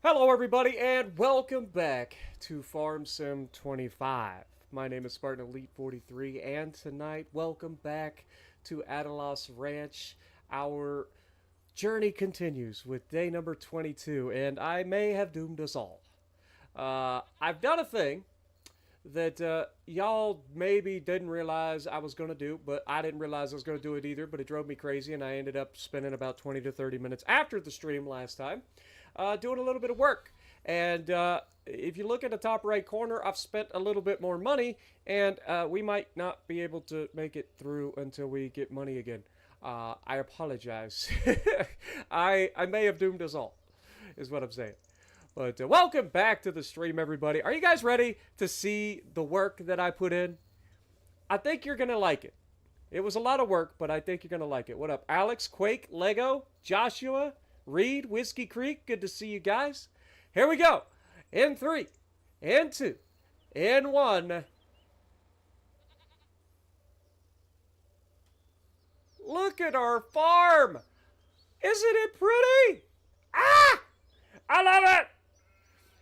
Hello, everybody, and welcome back to Farm Sim 25. My name is Spartan Elite 43, and tonight, welcome back to Ataloss Ranch. Our journey continues with day number 22, and I may have doomed us all. I've done a thing that y'all maybe didn't realize I was going to do, but I didn't realize I was going to do it either, but it drove me crazy, and I ended up spending about 20 to 30 minutes after the stream last time doing a little bit of work. And if you look at the top right corner, I've spent a little bit more money, and we might not be able to make it through until we get money again. I apologize. I may have doomed us all, is what I'm saying. But welcome back to the stream, everybody. Are you guys ready to see the work that I put in? I think you're going to like it. It was a lot of work, but I think you're going to like it. What up, Alex, Quake, Lego, Joshua, Reed, Whiskey Creek? Good to see you guys. Here we go. In 3, in 2, in 1. Look at our farm. Isn't it pretty? Ah! I love it.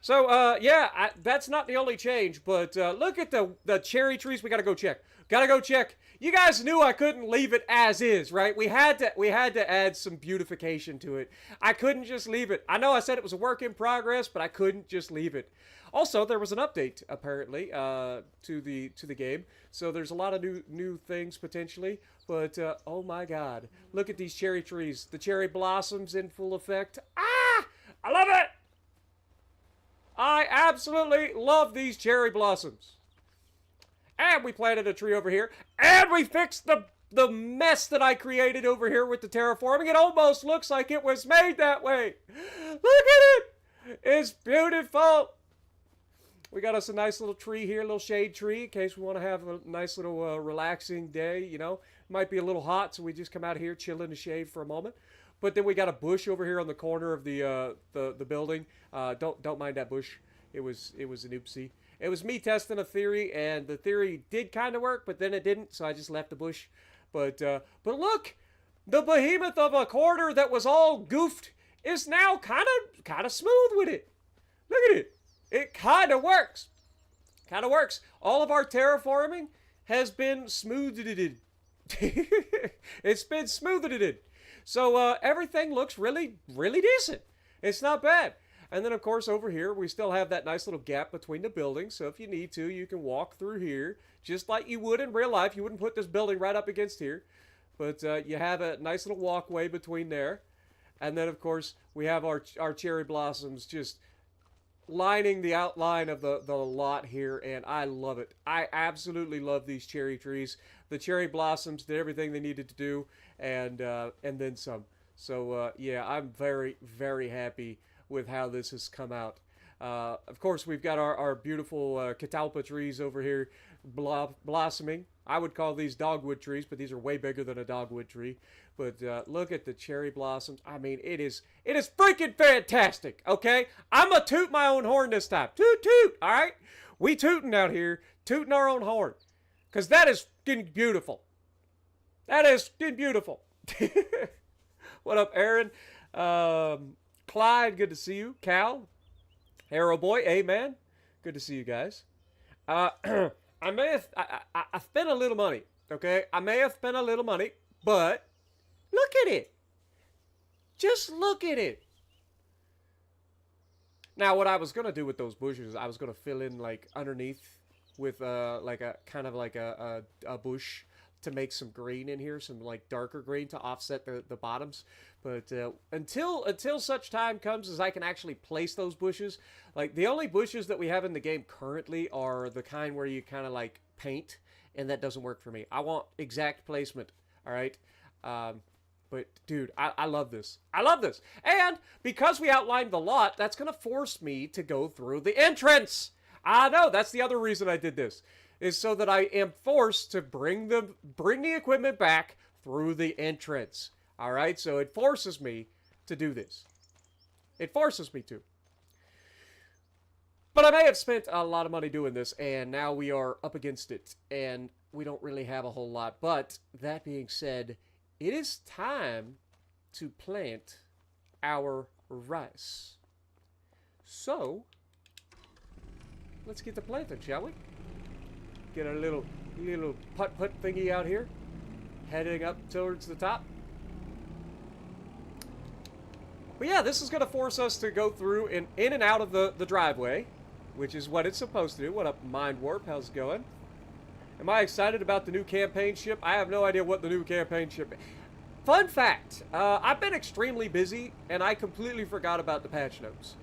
So, yeah, that's not the only change, but look at the cherry trees. We gotta go check. Gotta go check. You guys knew I couldn't leave it as is, right? We had to add some beautification to it. I couldn't just leave it. I know I said it was a work in progress, but I couldn't just leave it. Also, there was an update apparently to the game, so there's a lot of new things potentially. But oh my God, look at these cherry trees. The cherry blossoms in full effect. Ah, I love it. I absolutely love these cherry blossoms. And we planted a tree over here. And we fixed the mess that I created over here with the terraforming. It almost looks like it was made that way. Look at it. It's beautiful. We got us a nice little tree here, a little shade tree, in case we want to have a nice little relaxing day, you know. Might be a little hot, so we just come out here, chill in the shade for a moment. But then we got a bush over here on the corner of the building. Don't mind that bush. It was an oopsie. It was me testing a theory, and the theory did kind of work, but then it didn't, so I just left the bush. But look, the behemoth of a corner that was all goofed is now kind of smooth with it. Look at it. It kind of works. Kind of works. All of our terraforming has been smoothed. It's been smoothed. So everything looks really decent. It's not bad. And then, of course, over here, we still have that nice little gap between the buildings. So if you need to, you can walk through here just like you would in real life. You wouldn't put this building right up against here. But you have a nice little walkway between there. And then, of course, we have our cherry blossoms just lining the outline of the lot here, and I love it. I absolutely love these cherry trees. The cherry blossoms did everything they needed to do, and then some. So yeah, I'm very happy with how this has come out. Of course, we've got our beautiful catalpa trees over here blossoming. I would call these dogwood trees, but these are way bigger than a dogwood tree. But look at the cherry blossoms. I mean, it is freaking fantastic, okay? I'm going to toot my own horn this time. Toot, toot, all right? We tooting out here, tooting our own horn. Because that is getting beautiful. That is getting beautiful. What up, Aaron? Clyde, good to see you. Cal, Arrow Boy, amen. Good to see you guys. I may have I spent a little money, okay? I may have spent a little money, but look at it. Just look at it. Now, what I was gonna do with those bushes, I was gonna fill in like underneath with like a kind of like a bush to make some green in here, some like darker green to offset the bottoms. But until such time comes as I can actually place those bushes, like the only bushes that we have in the game currently are the kind where you kind of like paint, and that doesn't work for me. I want exact placement. All right. But dude, I love this. I love this. And because we outlined the lot, that's gonna force me to go through the entrance. I know, that's the other reason I did this, is so that I am forced to bring the equipment back through the entrance. All right, so it forces me to do this. It forces me to. But I may have spent a lot of money doing this, and now we are up against it, and we don't really have a whole lot. But that being said, it is time to plant our rice. So, let's get to planting, shall we? Get our little putt-putt thingy out here. Heading up towards the top. But yeah, this is going to force us to go through and in and out of the driveway, which is what it's supposed to do. What up, Mind Warp? How's it going? Am I excited about the new campaign ship? I have no idea what the new campaign ship is. Fun fact, I've been extremely busy, and I completely forgot about the patch notes.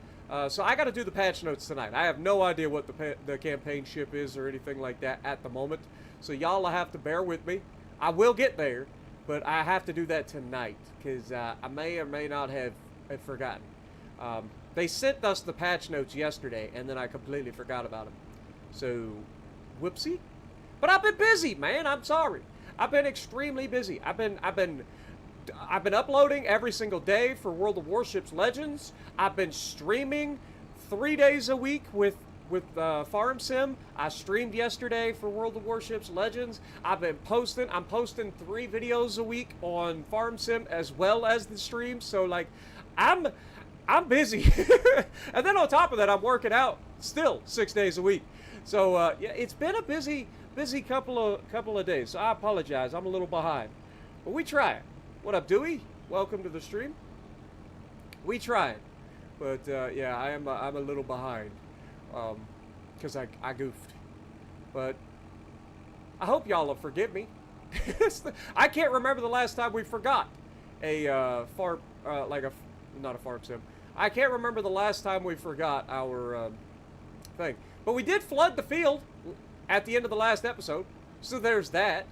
So I got to do the patch notes tonight. I have no idea what the campaign ship is or anything like that at the moment. So y'all will have to bear with me. I will get there, but I have to do that tonight, because I may or may not have forgotten. They sent us the patch notes yesterday, and then I completely forgot about them. So, whoopsie. But I've been busy, man. I'm sorry. I've been extremely busy. I've been uploading every single day for World of Warships Legends. I've been streaming 3 days a week with Farm Sim. I streamed yesterday for World of Warships Legends. I've been posting. I'm posting 3 videos a week on Farm Sim as well as the stream. So like, I'm busy. And then on top of that, I'm working out still 6 days a week. So yeah, it's been a busy couple of days. So I apologize. I'm a little behind, but we try. What up, Dewey? Welcome to the stream. We tried, but yeah, I'm a little behind because I goofed. But I hope y'all will forgive me. I can't remember the last time we forgot a not a farm sim. I can't remember the last time we forgot our thing. But we did flood the field at the end of the last episode, so there's that.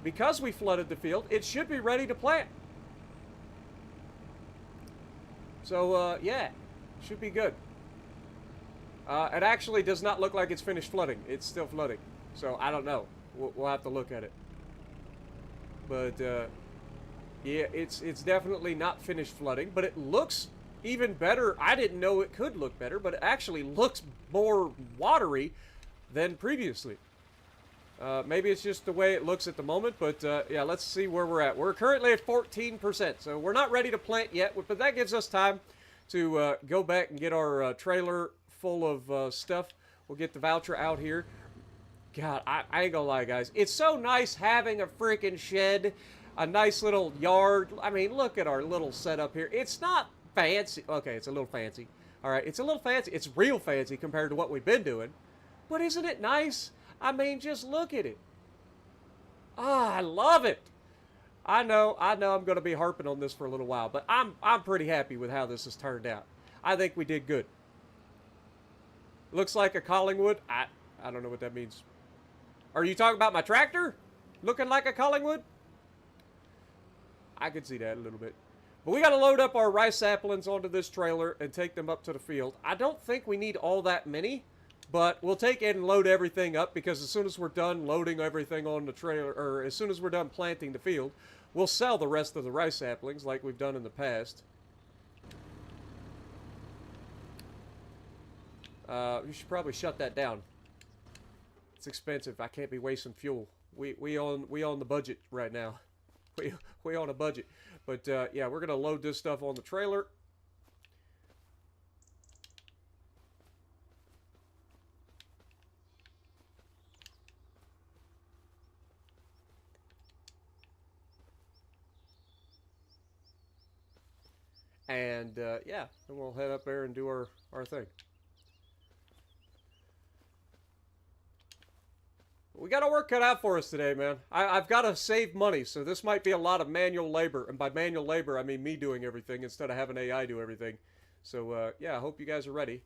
Because we flooded the field, it should be ready to plant. So, yeah, should be good. It actually does not look like it's finished flooding. It's still flooding. So, I don't know. We'll have to look at it. But, yeah, it's definitely not finished flooding, but it looks even better. I didn't know it could look better, but it actually looks more watery than previously. Maybe it's just the way it looks at the moment, but yeah, let's see where we're at. We're currently at 14%, so we're not ready to plant yet, but that gives us time to go back and get our trailer full of stuff. We'll get the voucher out here. God, I ain't gonna lie, guys. It's so nice having a freaking shed, a nice little yard. I mean, look at our little setup here. It's not fancy. Okay, it's a little fancy. All right, it's a little fancy. It's real fancy compared to what we've been doing. But isn't it nice? I mean, just look at it. Ah, I love it. I know I'm going to be harping on this for a little while, but I'm pretty happy with how this has turned out. I think we did good. Looks like a Collingwood. I don't know what that means. Are you talking about my tractor? Looking like a Collingwood? I could see that a little bit. But we got to load up our rice saplings onto this trailer and take them up to the field. I don't think we need all that many. But we'll take it and load everything up, because as soon as we're done loading everything on the trailer, or as soon as we're done planting the field, we'll sell the rest of the rice saplings like we've done in the past. You should probably shut that down. It's expensive. I can't be wasting fuel. We on the budget right now. We on a budget. But yeah, we're gonna load this stuff on the trailer. And, yeah, then we'll head up there and do our thing. We got our work cut out for us today, man. I've got to save money, so this might be a lot of manual labor. And by manual labor, I mean me doing everything instead of having AI do everything. So, yeah, I hope you guys are ready.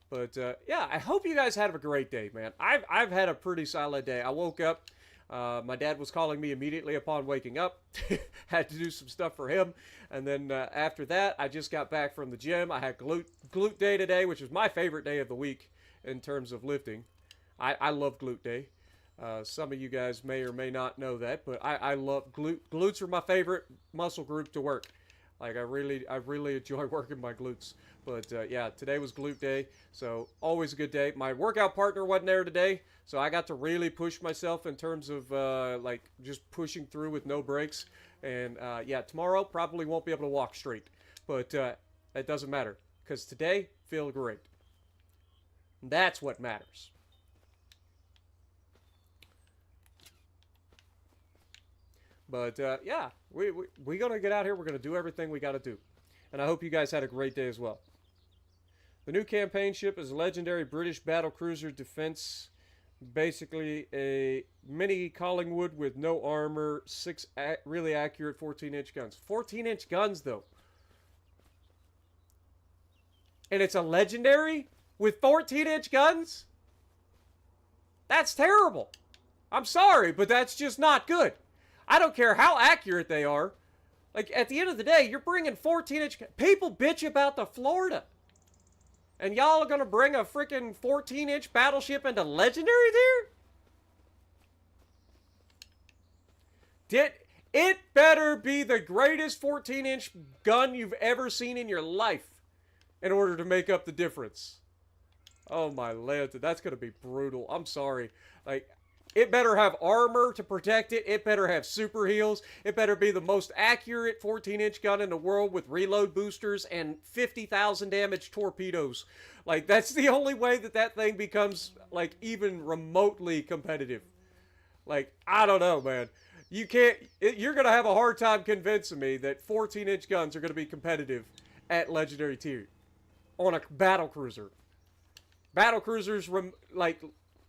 But, yeah, I hope you guys had a great day, man. I've had a pretty solid day. I woke up. My dad was calling me immediately upon waking up. Had to do some stuff for him. And then after that, I just got back from the gym. I had glute day today, which was my favorite day of the week in terms of lifting. I love glute day. Some of you guys may or may not know that, but I love glutes are my favorite muscle group to work. Like I really enjoy working my glutes. But yeah, today was glute day, so always a good day. My workout partner wasn't there today, so I got to really push myself in terms of like just pushing through with no breaks. And yeah, tomorrow probably won't be able to walk straight, but that doesn't matter because today feel great. That's what matters. But yeah, we gonna get out here. We're gonna do everything we gotta do, and I hope you guys had a great day as well. The new campaign ship is a legendary British battle cruiser defense, basically a mini Collingwood with no armor, really accurate 14-inch guns. 14-inch guns though, and it's a legendary with 14-inch guns. That's terrible. I'm sorry, but that's just not good. I don't care how accurate they are. Like, at the end of the day, you're bringing 14-inch... People bitch about the Florida. And y'all are going to bring a freaking 14-inch battleship into Legendary there? It better be the greatest 14-inch gun you've ever seen in your life in order to make up the difference. Oh, my lanta. That's going to be brutal. I'm sorry. Like... It better have armor to protect it. It better have super heals. It better be the most accurate 14-inch gun in the world with reload boosters and 50,000 damage torpedoes. Like, that's the only way that that thing becomes, like, even remotely competitive. Like, I don't know, man. You can't... You're going to have a hard time convincing me that 14-inch guns are going to be competitive at Legendary tier on a battle cruiser. Battle cruisers, like...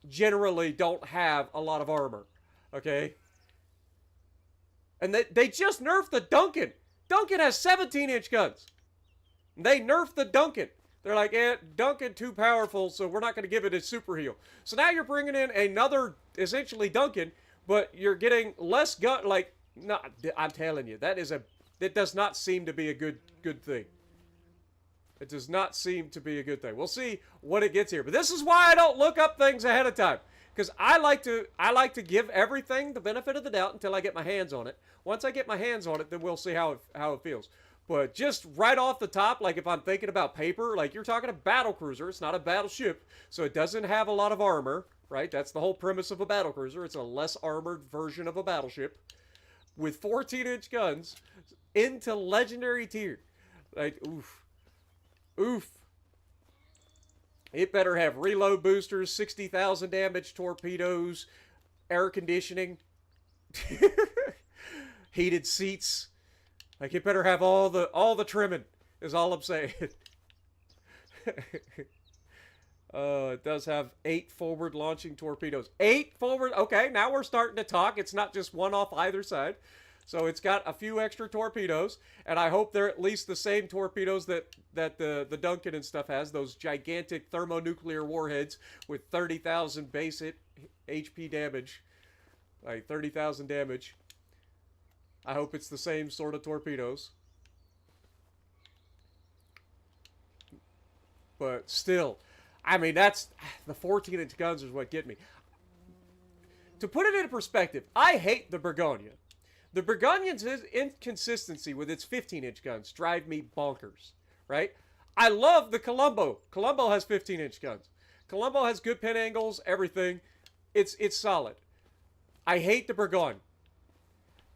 generally don't have a lot of armor, okay? And they just nerfed the Duncan. Duncan has 17-inch guns. They nerfed the Duncan. They're like, Duncan too powerful, so we're not going to give it a super heal. So now you're bringing in another, essentially Duncan, but you're getting less gun, like, no, I'm telling you, that does not seem to be a good thing. It does not seem to be a good thing. We'll see when it gets here. But this is why I don't look up things ahead of time. Because I like to give everything the benefit of the doubt until I get my hands on it. Once I get my hands on it, then we'll see how it feels. But just right off the top, like if I'm thinking about paper, like you're talking a battle cruiser. It's not a battleship, so it doesn't have a lot of armor, right? That's the whole premise of a battle cruiser. It's a less armored version of a battleship with 14-inch guns into Legendary tier. Like, oof. Oof. It better have reload boosters, 60,000 damage torpedoes, air conditioning, heated seats. Like, it better have all the trimming, is all I'm saying. It does have 8 forward launching torpedoes. 8 forward? Okay, now we're starting to talk. It's not just one off either side. So it's got a few extra torpedoes, and I hope they're at least the same torpedoes that the Duncan and stuff has, those gigantic thermonuclear warheads with 30,000 base HP damage, like 30,000 damage. I hope it's the same sort of torpedoes. But still, I mean, that's the 14-inch guns is what get me. To put it into perspective, I hate the Burgonia. The Burgonion's inconsistency with its 15-inch guns drive me bonkers, right? I love the Colombo. Colombo has 15-inch guns. Colombo has good pin angles, everything. It's solid. I hate the Burgonia.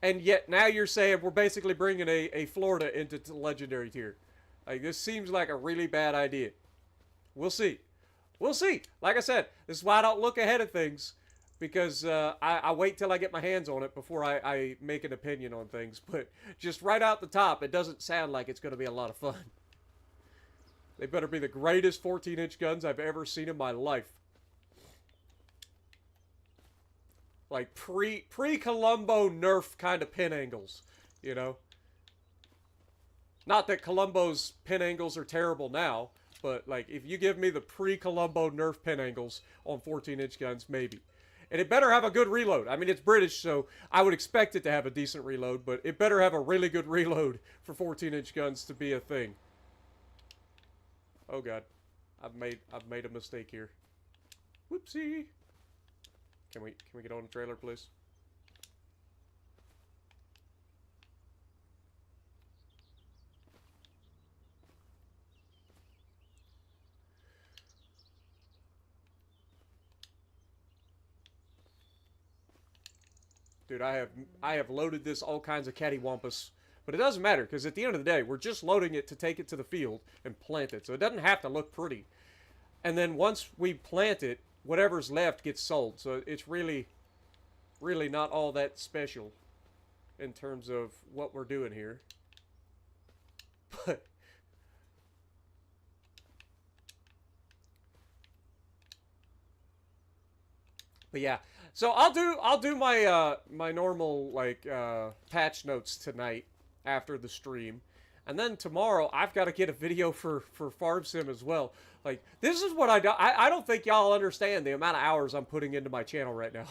And yet now you're saying we're basically bringing a Florida into the Legendary tier. Like, this seems like a really bad idea. We'll see. We'll see. Like I said, this is why I don't look ahead of things. Because I wait till I get my hands on it before I make an opinion on things. But just right out the top, it doesn't sound like it's going to be a lot of fun. They better be the greatest 14-inch guns I've ever seen in my life. Like pre-Columbo Nerf kind of pin angles, you know? Not that Columbo's pin angles are terrible now, but like if you give me the pre-Columbo Nerf pin angles on 14-inch guns, maybe. And it better have a good reload. I mean, it's British, so I would expect it to have a decent reload, but it better have a really good reload for 14-inch guns to be a thing. Oh god. I've made a mistake here. Whoopsie. Can we get on the trailer, please? Dude, I have loaded this all kinds of cattywampus But it doesn't matter, because at the end of the day, we're just loading it to take it to the field and plant it. So it doesn't have to look pretty. And then once we plant it, whatever's left gets sold. So it's really, really not all that special in terms of what we're doing here. But yeah, so I'll do my my normal like patch notes tonight after the stream, and then tomorrow I've got to get a video for Farm Sim as well. Like, this is what I don't think y'all understand the amount of hours I'm putting into my channel right now.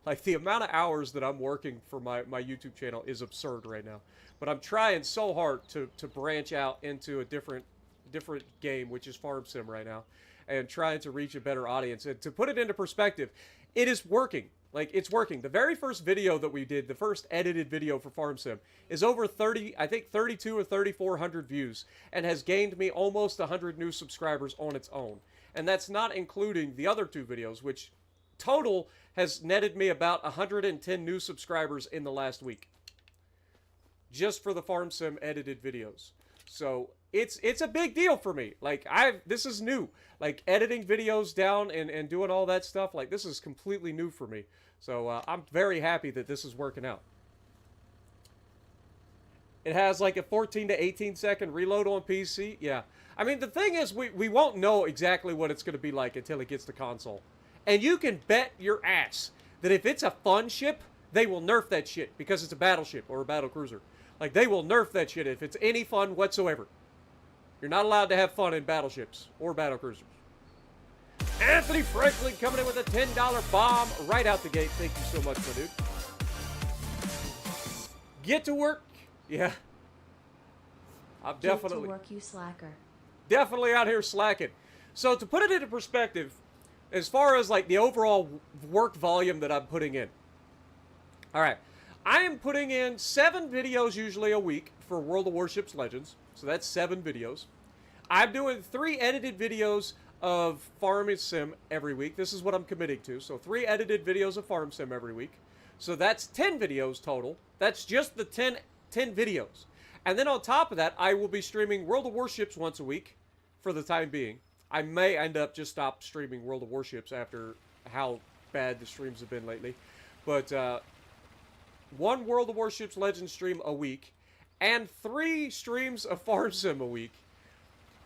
Like, the amount of hours that I'm working for my YouTube channel is absurd right now. But I'm trying so hard to branch out into a different game, which is Farm Sim right now, and trying to reach a better audience. And to put it into perspective, it is working. Like, it's working. The very first video that we did, the first edited video for Farm Sim, is over 32 or 3,400 views, and has gained me almost 100 new subscribers on its own. And that's not including the other two videos, which total has netted me about 110 new subscribers in the last week. Just for the Farm Sim edited videos. So it's a big deal for me. Like, this is new. Like, editing videos down and doing all that stuff, like, this is completely new for me. So I'm very happy that this is working out. It has like a 14 to 18 second reload on PC. Yeah. I mean, the thing is, we won't know exactly what it's going to be like until it gets to console. And you can bet your ass that if it's a fun ship, they will nerf that shit because it's a battleship or a battle cruiser. Like, they will nerf that shit if it's any fun whatsoever. You're not allowed to have fun in battleships or battle cruisers. Anthony Franklin coming in with a $10 bomb right out the gate. Thank you so much, my dude. Get to work. Yeah. I'm definitely... Get to work, you slacker. Definitely out here slacking. So to put it into perspective, as far as like the overall work volume that I'm putting in. All right. I am putting in 7 videos usually a week for World of Warships Legends. So that's 7 videos. I'm doing 3 edited videos of Farm Sim every week. This is what I'm committing to. So 3 edited videos of Farm Sim every week. So that's 10 videos total. That's just the 10 videos. And then on top of that, I will be streaming World of Warships once a week for the time being. I may end up just stop streaming World of Warships after how bad the streams have been lately. But 1 World of Warships Legends stream a week, and 3 streams of Farm Sim a week.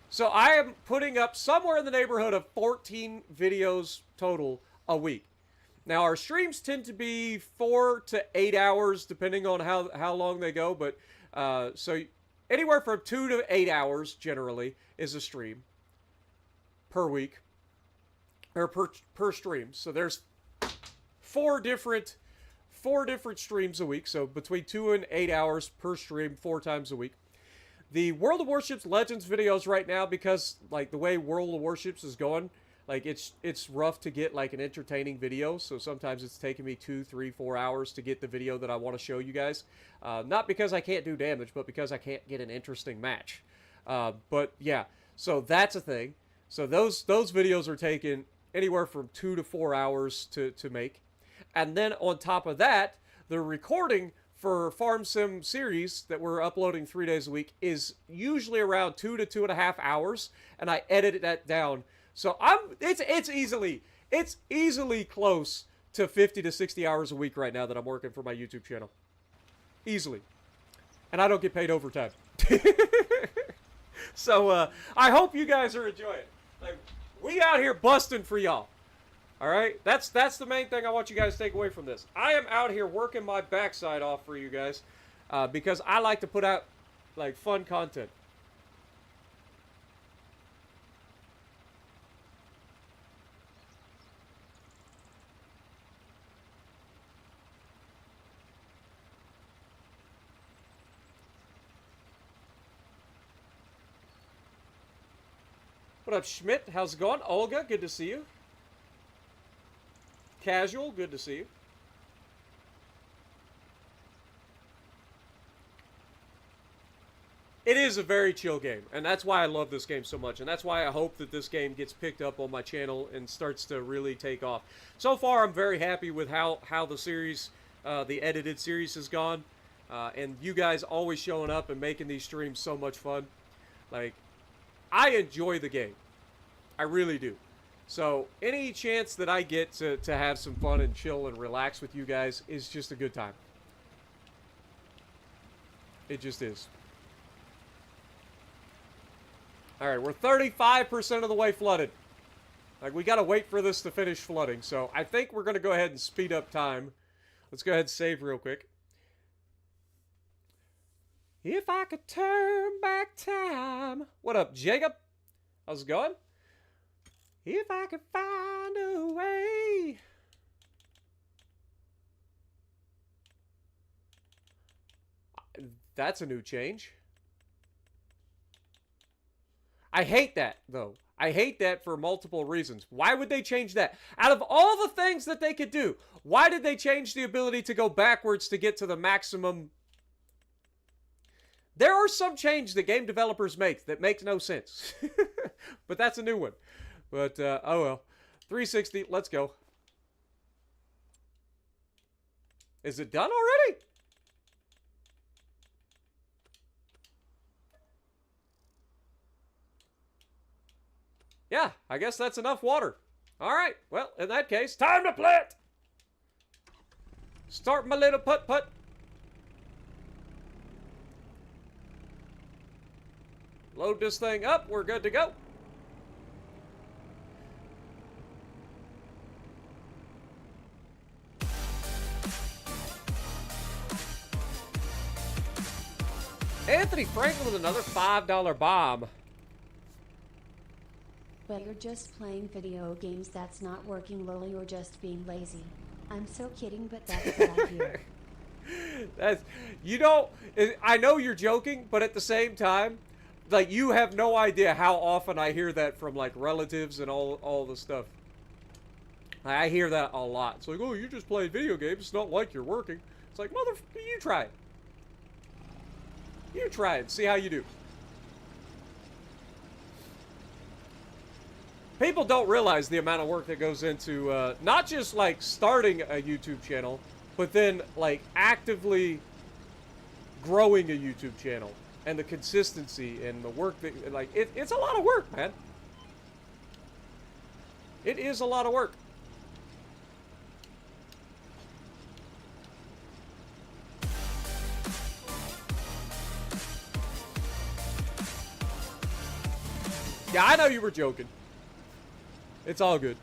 So I am putting up somewhere in the neighborhood of 14 videos total a week. Now, our streams tend to be 4 to 8 hours, depending on how long they go. But so anywhere from 2 to 8 hours, generally, is a stream per week. Or per stream. So there's 4 different streams a week. So between 2 and 8 hours per stream, 4 times a week. The World of Warships Legends videos right now, because like the way World of Warships is going, like it's rough to get like an entertaining video. So sometimes it's taking me 2, 3, 4 hours to get the video that I want to show you guys. Not because I can't do damage, but because I can't get an interesting match. But yeah, so that's a thing. So those videos are taking anywhere from 2 to 4 hours to make. And then on top of that, the recording for Farm Sim series that we're uploading 3 days a week is usually around 2 to 2.5 hours, and I edit that down. So it's easily close to 50 to 60 hours a week right now that I'm working for my YouTube channel. Easily. And I don't get paid overtime. So I hope you guys are enjoying it. Like, we out here busting for y'all. All right, that's the main thing I want you guys to take away from this. I am out here working my backside off for you guys because I like to put out like fun content. What up, Schmidt? How's it going? Olga, good to see you. Casual, good to see you. It is a very chill game, and that's why I love this game so much, and that's why I hope that this game gets picked up on my channel and starts to really take off. So far, I'm very happy with how the series, the edited series has gone. And you guys always showing up and making these streams so much fun. Like, I enjoy the game. I really do. So, any chance that I get to have some fun and chill and relax with you guys is just a good time. It just is. Alright, we're 35% of the way flooded. Like, we gotta wait for this to finish flooding. So, I think we're gonna go ahead and speed up time. Let's go ahead and save real quick. If I could turn back time. What up, Jacob? How's it going? If I could find a way. That's a new change. I hate that, though. I hate that for multiple reasons. Why would they change that? Out of all the things that they could do, why did they change the ability to go backwards to get to the maximum? There are some changes that game developers make that makes no sense. But that's a new one. But, oh well. 360, let's go. Is it done already? Yeah, I guess that's enough water. Alright, well, in that case, time to plant! Start my little putt-putt. Load this thing up, we're good to go. Anthony Franklin with another $5 bomb. But you're just playing video games, that's not working, lol, you're just being lazy. I'm so kidding, but that's what I hear. That's, you know, I know you're joking, but at the same time, like, you have no idea how often I hear that from, like, relatives and all the stuff. I hear that a lot. It's like, oh, you're just playing video games, it's not like you're working. It's like, you try it. You try it, see how you do. People don't realize the amount of work that goes into, not just, like, starting a YouTube channel, but then, like, actively growing a YouTube channel. And the consistency and the work that, like, it's a lot of work, man. It is a lot of work. Yeah, I know you were joking. It's all good.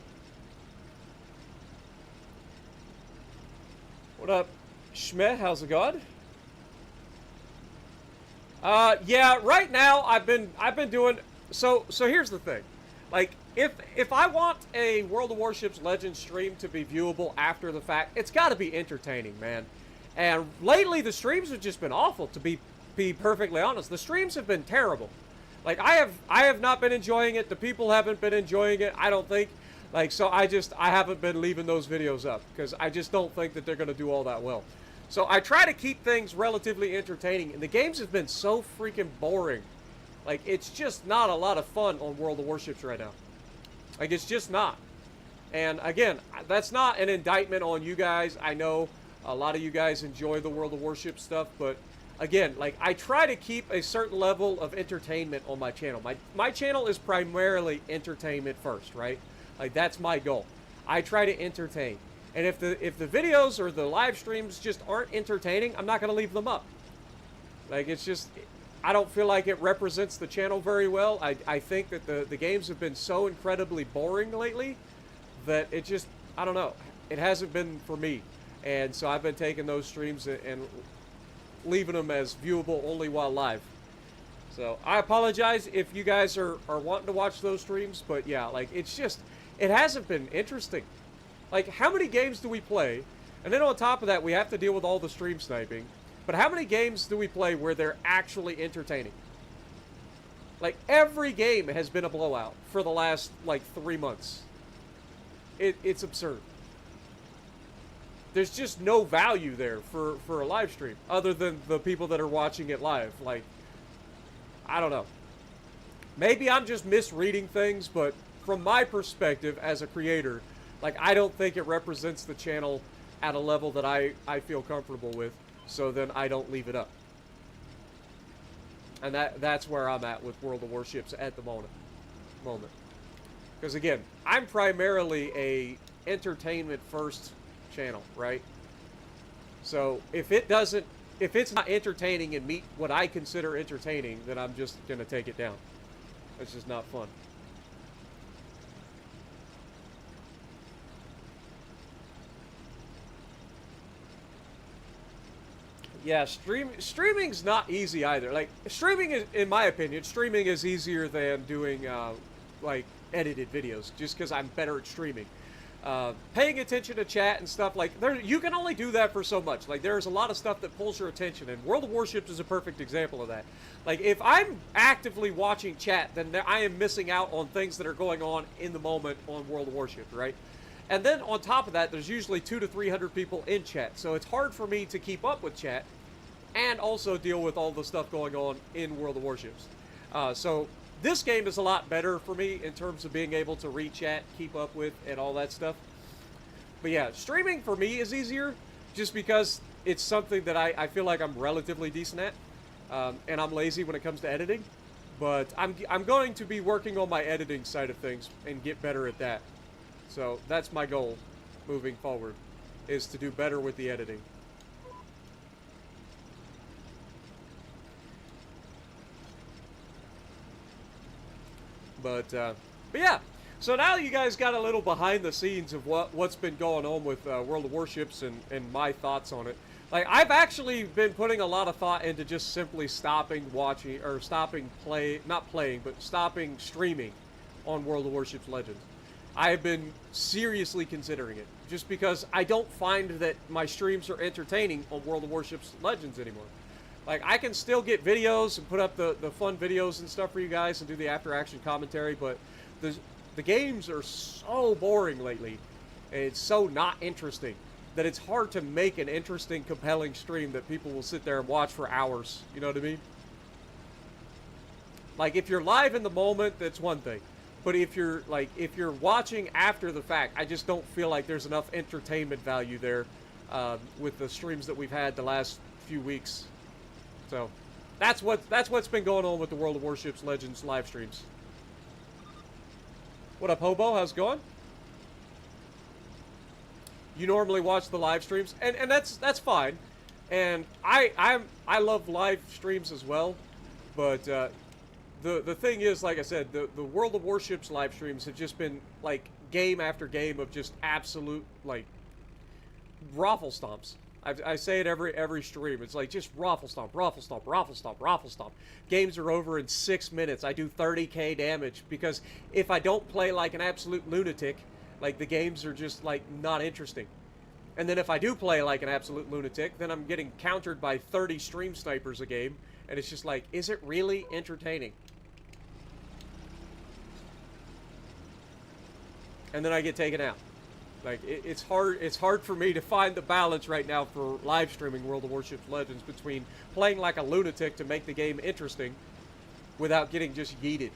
What up, Schmidt? How's it going? Yeah, right now I've been doing so here's the thing. Like, if I want a World of Warships Legends stream to be viewable after the fact, it's got to be entertaining, man. And lately the streams have just been awful, to be perfectly honest. The streams have been terrible. Like, I have not been enjoying it. The people haven't been enjoying it, I don't think. Like, so I haven't been leaving those videos up because I just don't think that they're going to do all that well. So I try to keep things relatively entertaining, and the games have been so freaking boring. Like, it's just not a lot of fun on World of Warships right now. Like, it's just not. And again, that's not an indictment on you guys. I know a lot of you guys enjoy the World of Warships stuff, but again, like, I try to keep a certain level of entertainment on my channel. My channel is primarily entertainment first, right? Like, that's my goal. I try to entertain. And if the videos or the live streams just aren't entertaining, I'm not going to leave them up. Like, it's just, I don't feel like it represents the channel very well. I think that the games have been so incredibly boring lately that it just, I don't know. It hasn't been for me. And so I've been taking those streams and leaving them as viewable only while live. So I apologize if you guys are wanting to watch those streams, but yeah, like, it's just, it hasn't been interesting. Like, how many games do we play? And then on top of that, we have to deal with all the stream sniping. But how many games do we play where they're actually entertaining? Like, every game has been a blowout for the last, like, 3 months. It's absurd. There's just no value there for a live stream, other than the people that are watching it live. Like, I don't know. Maybe I'm just misreading things, but from my perspective as a creator, like, I don't think it represents the channel at a level that I feel comfortable with. so then I don't leave it up. And that's where I'm at with World of Warships at the moment. Because again, I'm primarily a entertainment first channel, right? So if it's not entertaining and meet what I consider entertaining, then I'm just gonna take it down. It's just not fun. Yeah, streaming's not easy either. Like, streaming is, in my opinion, streaming is easier than doing, like, edited videos, just because I'm better at streaming. Paying attention to chat and stuff, like, you can only do that for so much. Like, there's a lot of stuff that pulls your attention, and World of Warships is a perfect example of that. Like, if I'm actively watching chat, then I am missing out on things that are going on in the moment on World of Warships, right? And then on top of that, there's usually 200 to 300 people in chat. So it's hard for me to keep up with chat and also deal with all the stuff going on in World of Warships. So this game is a lot better for me in terms of being able to read chat, keep up with, and all that stuff. But yeah, streaming for me is easier just because it's something that I feel like I'm relatively decent at. And I'm lazy when it comes to editing. But I'm going to be working on my editing side of things and get better at that. So that's my goal moving forward, is to do better with the editing. But yeah, so now you guys got a little behind the scenes of what's been going on with World of Warships and my thoughts on it. Like, I've actually been putting a lot of thought into just simply stopping watching, or stopping stopping streaming on World of Warships Legends. I have been seriously considering it, just because I don't find that my streams are entertaining on World of Warships Legends anymore. Like, I can still get videos and put up the fun videos and stuff for you guys and do the after-action commentary, but the games are so boring lately, and it's so not interesting, that it's hard to make an interesting, compelling stream that people will sit there and watch for hours. You know what I mean? Like, if you're live in the moment, that's one thing. But if you're watching after the fact, I just don't feel like there's enough entertainment value there with the streams that we've had the last few weeks. So that's what's been going on with the World of Warships Legends live streams. What up, Hobo? How's it going? You normally watch the live streams, and that's fine. And I love live streams as well, but the thing is, like I said, the World of Warships live streams have just been like game after game of just absolute like raffle stomps. I say it every stream. It's like just raffle stomp, raffle stomp, raffle stomp, raffle stomp. Games are over in 6 minutes. I do 30k damage because if I don't play like an absolute lunatic, like the games are just like not interesting. And then if I do play like an absolute lunatic, then I'm getting countered by 30 stream snipers a game, and it's just like, is it really entertaining? And then I get taken out. Like, it's hard for me to find the balance right now for live streaming World of Warships Legends between playing like a lunatic to make the game interesting without getting just yeeted.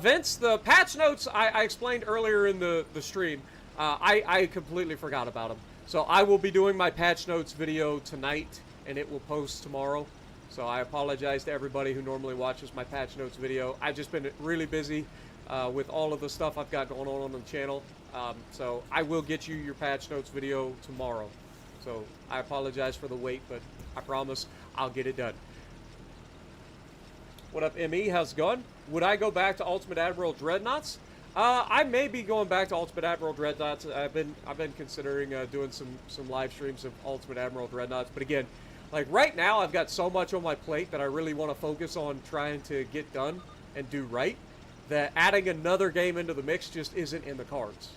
Vince, the patch notes I explained earlier in the stream, I completely forgot about them. So I will be doing my patch notes video tonight, and it will post tomorrow. So I apologize to everybody who normally watches my patch notes video. I've just been really busy with all of the stuff I've got going on the channel. So I will get you your patch notes video tomorrow. So I apologize for the wait, but I promise I'll get it done. What up, ME? How's it going? Would I go back to Ultimate Admiral Dreadnoughts? I may be going back to Ultimate Admiral Dreadnoughts. I've been considering doing some live streams of Ultimate Admiral Dreadnoughts, but again, like right now, I've got so much on my plate that I really want to focus on trying to get done and do right, that adding another game into the mix just isn't in the cards.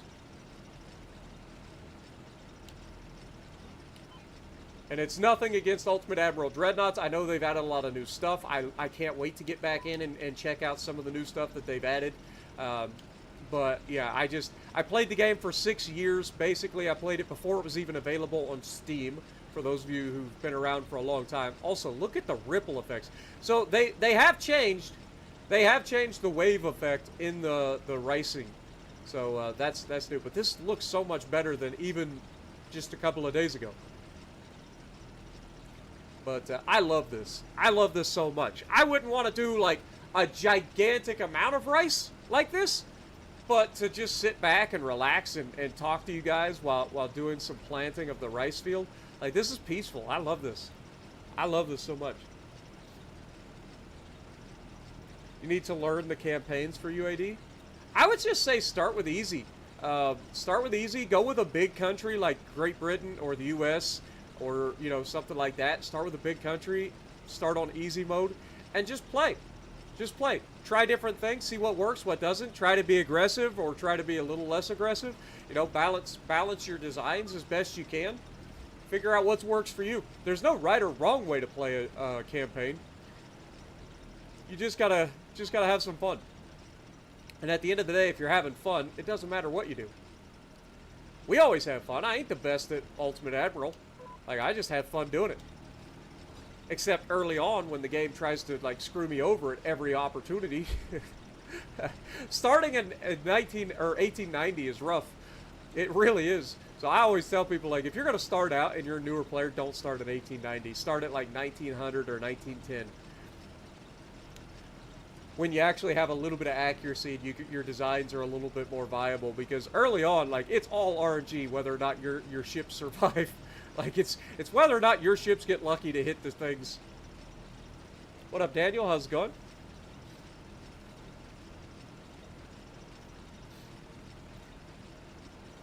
And it's nothing against Ultimate Admiral Dreadnoughts. I know they've added a lot of new stuff. I can't wait to get back in and check out some of the new stuff that they've added. But yeah, I played the game for 6 years. Basically, I played it before it was even available on Steam, for those of you who've been around for a long time. Also, look at the ripple effects. So they have changed the wave effect in the racing So that's new. But this looks so much better than even just a couple of days ago. But I love this. I love this so much. I wouldn't want to do like a gigantic amount of rice like this, but to just sit back and relax and talk to you guys while doing some planting of the rice field. Like, this is peaceful. I love this. I love this so much. You need to learn the campaigns for UAD. I would just say start with easy. Start with easy. Go with a big country like Great Britain or the US or, you know, something like that. Start with a big country. Start on easy mode and just play. Just play. Try different things. See what works, what doesn't. Try to be aggressive or try to be a little less aggressive. You know, balance your designs as best you can. Figure out what works for you. There's no right or wrong way to play a campaign. You just gotta have some fun. And at the end of the day, if you're having fun, it doesn't matter what you do. We always have fun. I ain't the best at Ultimate Admiral. Like, I just have fun doing it. Except early on when the game tries to, like, screw me over at every opportunity. Starting in 1890 is rough. It really is. So I always tell people, like, if you're going to start out and you're a newer player, don't start at 1890. Start at, like, 1900 or 1910. When you actually have a little bit of accuracy and your designs are a little bit more viable. Because early on, like, it's all RNG whether or not your ships survive. Like, it's whether or not your ships get lucky to hit the things. What up, Daniel? How's it going?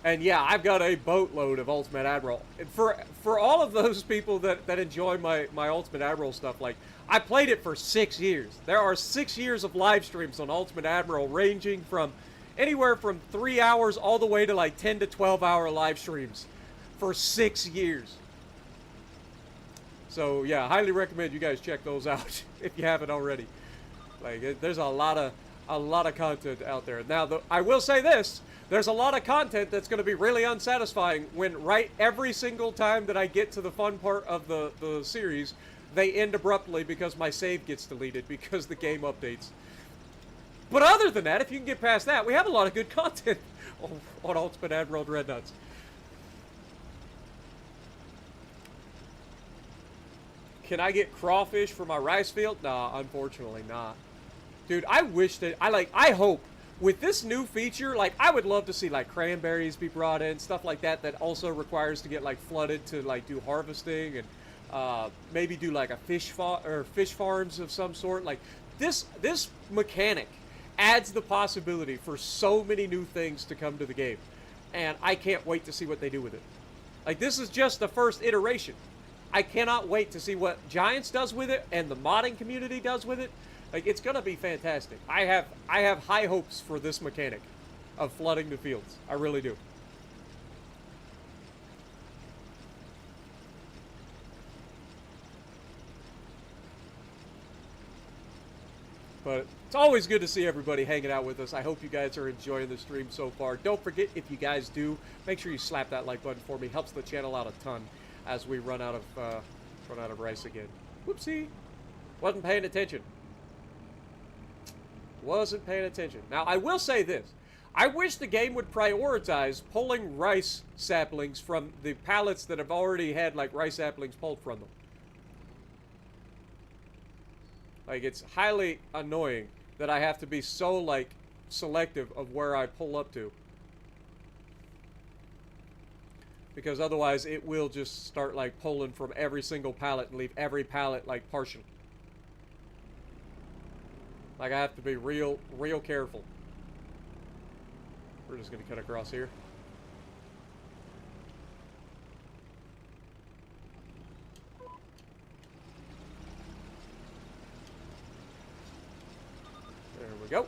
And yeah, I've got a boatload of Ultimate Admiral. And for all of those people that enjoy my Ultimate Admiral stuff, like, I played it for 6 years. There are 6 years of live streams on Ultimate Admiral, ranging from anywhere from 3 hours all the way to like 10 to 12 hour live streams for 6 years. So yeah, highly recommend you guys check those out if you haven't already. Like, there's a lot of content out there. Now, I will say this. There's a lot of content that's going to be really unsatisfying when right every single time that I get to the fun part of the series, they end abruptly because my save gets deleted because the game updates. But other than that, if you can get past that, we have a lot of good content on Ultimate Admiral Dreadnoughts. Can I get crawfish for my rice field? Nah, unfortunately not. Dude, I wish that, I hope with this new feature, like, I would love to see, like, cranberries be brought in, stuff like that, that also requires to get, like, flooded to, like, do harvesting and maybe do, like, a fish farms of some sort. Like, this mechanic adds the possibility for so many new things to come to the game. And I can't wait to see what they do with it. Like, this is just the first iteration. I cannot wait to see what Giants does with it and the modding community does with it. Like, it's gonna be fantastic. I have high hopes for this mechanic of flooding the fields. I really do. But it's always good to see everybody hanging out with us. I hope you guys are enjoying the stream so far. Don't forget, if you guys do, make sure you slap that like button for me. Helps the channel out a ton as we run out of rice again. Whoopsie. Wasn't paying attention. Wasn't paying attention. Now, I will say this. I wish the game would prioritize pulling rice saplings from the pallets that have already had, like, rice saplings pulled from them. Like, it's highly annoying that I have to be so, like, selective of where I pull up to. Because otherwise it will just start, like, pulling from every single pallet and leave every pallet, like, partial. Like, I have to be real careful. We're just going to cut across here. There we go.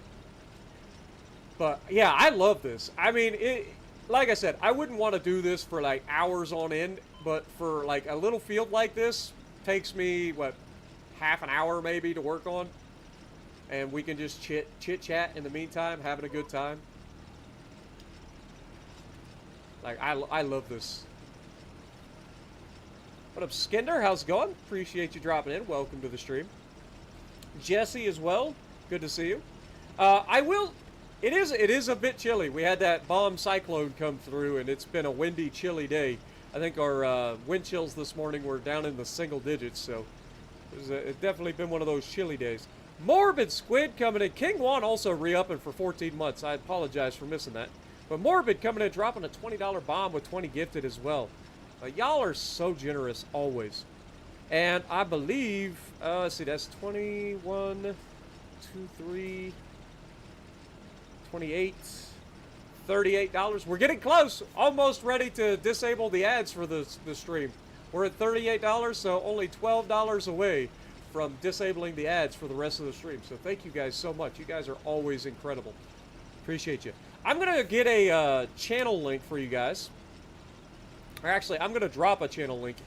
But, yeah, I love this. I mean, like I said, I wouldn't want to do this for, like, hours on end. But for, like, a little field like this, takes me, what, half an hour maybe to work on. And we can just chit-chat in the meantime, having a good time. Like, I love this. What up, Skinder? How's it going? Appreciate you dropping in. Welcome to the stream. Jesse as well. Good to see you. I will It is a bit chilly. We had that bomb cyclone come through, and it's been a windy, chilly day. I think our wind chills this morning were down in the single digits, so it's definitely been one of those chilly days. Morbid Squid coming in. King Juan also re-upping for 14 months. I apologize for missing that. But Morbid coming in, dropping a $20 bomb with 20 gifted as well. Y'all are so generous, always. And I believe, let's see, that's 21, 2, 3... 28, $38. We're getting close. Almost ready to disable the ads for the stream. We're at $38, so only $12 away from disabling the ads for the rest of the stream. So thank you guys so much. You guys are always incredible. Appreciate you. I'm going to get a channel link for you guys. Or actually, I'm going to drop a channel link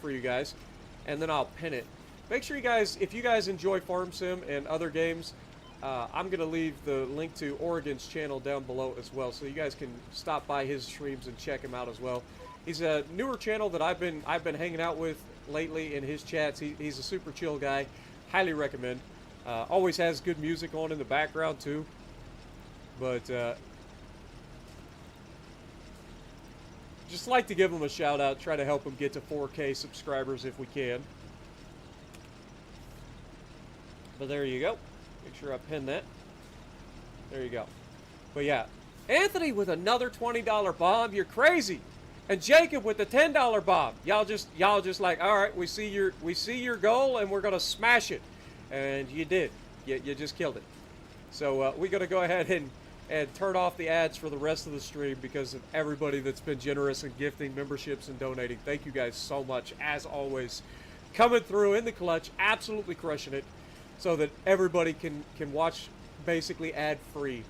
for you guys, and then I'll pin it. Make sure you guys, if you guys enjoy Farm Sim and other games, I'm going to leave the link to Oregon's channel down below as well, so you guys can stop by his streams and check him out as well. He's a newer channel that I've been hanging out with lately in his chats. He's a super chill guy. Highly recommend. Always has good music on in the background too. But just like to give him a shout out. Try to help him get to 4K subscribers if we can. But there you go. Make sure I pin that. There you go. But yeah, Anthony with another $20 bomb. You're crazy. And Jacob with the $10 bomb. Y'all just like, all right, we see your goal and we're gonna smash it. And you did. You just killed it. So we're gonna go ahead and turn off the ads for the rest of the stream because of everybody that's been generous in gifting memberships and donating. Thank you guys so much, as always. Coming through in the clutch, absolutely crushing it, so that everybody can watch basically ad-free.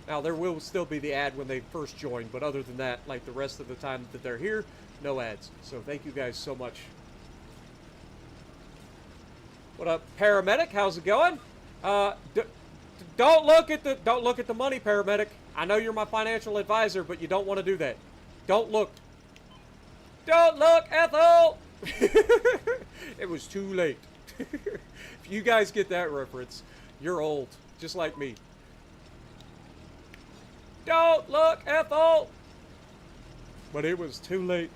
Now, there will still be the ad when they first join, but other than that, like the rest of the time that they're here, no ads. So thank you guys so much. What up, Paramedic? How's it going? Don't look at the money, Paramedic. I know you're my financial advisor, but you don't want to do that. Don't look. Don't look, Ethel! It was too late. If you guys get that reference, you're old, just like me. Don't look, Ethel! But it was too late.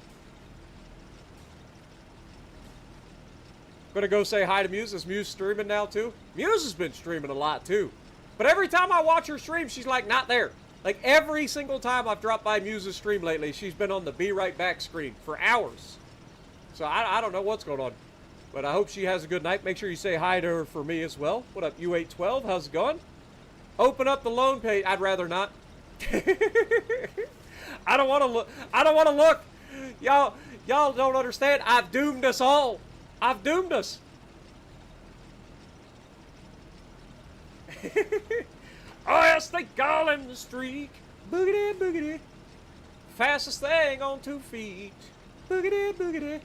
Gonna go say hi to Muse. Is Muse streaming now too? Muse has been streaming a lot too. But every time I watch her stream, she's like not there. Like every single time I've dropped by Muse's stream lately, she's been on the Be Right Back screen for hours. So I don't know what's going on. But I hope she has a good night. Make sure you say hi to her for me as well. What up, U812? How's it going? Open up the loan page. I'd rather not. I don't want to look. I don't want to look. Y'all don't understand. I've doomed us all. I've doomed us. Oh, yes, they call him the streak. Boogity, boogity. Fastest thing on 2 feet. Boogity, boogity.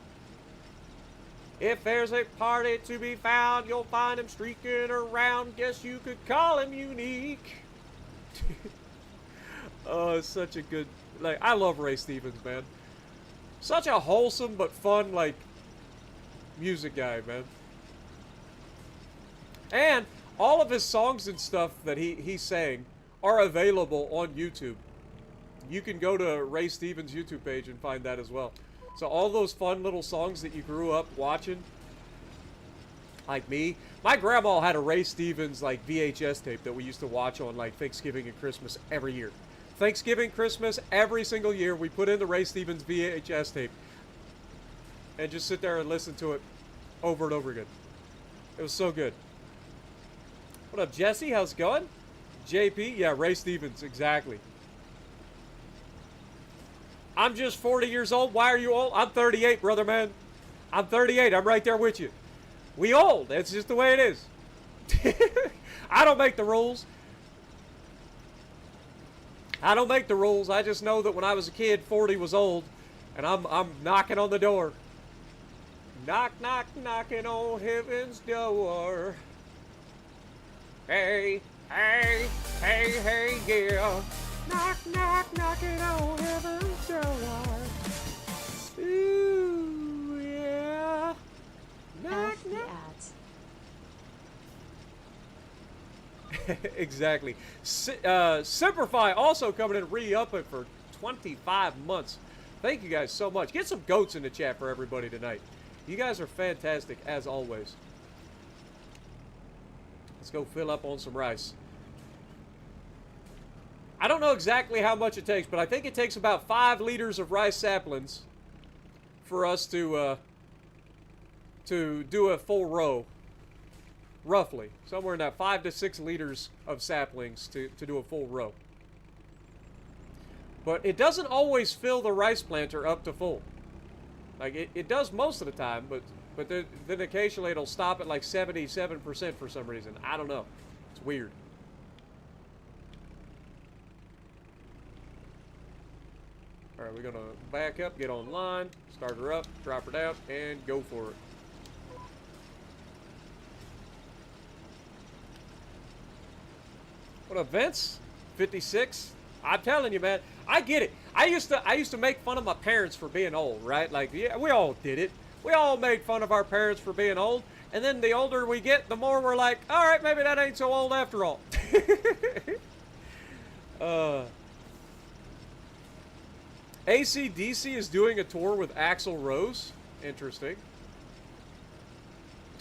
If there's a party to be found, you'll find him streaking around. Guess you could call him unique. Oh, it's such a good... Like, I love Ray Stevens, man. Such a wholesome but fun, like, music guy, man. And all of his songs and stuff that he sang are available on YouTube. You can go to Ray Stevens' YouTube page and find that as well. So all those fun little songs that you grew up watching, like me. My grandma had a Ray Stevens like VHS tape that we used to watch on like Thanksgiving and Christmas every year. Thanksgiving, Christmas, every single year we put in the Ray Stevens VHS tape and just sit there and listen to it over and over again. It was so good. What up, Jesse? How's it going? JP? Yeah, Ray Stevens, exactly. I'm just 40 years old. Why are you old? I'm 38, brother, man. I'm 38. I'm right there with you. We old. That's just the way it is. I don't make the rules. I don't make the rules. I just know that when I was a kid, 40 was old. And I'm knocking on the door. Knock, knock, knocking on heaven's door. Hey, hey, hey, hey, yeah. Knock, knock, knocking on heaven's door. Ooh, yeah. Knock, F the knock. ads. Exactly. Simplify also coming in re-upping for 25 months. Thank you guys so much. Get some goats in the chat for everybody tonight. You guys are fantastic as always. Let's go fill up on some rice. I don't know exactly how much it takes, but I think it takes about 5 liters of rice saplings for us to do a full row. Roughly. Somewhere in that 5 to 6 liters of saplings to do a full row. But it doesn't always fill the rice planter up to full. Like, it does most of the time, but then occasionally it'll stop at like 77% for some reason. I don't know. It's weird. Alright, we're going to back up, get online, start her up, drop her down, and go for it. What up, Vince? 56? I'm telling you, man. I get it. I used to make fun of my parents for being old, right? Like, yeah, we all did it. We all made fun of our parents for being old. And then the older we get, the more we're like, all right, maybe that ain't so old after all. AC/DC is doing a tour with Axl Rose. Interesting.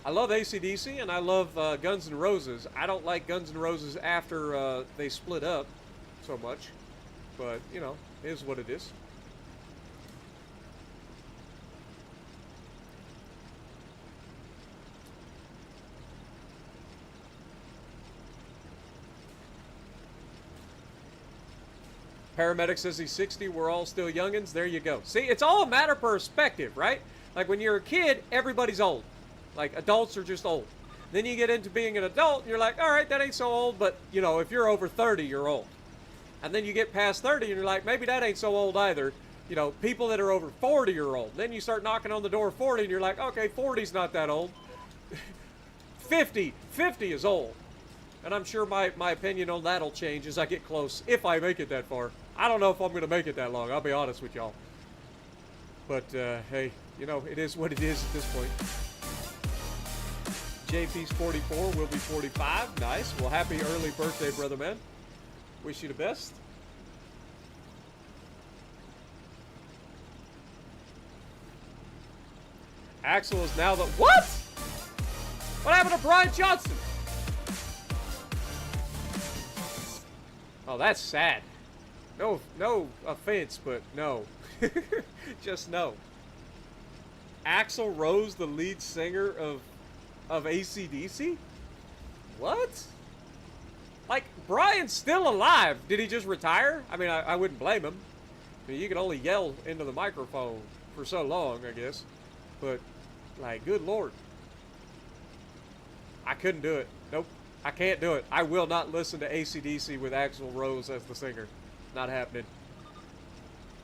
I love AC/DC and I love Guns N' Roses. I don't like Guns N' Roses after they split up so much. But, you know, it is what it is. Paramedic says he's 60. We're all still youngins. There you go. See, it's all a matter of perspective, right? Like when you're a kid, everybody's old. Like adults are just old. Then you get into being an adult and you're like, all right, that ain't so old. But, you know, if you're over 30, you're old. And then you get past 30 and you're like, maybe that ain't so old either. You know, people that are over 40 are old. Then you start knocking on the door of 40 and you're like, okay, 40's not that old. 50 is old. And I'm sure my opinion on that'll change as I get close, if I make it that far. I don't know if I'm going to make it that long, I'll be honest with y'all. But, hey, you know, it is what it is at this point. JP's 44, will be 45. Nice. Well, happy early birthday, brother man. Wish you the best. Axl is now the... What? What happened to Brian Johnson? Oh, that's sad. No offense, but no. Just no. Axl Rose, the lead singer of AC/DC? What? Like, Brian's still alive. Did he just retire? I mean, I wouldn't blame him. I mean, you can only yell into the microphone for so long, I guess. But, like, good Lord. I couldn't do it. Nope. I can't do it. I will not listen to AC/DC with Axl Rose as the singer. Not happening.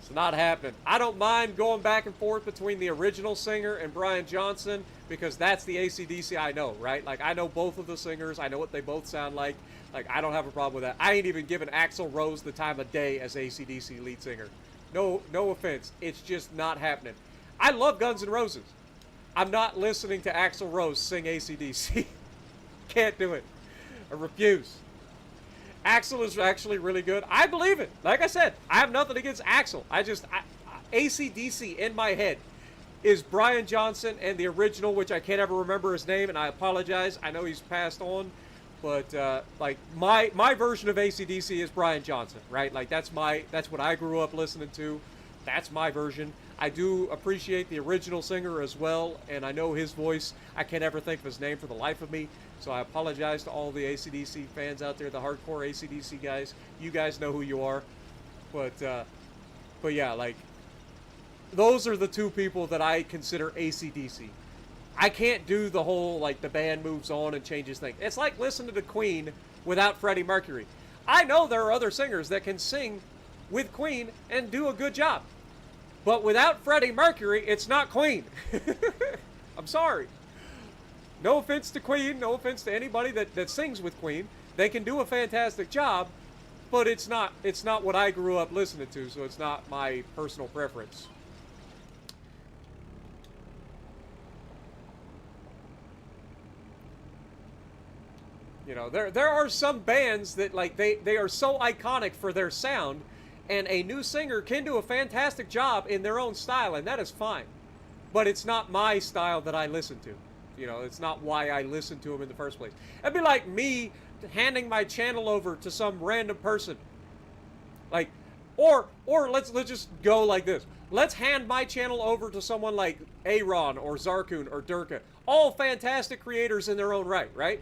It's not happening. I don't mind going back and forth between the original singer and Brian Johnson because that's the AC/DC I know, right? Like, I know both of the singers. I know what they both sound like. Like, I don't have a problem with that. I ain't even giving Axl Rose the time of day as AC/DC lead singer. No offense. It's just not happening. I love Guns N' Roses. I'm not listening to Axl Rose sing AC/DC. Can't do it. I refuse. Axl is actually really good. I believe it. Like I said, I have nothing against Axl. AC/DC in my head is Brian Johnson and the original, which I can't ever remember his name, and I apologize. I know he's passed on, but like my version of AC/DC is Brian Johnson, right? Like that's what I grew up listening to. That's my version. I do appreciate the original singer as well, and I know his voice. I can't ever think of his name for the life of me, so I apologize to all the AC/DC fans out there, the hardcore AC/DC guys. You guys know who you are, but yeah, like those are the two people that I consider AC/DC. I can't do the whole like the band moves on and changes things. It's like listening to Queen without Freddie Mercury. I know there are other singers that can sing with Queen and do a good job. But without Freddie Mercury, it's not Queen. I'm sorry. No offense to Queen, no offense to anybody that sings with Queen. They can do a fantastic job, but it's not what I grew up listening to, so it's not my personal preference. You there are some bands that like they are so iconic for their sound, and a new singer can do a fantastic job in their own style, and that is fine. But it's not my style that I listen to. It's not why I listen to them in the first place. It'd be like me handing my channel over to some random person. Like, or let's just go like this. Let's hand my channel over to someone like Aaron or Zarkun or Durka. All fantastic creators in their own right, right?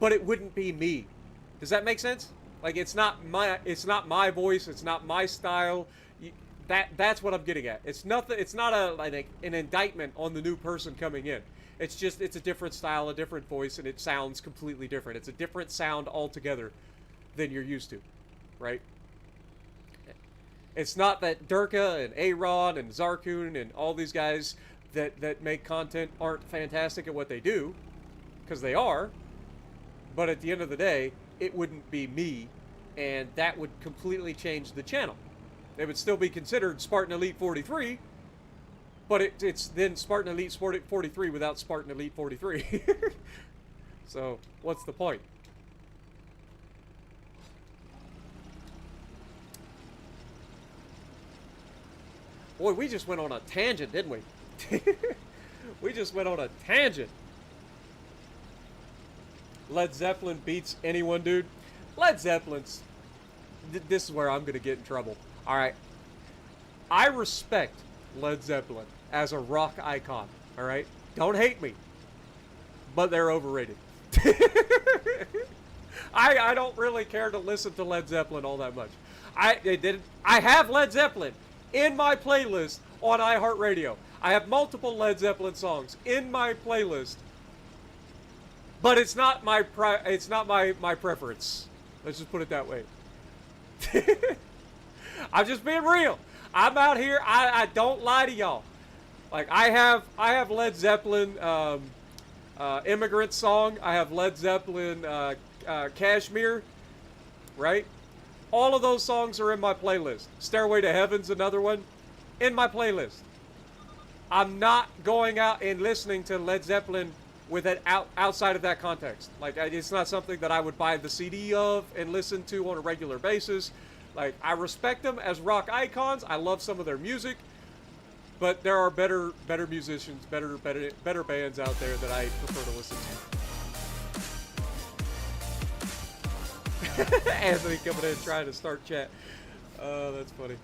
But it wouldn't be me. Does that make sense? Like, it's not my voice, it's not my style. That's what I'm getting at. It's nothing. It's not an indictment on the new person coming in. It's a different style, a different voice, and it sounds completely different. It's a different sound altogether than you're used to, right? It's not that Durka and Aaron and Zarkun and all these guys that make content aren't fantastic at what they do, because they are. But at the end of the day, it wouldn't be me, and that would completely change the channel. It would still be considered Spartan Elite 43, but it's then Spartan Elite 43 without Spartan Elite 43. So, what's the point? Boy, we just went on a tangent, didn't we? We just went on a tangent. Led Zeppelin beats anyone, dude. Led Zeppelin's... This is where I'm going to get in trouble. Alright. I respect Led Zeppelin as a rock icon. Alright? Don't hate me. But they're overrated. I don't really care to listen to Led Zeppelin all that much. I have Led Zeppelin in my playlist on iHeartRadio. I have multiple Led Zeppelin songs in my playlist. But it's not my preference. Let's just put it that way. I'm just being real. I'm out here. I don't lie to y'all. Like, I have Led Zeppelin Immigrant Song. I have Led Zeppelin Kashmir. Right? All of those songs are in my playlist. Stairway to Heaven's another one. In my playlist. I'm not going out and listening to Led Zeppelin with it outside of that context. Like, it's not something that I would buy the CD of and listen to on a regular basis. Like, I respect them as rock icons. I love some of their music, but there are better musicians, better bands out there that I prefer to listen to. Anthony coming in trying to start chat. Oh, that's funny.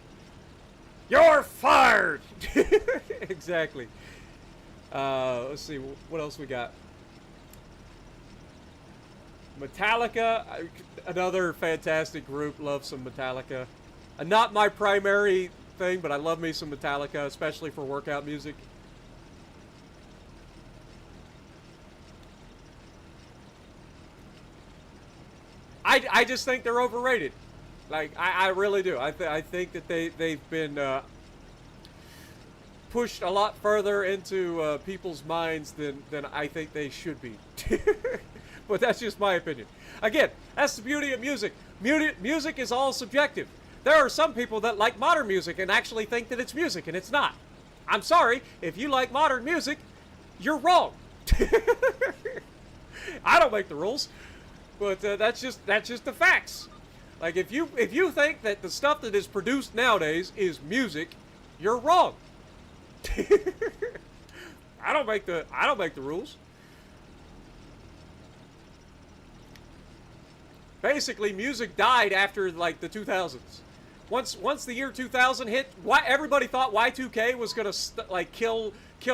You're fired. Exactly. Let's see, what else we got? Metallica, another fantastic group. Love some Metallica. Not my primary thing, but I love me some Metallica, especially for workout music. I just think they're overrated. Like, I really do. I think that they've been pushed a lot further into people's minds than I think they should be. But that's just my opinion. Again, that's the beauty of music. Music is all subjective. There are some people that like modern music and actually think that it's music, and it's not. I'm sorry, if you like modern music, you're wrong. I don't make the rules, but that's just the facts. Like, if you think that the stuff that is produced nowadays is music, you're wrong. I don't make the rules. Basically, music died after like the 2000s. Once the year 2000 hit, everybody thought Y2K was gonna kill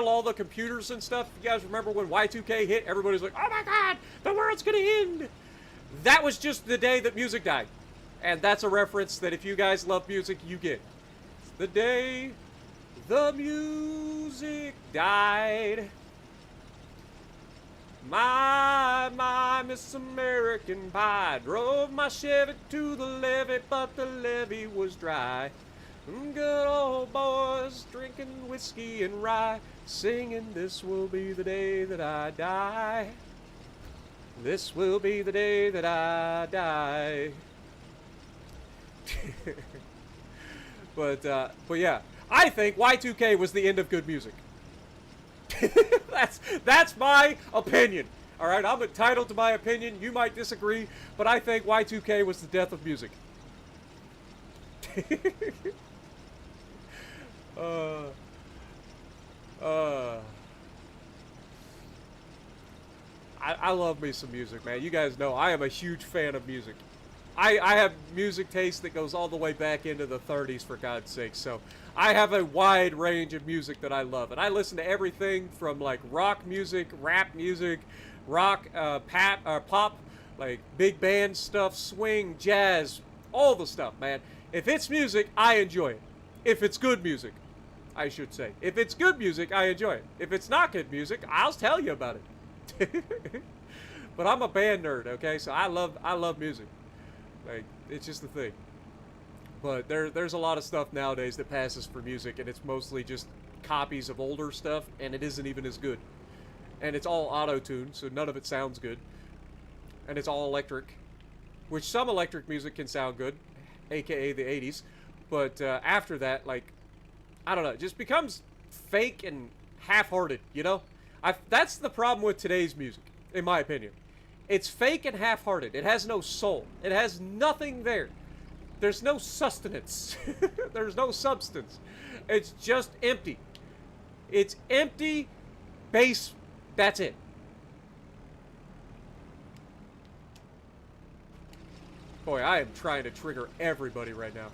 all the computers and stuff. You guys remember when Y2K hit? Everybody's like, "Oh my God, the world's gonna end." That was just the day that music died, and that's a reference that if you guys love music, you get. It's the day the music died. My Miss American Pie drove my Chevy to the levee, but the levee was dry. Good old boys drinking whiskey and rye, singing, "This will be the day that I die. This will be the day that I die." But yeah, I think Y2K was the end of good music. That's my opinion. All right, I'm entitled to my opinion. You might disagree, but I think Y2K was the death of music. uh, I love me some music, man. You guys know I am a huge fan of music. I have music taste that goes all the way back into the 30s, for God's sake. So I have a wide range of music that I love. And I listen to everything from like rock music, rap music, rock, pop, like big band stuff, swing, jazz, all the stuff, man. If it's music, I enjoy it. If it's good music, I should say. If it's good music, I enjoy it. If it's not good music, I'll tell you about it. But I'm a band nerd, okay? So I love music. Like, it's just the thing. But there's a lot of stuff nowadays that passes for music, and it's mostly just copies of older stuff, and it isn't even as good. And it's all auto-tuned, so none of it sounds good. And it's all electric, which some electric music can sound good, aka the 80s. But after that, like, I don't know, it just becomes fake and half-hearted, you know? That's the problem with today's music, in my opinion. It's fake and half-hearted. It has no soul. It has nothing there. There's no sustenance. There's no substance. It's just empty. It's empty bass. That's it. Boy, I am trying to trigger everybody right now.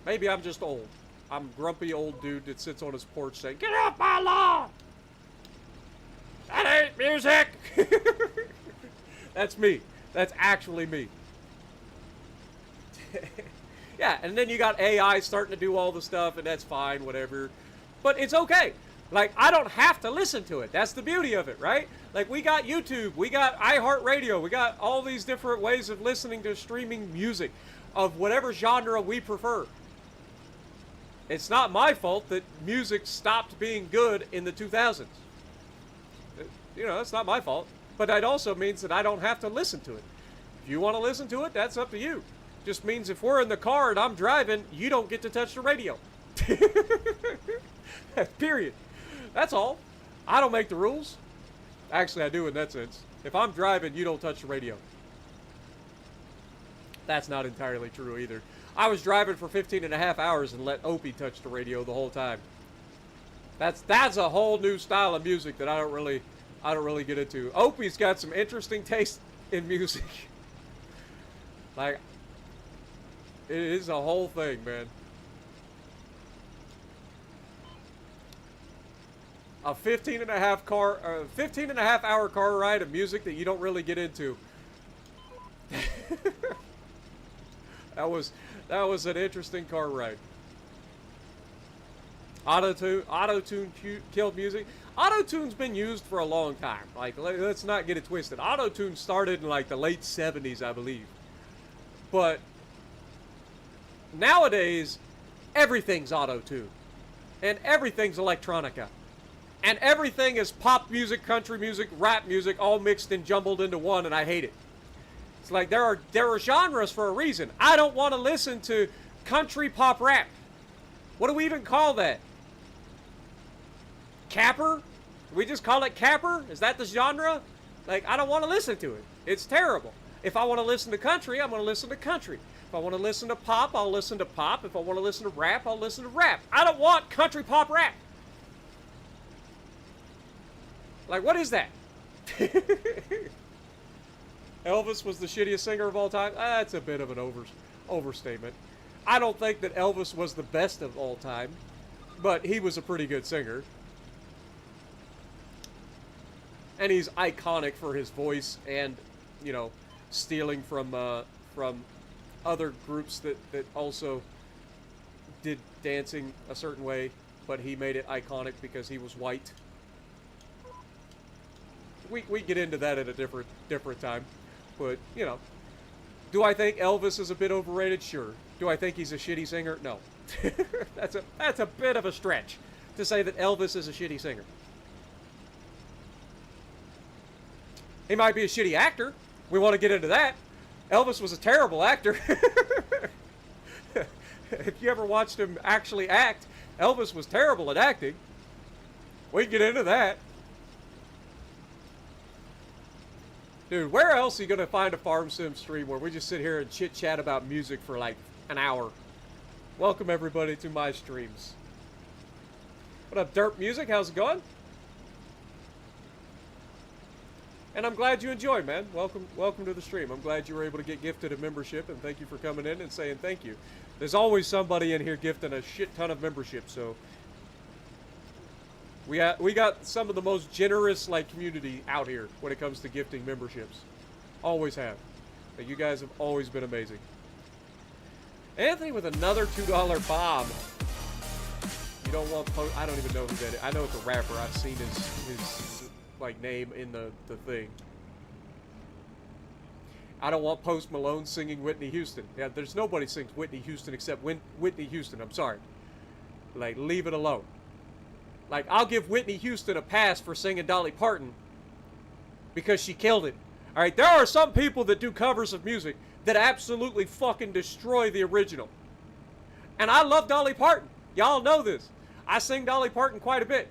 Maybe I'm just old. I'm a grumpy old dude that sits on his porch saying, "Get off my lawn! That ain't music!" That's me. That's actually me. Yeah, and then you got AI starting to do all the stuff, and that's fine, whatever. But it's okay. Like, I don't have to listen to it. That's the beauty of it, right? Like, we got YouTube, we got iHeartRadio, we got all these different ways of listening to streaming music of whatever genre we prefer. It's not my fault that music stopped being good in the 2000s. You know, that's not my fault. But that also means that I don't have to listen to it. If you want to listen to it, that's up to you. Just means if we're in the car and I'm driving, you don't get to touch the radio. Period. That's all. I don't make the rules. Actually, I do in that sense. If I'm driving, you don't touch the radio. That's not entirely true either. I was driving for 15 and a half hours and let Opie touch the radio the whole time. That's a whole new style of music that I don't really get into. Opie's got some interesting taste in music. Like, it is a whole thing, man. A 15 and a half hour car ride of music that you don't really get into. That was an interesting car ride. Auto-tune killed music. Auto-tune's been used for a long time. Like, let's not get it twisted. Auto-tune started in like the late 70s, I believe. But nowadays, everything's auto-tune. And everything's electronica. And everything is pop music, country music, rap music, all mixed and jumbled into one, and I hate it. It's like there are genres for a reason. I don't want to listen to country pop rap. What do we even call that? Capper? Do we just call it capper? Is that the genre? Like, I don't want to listen to it. It's terrible. If I want to listen to country, I'm going to listen to country. If I want to listen to pop, I'll listen to pop. If I want to listen to rap, I'll listen to rap. I don't want country pop rap. Like, what is that? Elvis was the shittiest singer of all time? That's a bit of an overstatement. I don't think that Elvis was the best of all time, but he was a pretty good singer. And he's iconic for his voice and, you know, stealing from other groups that also did dancing a certain way, but he made it iconic because he was white. We get into that at a different time. But, you know, do I think Elvis is a bit overrated? Sure. Do I think he's a shitty singer? No. That's a bit of a stretch to say that Elvis is a shitty singer. He might be a shitty actor. We want to get into that. Elvis was a terrible actor. If you ever watched him actually act, Elvis was terrible at acting. We can get into that. Dude, where else are you gonna find a farm sim stream where we just sit here and chit chat about music for like an hour? Welcome everybody to my streams. What up, Derp Music? How's it going? And I'm glad you enjoyed, man. Welcome to the stream. I'm glad you were able to get gifted a membership, and thank you for coming in and saying thank you. There's always somebody in here gifting a shit ton of membership, so we got some of the most generous like community out here when it comes to gifting memberships. Always have. But you guys have always been amazing. Anthony with another $2 bomb. You don't want I don't even know who that is. I know it's a rapper. I've seen his like name in the thing. I don't want Post Malone singing Whitney Houston. Yeah, there's nobody sings Whitney Houston except Whitney Houston. I'm sorry. Like, leave it alone. Like, I'll give Whitney Houston a pass for singing Dolly Parton because she killed it. All right, there are some people that do covers of music that absolutely fucking destroy the original. And I love Dolly Parton. Y'all know this. I sing Dolly Parton quite a bit.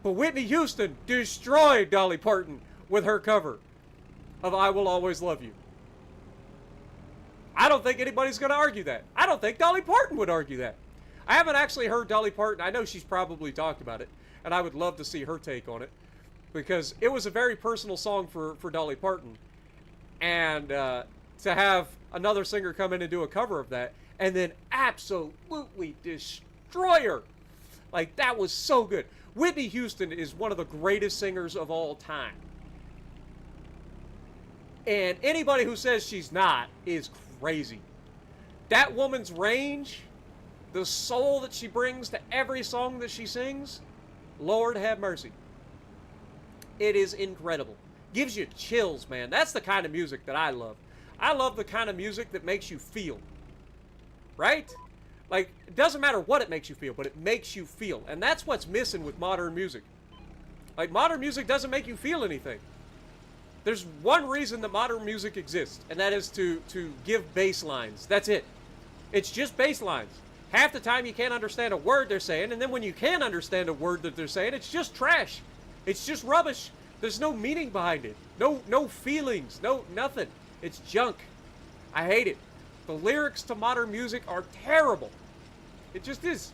But Whitney Houston destroyed Dolly Parton with her cover of I Will Always Love You. I don't think anybody's going to argue that. I don't think Dolly Parton would argue that. I haven't actually heard Dolly Parton. I know she's probably talked about it, and I would love to see her take on it, because it was a very personal song for Dolly Parton. And to have another singer come in and do a cover of that, and then absolutely destroy her. Like, that was so good. Whitney Houston is one of the greatest singers of all time. And anybody who says she's not is crazy. That woman's range, the soul that she brings to every song that she sings, Lord have mercy. It is incredible. Gives you chills, man. That's the kind of music that I love. I love the kind of music that makes you feel. Right? Like, it doesn't matter what it makes you feel, but it makes you feel. And that's what's missing with modern music. Like, modern music doesn't make you feel anything. There's one reason that modern music exists, and that is to give bass lines. That's it. It's just bass lines. Half the time you can't understand a word they're saying, and then when you can understand a word that they're saying, it's just trash. It's just rubbish. There's no meaning behind it. No feelings. No nothing. It's junk. I hate it. The lyrics to modern music are terrible. It just is.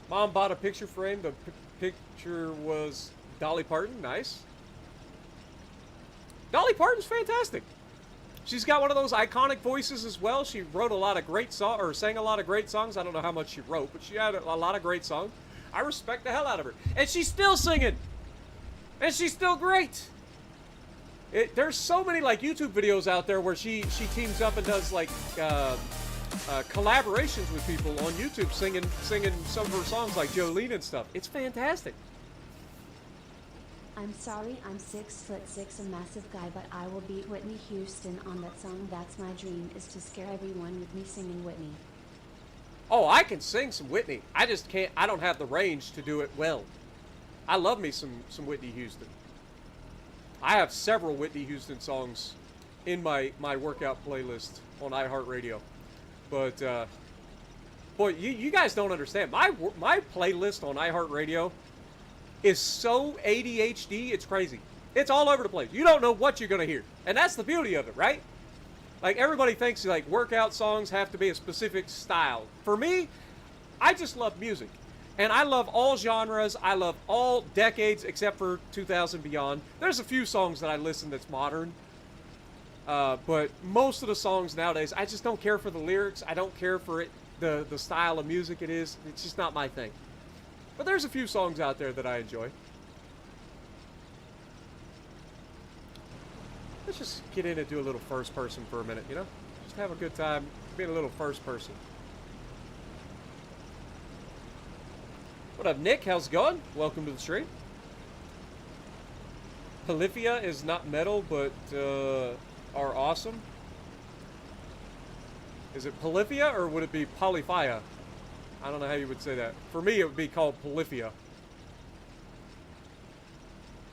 Mom bought a picture frame. The picture was Dolly Parton. Nice. Dolly Parton's fantastic. She's got one of those iconic voices as well. She wrote a lot of great songs, or sang a lot of great songs. I don't know how much she wrote, but she had a lot of great songs. I respect the hell out of her. And she's still singing. And she's still great. There's so many like YouTube videos out there where she teams up and does like collaborations with people on YouTube singing some of her songs like Jolene and stuff. It's fantastic. I'm sorry, I'm 6'6", a massive guy, but I will beat Whitney Houston on that song. That's my dream, is to scare everyone with me singing Whitney. Oh, I can sing some Whitney. I just can't. I don't have the range to do it well. I love me some Whitney Houston. I have several Whitney Houston songs in my workout playlist on iHeartRadio. But, boy, you guys don't understand. My playlist on iHeartRadio is so ADHD, it's crazy. It's all over the place. You don't know what you're going to hear. And that's the beauty of it, right? Like, everybody thinks, like, workout songs have to be a specific style. For me, I just love music. And I love all genres. I love all decades except for 2000 beyond. There's a few songs that I listen that's modern. But most of the songs nowadays, I just don't care for the lyrics. I don't care for it, the style of music it is. It's just not my thing. But there's a few songs out there that I enjoy. Let's just get in and do a little first person for a minute, you know? Just have a good time being a little first person. What up, Nick? How's it going? Welcome to the stream. Polyphia is not metal, but are awesome. Is it Polyphia, or would it be Polyphia? I don't know how you would say that. For me, it would be called Polyphia.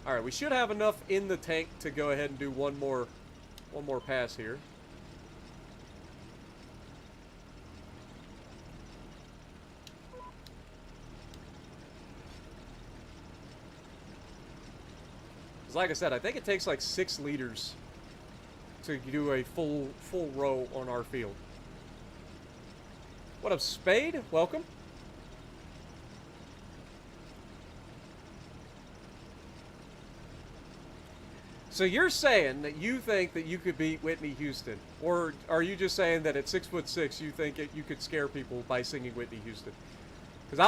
Alright, we should have enough in the tank to go ahead and do one more pass here. Because like I said, I think it takes like 6 liters to do a full row on our field. What up, Spade? Welcome. So you're saying that you think that you could beat Whitney Houston, or are you just saying that at 6'6" you think you could scare people by singing Whitney Houston? Because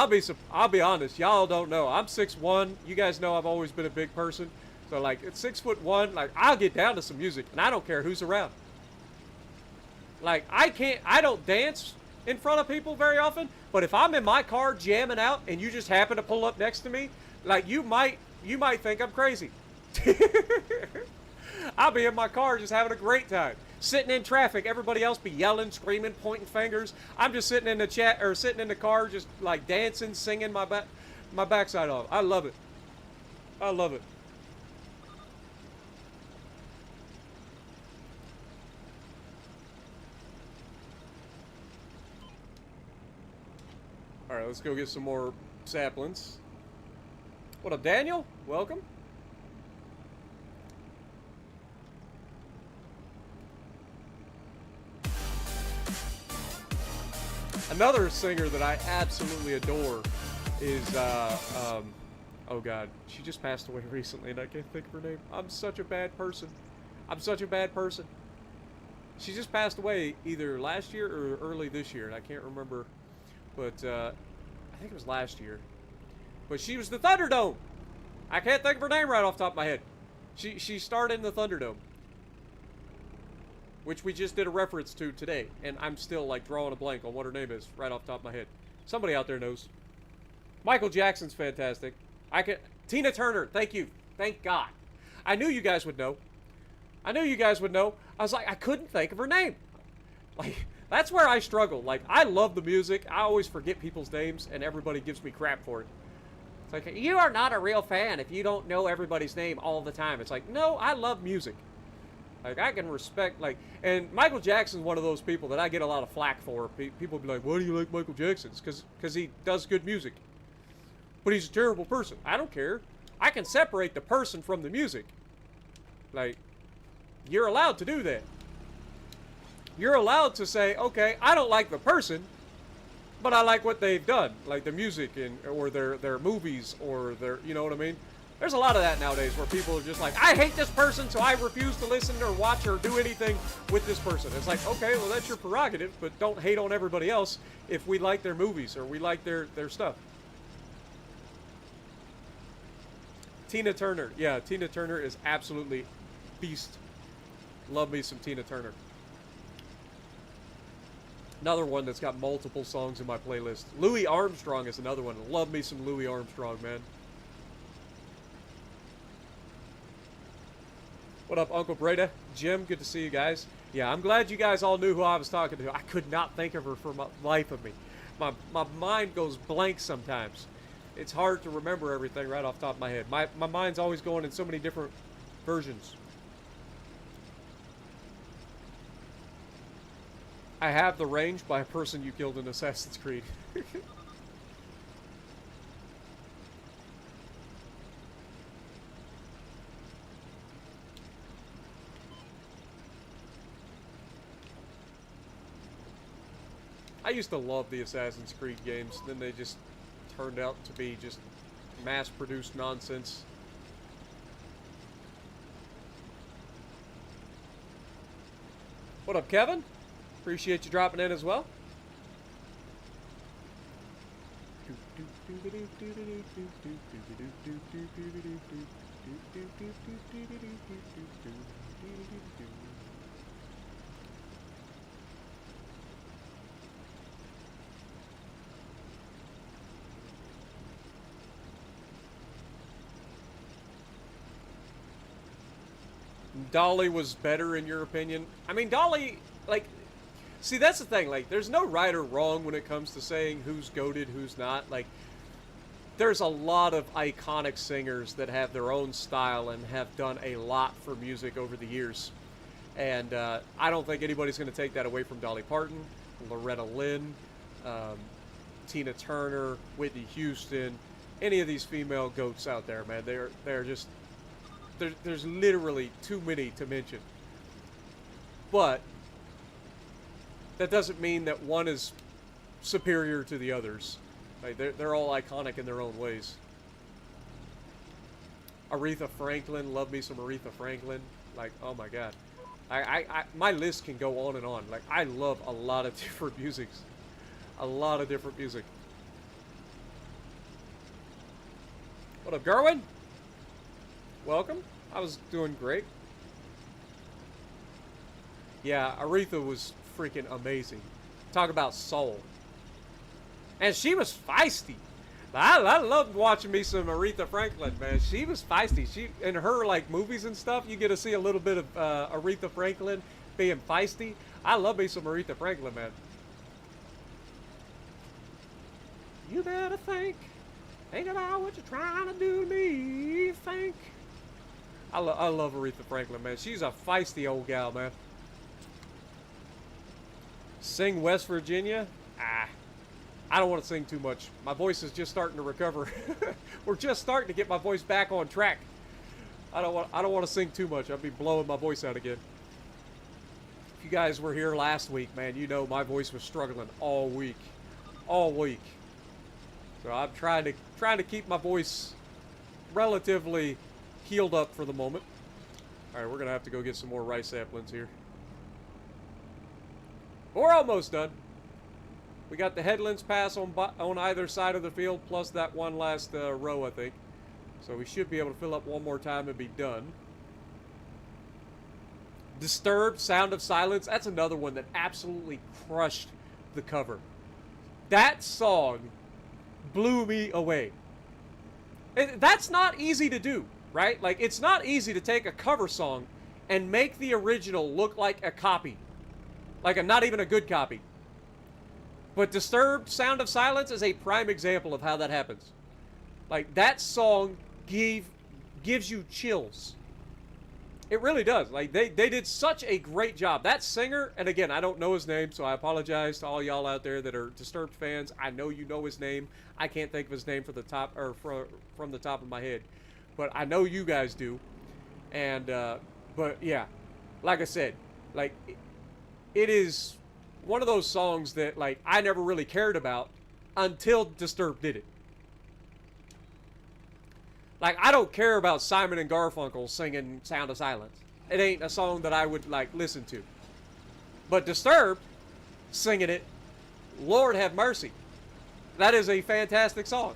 I'll be honest, y'all don't know. I'm 6'1". You guys know I've always been a big person. So like at 6'1", like I'll get down to some music, and I don't care who's around. Like I don't dance in front of people very often, but if I'm in my car jamming out and you just happen to pull up next to me, like you might think I'm crazy. I'll be in my car just having a great time. Sitting in traffic, everybody else be yelling, screaming, pointing fingers. I'm just sitting in the car just like dancing, singing my backside off. I love it. I love it. All right, let's go get some more saplings. What up, Daniel? Welcome. Another singer that I absolutely adore is, oh God, she just passed away recently and I can't think of her name. I'm such a bad person. I'm such a bad person. She just passed away either last year or early this year, and I can't remember, but, I think it was last year. But she was the Thunderdome. I can't think of her name right off the top of my head. She starred in the Thunderdome, which we just did a reference to today, and I'm still like drawing a blank on what her name is right off the top of my head. Somebody out there knows. Michael Jackson's fantastic. Tina Turner, thank you. Thank God. I knew you guys would know. I knew you guys would know. I was like, I couldn't think of her name. Like, that's where I struggle. Like, I love the music. I always forget people's names, and everybody gives me crap for it. It's like, you are not a real fan if you don't know everybody's name all the time. It's like, no, I love music. Like, I can respect, like, and Michael Jackson's one of those people that I get a lot of flack for. People be like, why do you like Michael Jackson? It's because he does good music. But he's a terrible person. I don't care. I can separate the person from the music. Like, you're allowed to do that. You're allowed to say, okay, I don't like the person, but I like what they've done. Like the music or their movies or their, you know what I mean? There's a lot of that nowadays where people are just like, I hate this person, so I refuse to listen or watch or do anything with this person. It's like, okay, well, that's your prerogative, but don't hate on everybody else if we like their movies or we like their stuff. Tina Turner. Yeah, Tina Turner is absolutely beast. Love me some Tina Turner. Another one that's got multiple songs in my playlist. Louis Armstrong is another one. Love me some Louis Armstrong, man. What up, Uncle Breda? Jim, good to see you guys. Yeah, I'm glad you guys all knew who I was talking to. I could not think of her for my life of me. My mind goes blank sometimes. It's hard to remember everything right off the top of my head. My mind's always going in so many different versions. I have the range by a person you killed in Assassin's Creed. I used to love the Assassin's Creed games, then they just turned out to be just mass-produced nonsense. What up, Kevin? Appreciate you dropping in as well. Dolly was better in your opinion? I mean, Dolly, like, see, that's the thing, like, there's no right or wrong when it comes to saying who's goated, who's not. Like, there's a lot of iconic singers that have their own style and have done a lot for music over the years. And I don't think anybody's going to take that away from Dolly Parton, Loretta Lynn, Tina Turner, Whitney Houston, any of these female goats out there, man. They're just there's literally too many to mention. But that doesn't mean that one is superior to the others. Like they're all iconic in their own ways. Aretha Franklin, love me some Aretha Franklin. Like, oh my god. My list can go on and on. Like, I love a lot of different musics. A lot of different music. What up, Gerwin? Welcome. I was doing great. Yeah, Aretha was freaking amazing. Talk about soul. And she was feisty. I loved watching me some Aretha Franklin, man. She was feisty. She in her like movies and stuff, you get to see a little bit of Aretha Franklin being feisty. I love me some Aretha Franklin, man. You better think about what you're trying to do to me. Think. I love Aretha Franklin, man. She's a feisty old gal, man. Sing West Virginia? I don't want to sing too much. My voice is just starting to recover. We're just starting to get my voice back on track. I don't want to sing too much. I'll be blowing my voice out again. If you guys were here last week, man, you know my voice was struggling all week. All week. So I'm trying to keep my voice relatively healed up for the moment. All right, we're going to have to go get some more rice saplings here. We're almost done. We got the Headlands Pass on either side of the field, plus that one last row, I think. So we should be able to fill up one more time and be done. Disturbed, Sound of Silence. That's another one that absolutely crushed the cover. That song blew me away. That's not easy to do, right? Like, it's not easy to take a cover song and make the original look like a copy. Like not even a good copy. But Disturbed, Sound of Silence is a prime example of how that happens. Like, that song gives you chills. It really does. Like, they did such a great job. That singer, and again, I don't know his name, so I apologize to all y'all out there that are Disturbed fans. I know you know his name. I can't think of his name from the top of my head. But I know you guys do. And, but yeah, like I said, like, it is one of those songs that, like, I never really cared about until Disturbed did it. Like, I don't care about Simon and Garfunkel singing Sound of Silence. It ain't a song that I would, like, listen to. But Disturbed singing it, Lord have mercy. That is a fantastic song.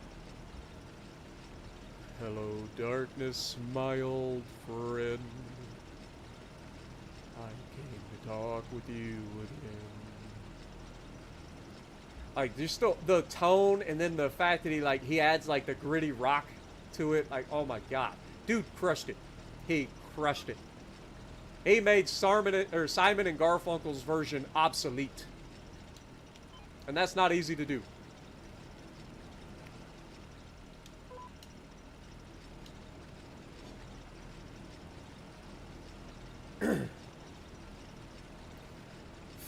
Hello, darkness, my old friend. I came to talk with you again. Like, there's still the tone, and then the fact that he adds like the gritty rock to it. Like, oh my god, dude crushed it. He crushed it. He made Simon and Garfunkel's version obsolete, and that's not easy to do.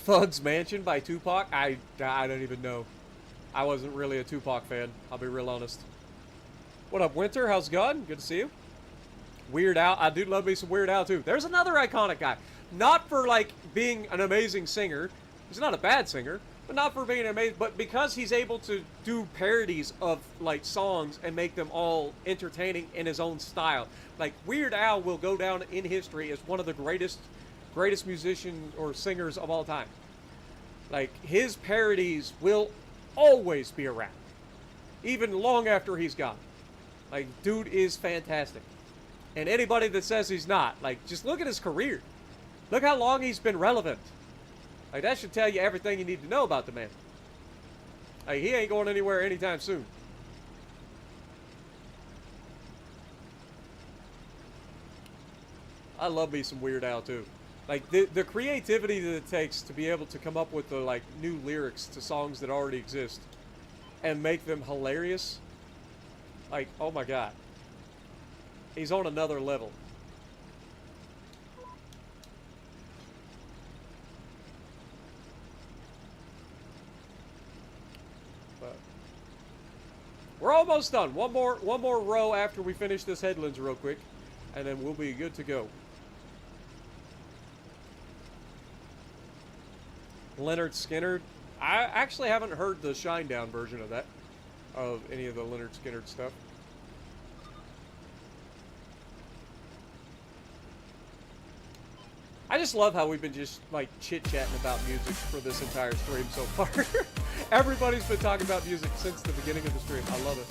Thug's Mansion by Tupac? I don't even know. I wasn't really a Tupac fan. I'll be real honest. What up, Winter? How's it going? Good to see you. Weird Al. I do love me some Weird Al, too. There's another iconic guy. Not for, like, being an amazing singer. He's not a bad singer. But not for being amazing. But because he's able to do parodies of, like, songs and make them all entertaining in his own style. Like, Weird Al will go down in history as one of the greatest musicians or singers of all time. Like, his parodies will always be around, even long after he's gone. Like, dude is fantastic. And anybody that says he's not, like, just look at his career. Look how long he's been relevant. Like, that should tell you everything you need to know about the man. Like, he ain't going anywhere anytime soon. I love me some Weird Al, too. Like, the creativity that it takes to be able to come up with the, like, new lyrics to songs that already exist and make them hilarious. Like, oh my god. He's on another level. But we're almost done. One more row after we finish this Headlands real quick. and then we'll be good to go. Leonard Skinner. I actually haven't heard the Shinedown version of that, of any of the Leonard Skinner stuff. I just love how we've been just like chit-chatting about music for this entire stream so far. Everybody's been talking about music since the beginning of the stream. I love it.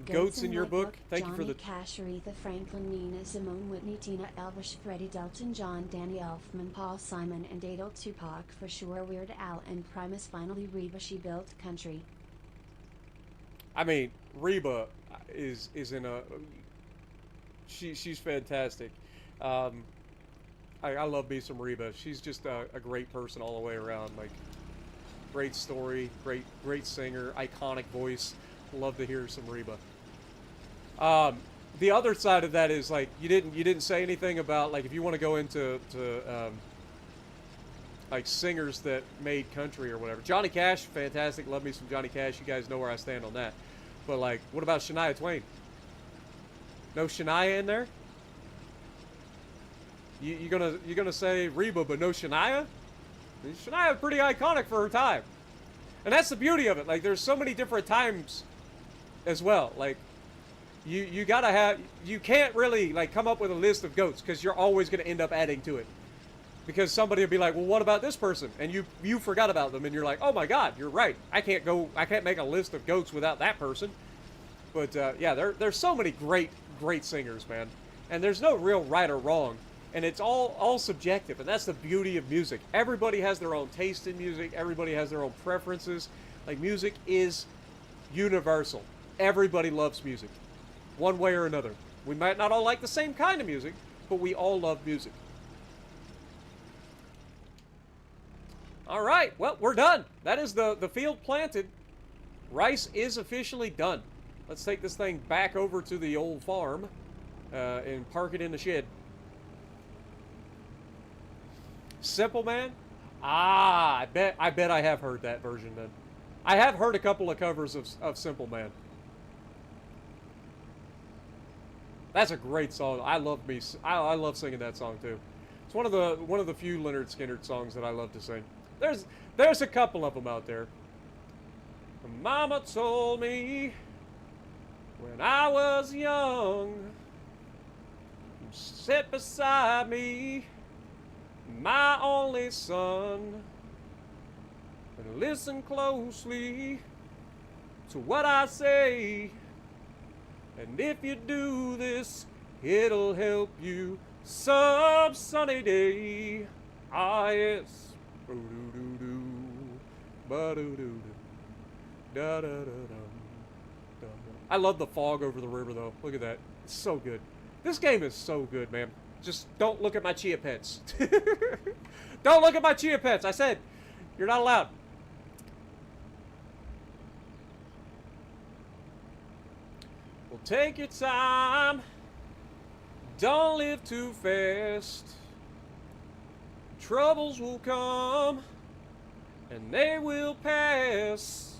Goats in your book. Thank you for the Cash, Aretha Franklin, Nina Simone, Whitney, Tina, Elvis, Freddie, Delton John, Danny Elfman, Paul Simon, and Adele, Tupac for sure, Weird Al, and Primus. Finally, Reba, She Built Country. I mean, Reba is in a... She's fantastic. I love me some Reba. She's just a great person all the way around. Like, great story, great singer, iconic voice. Love to hear some Reba. The other side of that is like you didn't say anything about like if you want to go into like singers that made country or whatever. Johnny Cash, fantastic. Love me some Johnny Cash. You guys know where I stand on that. But like, what about Shania Twain? No Shania in there? You gonna say Reba but no Shania? Shania pretty iconic for her time. And that's the beauty of it. Like there's so many different times as well. Like you gotta have, you can't really like come up with a list of goats because you're always gonna end up adding to it. Because somebody will be like, well, what about this person? And you forgot about them and you're like, oh my God, you're right. I can't make a list of goats without that person. But yeah, there's so many great singers, man. And there's no real right or wrong. And it's all subjective, and that's the beauty of music. Everybody has their own taste in music. Everybody has their own preferences. Like, music is universal. Everybody loves music, one way or another. We might not all like the same kind of music, but we all love music. All right, well, we're done. That is the field planted. Rice is officially done. Let's take this thing back over to the old farm and park it in the shed. Simple Man? Ah, I bet I have heard that version then. I have heard a couple of covers of Simple Man. That's a great song. I love singing that song too. It's one of the few Leonard Skinner songs that I love to sing. There's a couple of them out there. Mama told me when I was young, sit beside me, my only son, and listen closely to what I say, and if you do this, it'll help you some sunny day. Ah, yes. I love the fog over the river, though. Look at that. It's so good. This game is so good, man. Just don't look at my chia pets. Don't look at my chia pets. I said, you're not allowed. Well, take your time. Don't live too fast. Troubles will come, and they will pass.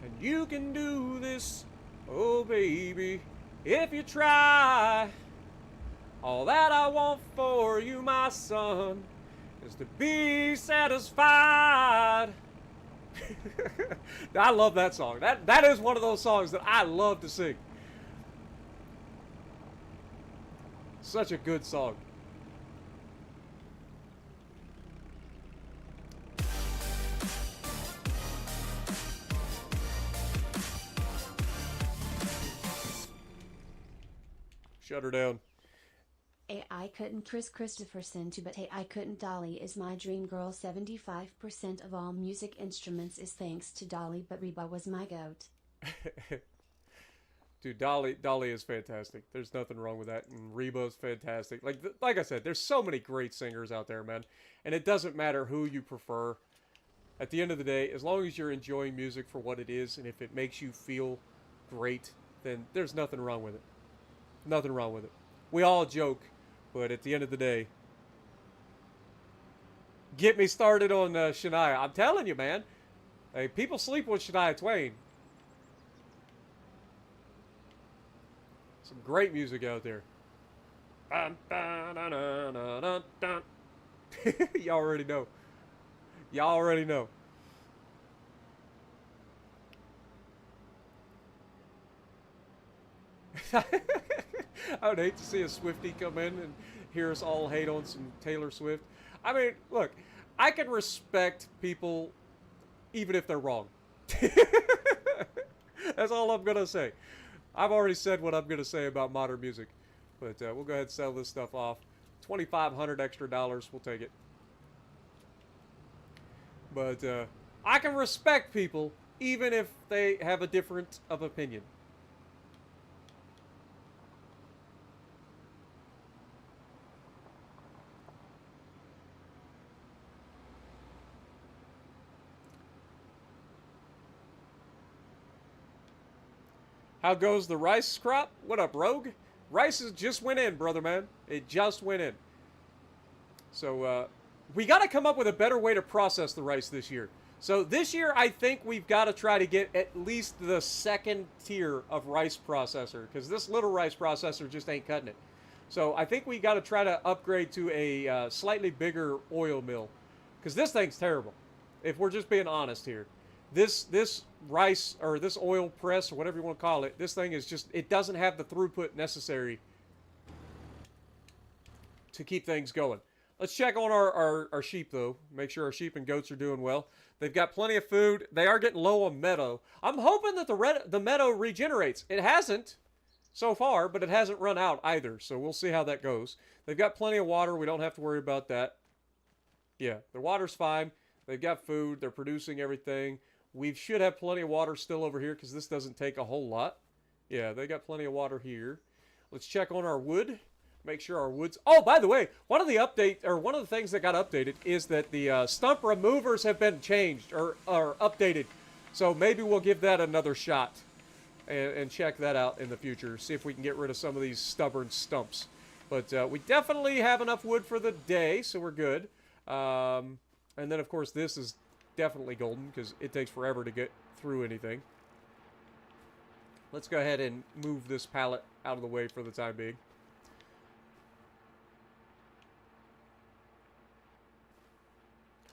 And you can do this, oh baby, if you try. All that I want for you, my son, is to be satisfied. I love that song. That is one of those songs that I love to sing. Such a good song. Shut her down. Hey, I couldn't Chris Christopherson too, but hey, I couldn't Dolly is my dream girl. 75% of all music instruments is thanks to Dolly, but Reba was my goat. Dude, Dolly is fantastic. There's nothing wrong with that. And Reba's fantastic. Like I said, there's so many great singers out there, man. And it doesn't matter who you prefer. At the end of the day, as long as you're enjoying music for what it is, and if it makes you feel great, then there's nothing wrong with it. Nothing wrong with it. We all joke, but at the end of the day, get me started on Shania. I'm telling you, man. Hey, people sleep with Shania Twain. Some great music out there. Bum, ba, da, da, da, da, da. Y'all already know. Y'all already know. I would hate to see a Swiftie come in and hear us all hate on some Taylor Swift. I mean, look, I can respect people even if they're wrong. That's all I'm going to say. I've already said what I'm going to say about modern music. But we'll go ahead and sell this stuff off. $2,500 extra dollars. We'll take it. But I can respect people even if they have a different of opinion. How goes the rice crop? What up, Rogue? Rice just went in, brother man. It just went in. So, we got to come up with a better way to process the rice this year. So this year, I think we've got to try to get at least the second tier of rice processor, because this little rice processor just ain't cutting it. So I think we got to try to upgrade to a slightly bigger oil mill, because this thing's terrible. If we're just being honest here, this rice or this oil press or whatever you want to call it, this thing is just, it doesn't have the throughput necessary to keep things going. Let's check on our sheep, though. Make sure our sheep and goats are doing well. They've got plenty of food. They are getting low on meadow. I'm hoping that the meadow regenerates. It hasn't so far, but it hasn't run out either. So we'll see how that goes. They've got plenty of water. We don't have to worry about that. Yeah, their water's fine. They've got food. They're producing everything. We should have plenty of water still over here because this doesn't take a whole lot. Yeah, they got plenty of water here. Let's check on our wood. Make sure our wood's... Oh, by the way, one of the things that got updated is that the stump removers have been changed or updated. So maybe we'll give that another shot and check that out in the future. See if we can get rid of some of these stubborn stumps. But we definitely have enough wood for the day, so we're good. And then, of course, this is definitely golden because it takes forever to get through anything. Let's go ahead and move this pallet out of the way for the time being.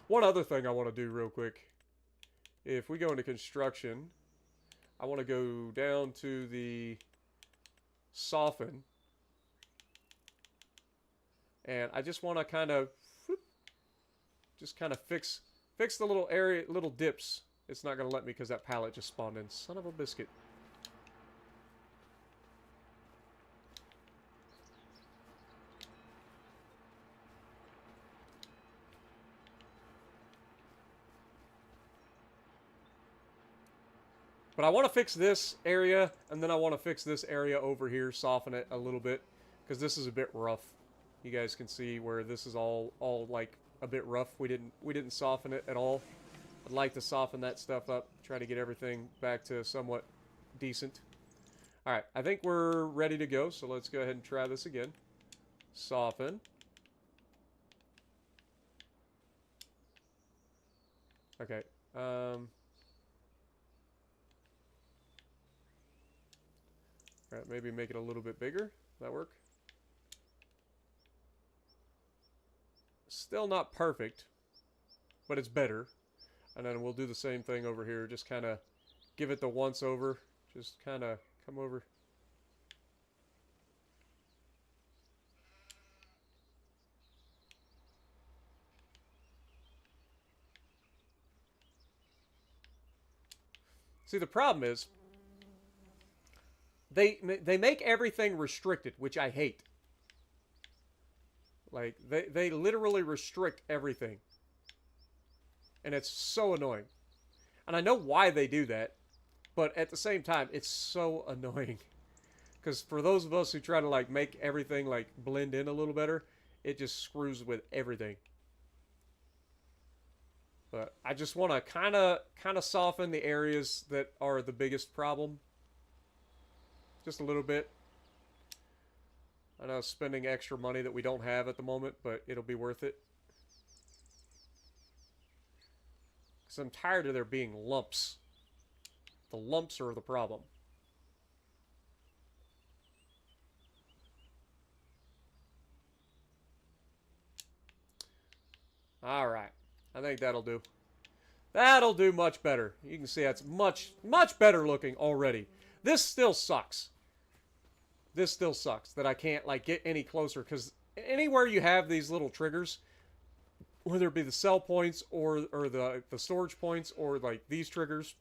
One other thing I want to do real quick. If we go into construction, I want to go down to the soften. And I just want to kind of fix the little dips. It's not going to let me because that pallet just spawned in. Son of a biscuit. But I want to fix this area, and then I want to fix this area over here, soften it a little bit, because this is a bit rough. You guys can see where this is all like a bit rough. We didn't soften it at all. I'd like to soften that stuff up, try to get everything back to somewhat decent. All right, I think we're ready to go, so let's go ahead and try this again. Soften. Okay. All right, maybe make it a little bit bigger. That work? Still not perfect, but it's better. And then we'll do the same thing over here. Just kind of give it the once over. Just kind of come over. See, the problem is they make everything restricted, which I hate. Like, they literally restrict everything. And it's so annoying. And I know why they do that, but at the same time, it's so annoying. Because for those of us who try to, like, make everything, like, blend in a little better, it just screws with everything. But I just want to kind of soften the areas that are the biggest problem. Just a little bit. I know spending extra money that we don't have at the moment, but it'll be worth it. Because I'm tired of there being lumps. The lumps are the problem. All right. I think that'll do. That'll do much better. You can see that's much, much better looking already. This still sucks. This still sucks that I can't like get any closer because anywhere you have these little triggers, whether it be the sell points or the storage points or like these triggers,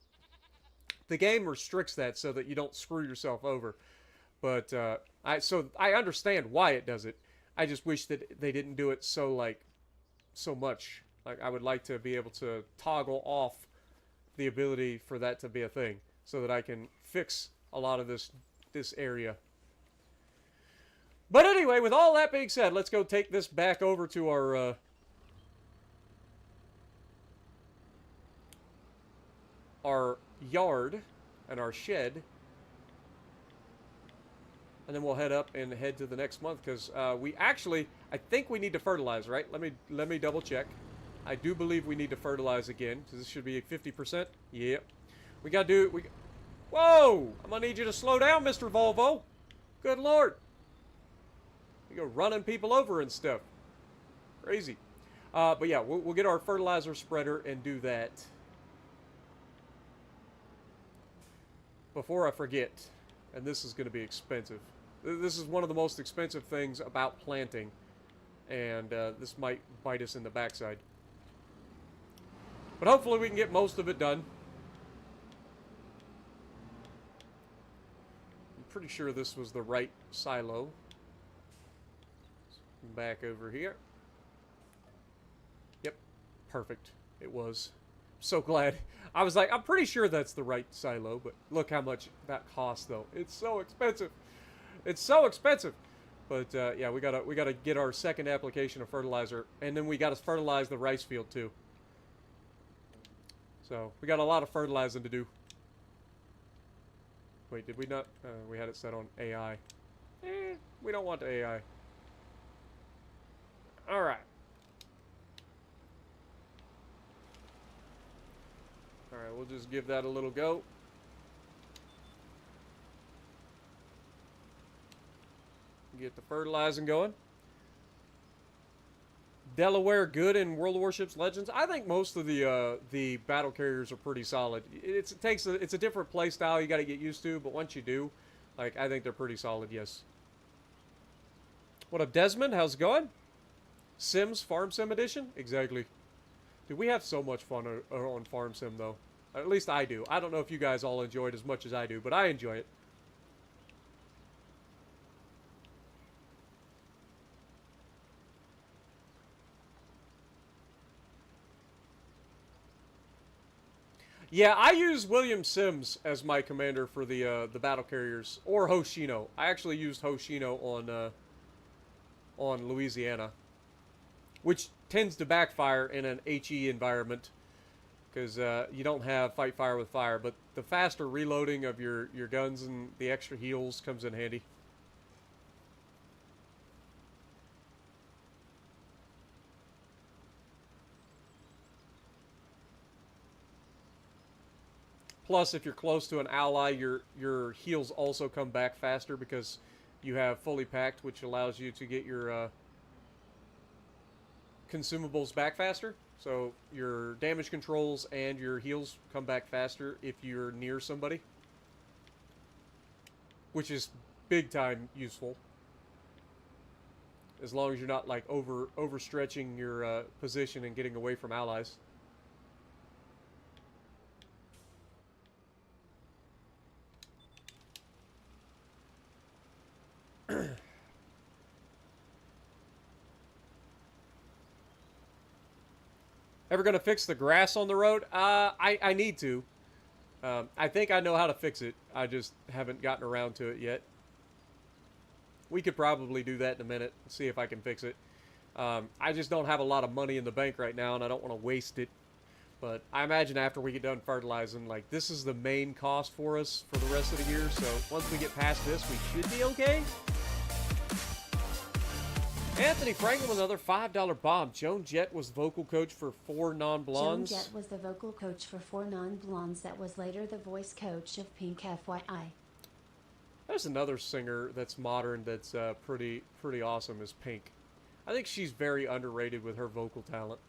the game restricts that so that you don't screw yourself over. But I understand why it does it. I just wish that they didn't do it so much. Like I would like to be able to toggle off the ability for that to be a thing so that I can fix a lot of this area. But anyway, with all that being said, let's go take this back over to our yard and our shed. And then we'll head up and head to the next month because we actually, I think we need to fertilize, right? Let me double check. I do believe we need to fertilize again. So this should be 50%. Yep. We got to do... Whoa! I'm going to need you to slow down, Mr. Volvo. Good Lord. You go running people over and stuff. Crazy. But yeah, we'll get our fertilizer spreader and do that. Before I forget, and this is going to be expensive. This is one of the most expensive things about planting. And this might bite us in the backside. But hopefully we can get most of it done. I'm pretty sure this was the right silo. Back over here. Yep. Perfect. It was. So glad. I was like, I'm pretty sure that's the right silo, but look how much that costs though. It's so expensive. It's so expensive. But yeah, we gotta get our second application of fertilizer, and then we gotta fertilize the rice field too. So we got a lot of fertilizing to do. Wait, did we not? We had it set on AI. We don't want AI. All right. All right, we'll just give that a little go. Get the fertilizing going. Delaware good in World of Warships Legends. I think most of the battle carriers are pretty solid. It's a different play style you got to get used to, but once you do, like I think they're pretty solid. Yes. What up, Desmond? How's it going? Sims Farm Sim Edition? Exactly. Dude, we have so much fun on Farm Sim though. At least I do. I don't know if you guys all enjoy it as much as I do, but I enjoy it. Yeah, I use William Sims as my commander for the battle carriers, or Hoshino. I actually used Hoshino on Louisiana, which tends to backfire in an HE environment because you don't have fight fire with fire. But the faster reloading of your guns and the extra heals comes in handy. Plus, if you're close to an ally, your heals also come back faster because you have fully packed, which allows you to get your consumables back faster. So your damage controls and your heals come back faster if you're near somebody, which is big time useful. As long as you're not like overstretching your position and getting away from allies. Ever gonna fix the grass on the road? I need to. I think I know how to fix it. I just haven't gotten around to it yet. We could probably do that in a minute. See if I can fix it. I just don't have a lot of money in the bank right now, and I don't want to waste it. But I imagine after we get done fertilizing, like, this is the main cost for us for the rest of the year. So once we get past this, we should be okay. Anthony Franklin with another $5 bomb. Joan Jett was vocal coach for 4 non-blondes. Joan Jett was the vocal coach for 4 non-blondes that was later the voice coach of Pink FYI. There's another singer that's modern that's pretty awesome is Pink. I think she's very underrated with her vocal talent.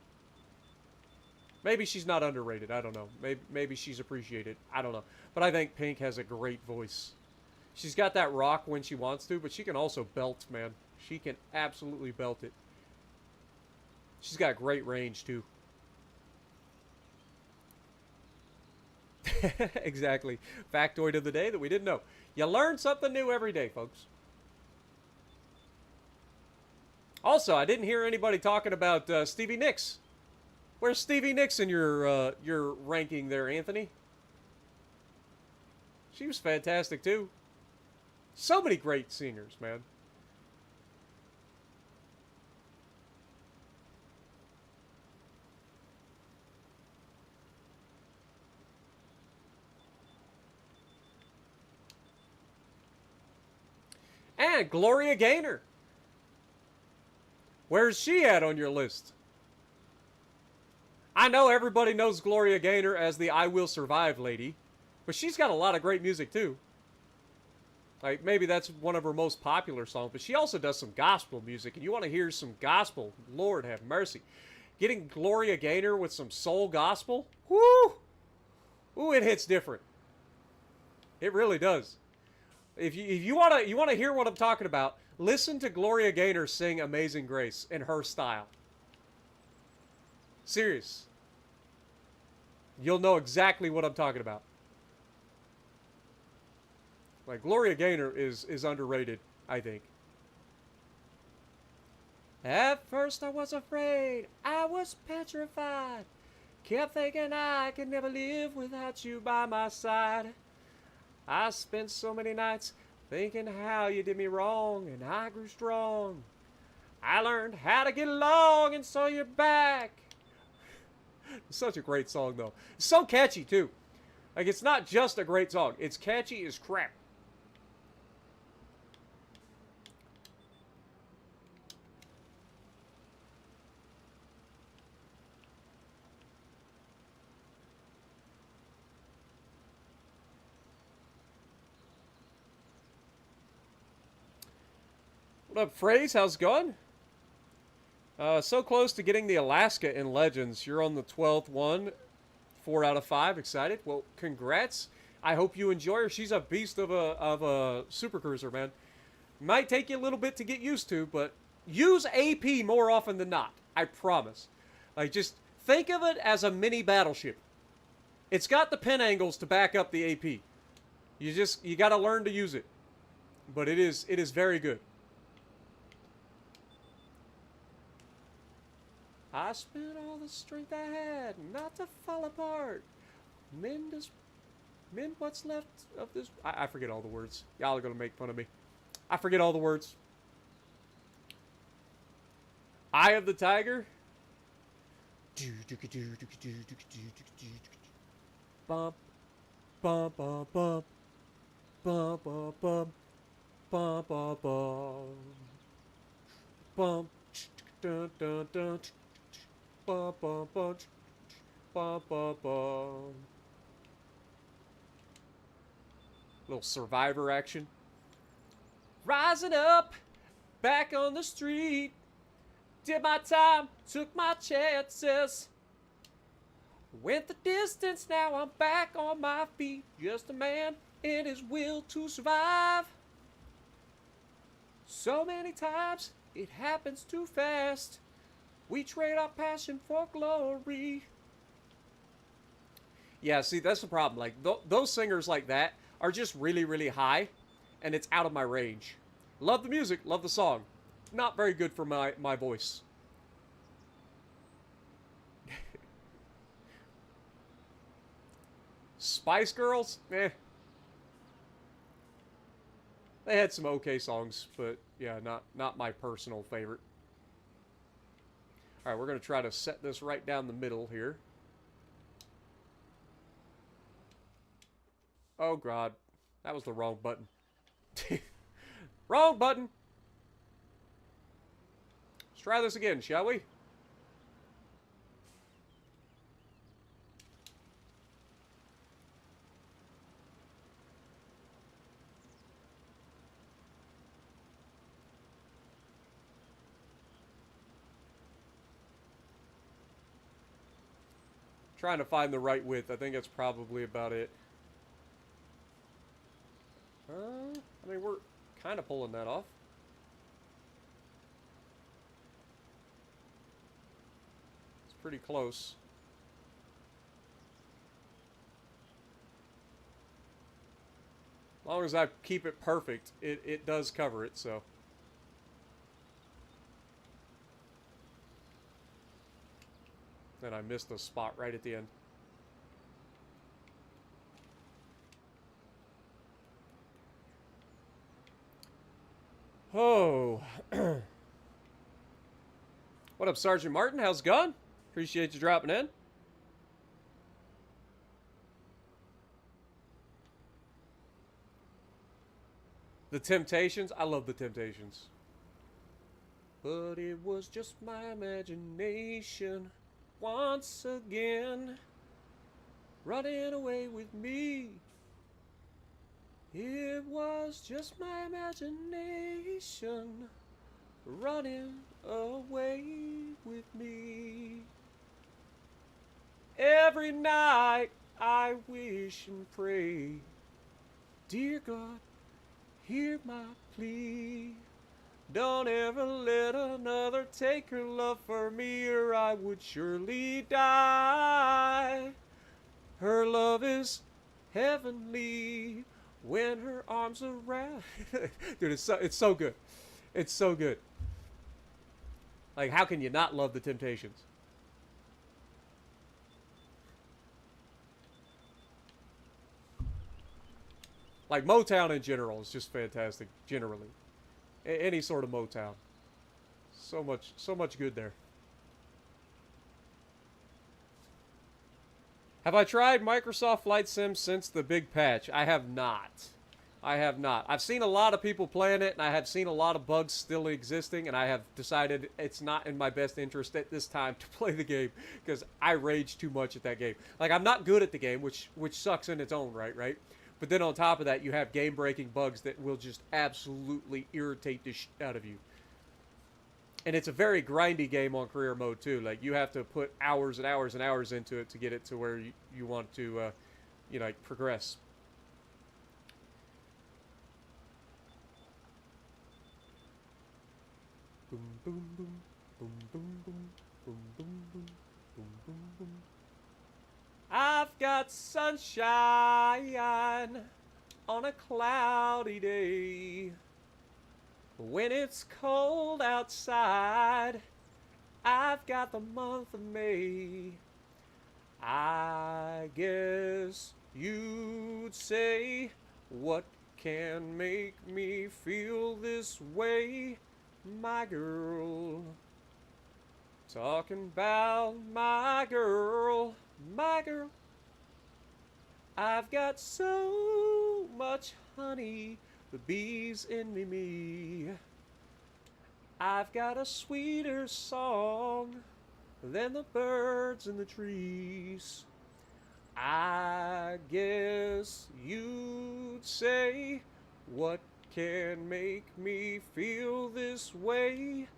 Maybe she's not underrated. I don't know. Maybe she's appreciated. I don't know. But I think Pink has a great voice. She's got that rock when she wants to, but she can also belt, man. She can absolutely belt it. She's got great range, too. Exactly. Factoid of the day that we didn't know. You learn something new every day, folks. Also, I didn't hear anybody talking about Stevie Nicks. Where's Stevie Nicks in your ranking there, Anthony? She was fantastic, too. So many great singers, man. And Gloria Gaynor. Where's she at on your list? I know everybody knows Gloria Gaynor as the I Will Survive lady, but she's got a lot of great music too. Like, maybe that's one of her most popular songs, but she also does some gospel music, and you want to hear some gospel, Lord have mercy. Getting Gloria Gaynor with some soul gospel, whoo! Ooh, it hits different. It really does. If you want to hear what I'm talking about, listen to Gloria Gaynor sing Amazing Grace in her style. Serious. You'll know exactly what I'm talking about. Like, Gloria Gaynor is underrated, I think. At first I was afraid, I was petrified. Kept thinking I could never live without you by my side. I spent so many nights thinking how you did me wrong, and I grew strong. I learned how to get along, and so you're back. It's such a great song, though. It's so catchy, too. Like, it's not just a great song. It's catchy as crap. What up, Phrase? How's it going? So close to getting the Alaska in Legends. You're on the 12th one. 4 out of 5. Excited? Well, congrats. I hope you enjoy her. She's a beast of a super cruiser, man. Might take you a little bit to get used to, but use AP more often than not. I promise. Like, just think of it as a mini battleship. It's got the pin angles to back up the AP. You got to learn to use it. But it is very good. I spent all the strength I had not to fall apart. Mend what's left of this. I forget all the words. Y'all are going to make fun of me. I forget all the words. Eye of the Tiger. Bump, bump, bump, bump, bump, bump, bump, bump, bump, bump, bump, dun, dun, dun. Bum, bum, bum, bum, bum, bum. Little Survivor action. Rising up, back on the street. Did my time, took my chances. Went the distance, now I'm back on my feet. Just a man in his will to survive. So many times, it happens too fast. We trade our passion for glory. Yeah, see, that's the problem. Like, those singers like that are just really, really high, and it's out of my range. Love the music, love the song. Not very good for my voice. Spice Girls? Eh. They had some okay songs, but yeah, not my personal favorite. All right, we're going to try to set this right down the middle here. Oh, God. That was the wrong button. Wrong button! Let's try this again, shall we? Trying to find the right width. I think that's probably about it. I mean, we're kind of pulling that off. It's pretty close. As long as I keep it perfect, it does cover it, so. Then I missed a spot right at the end. Oh. What up, Sergeant Martin? How's it going? Appreciate you dropping in. The Temptations. I love the Temptations. But it was just my imagination once again running away with me. It was just my imagination running away with me. Every night I wish and pray, dear God, hear my plea. Don't ever let another take her love for me, or I would surely die. Her love is heavenly when her arms around. Dude, it's so good. It's so good. Like, how can you not love the Temptations? Like, Motown in general is just fantastic, generally. Any sort of Motown. So much good there. Have I tried Microsoft Flight Sim since the big patch? I have not. I have not. I've seen a lot of people playing it, and I have seen a lot of bugs still existing, and I have decided it's not in my best interest at this time to play the game, because I rage too much at that game. Like, I'm not good at the game, which sucks in its own right? But then on top of that, you have game-breaking bugs that will just absolutely irritate the shit out of you. And it's a very grindy game on career mode, too. Like, you have to put hours and hours and hours into it to get it to where you want to, you know, like, progress. Boom, boom, boom, boom, boom, boom, boom, boom, boom, boom, boom, boom. I've got sunshine on a cloudy day. When it's cold outside, I've got the month of May. I guess you'd say, what can make me feel this way, my girl? Talking about my girl. My girl, I've got so much honey, the bees envy me. I've got a sweeter song than the birds in the trees. I guess you'd say, what can make me feel this way,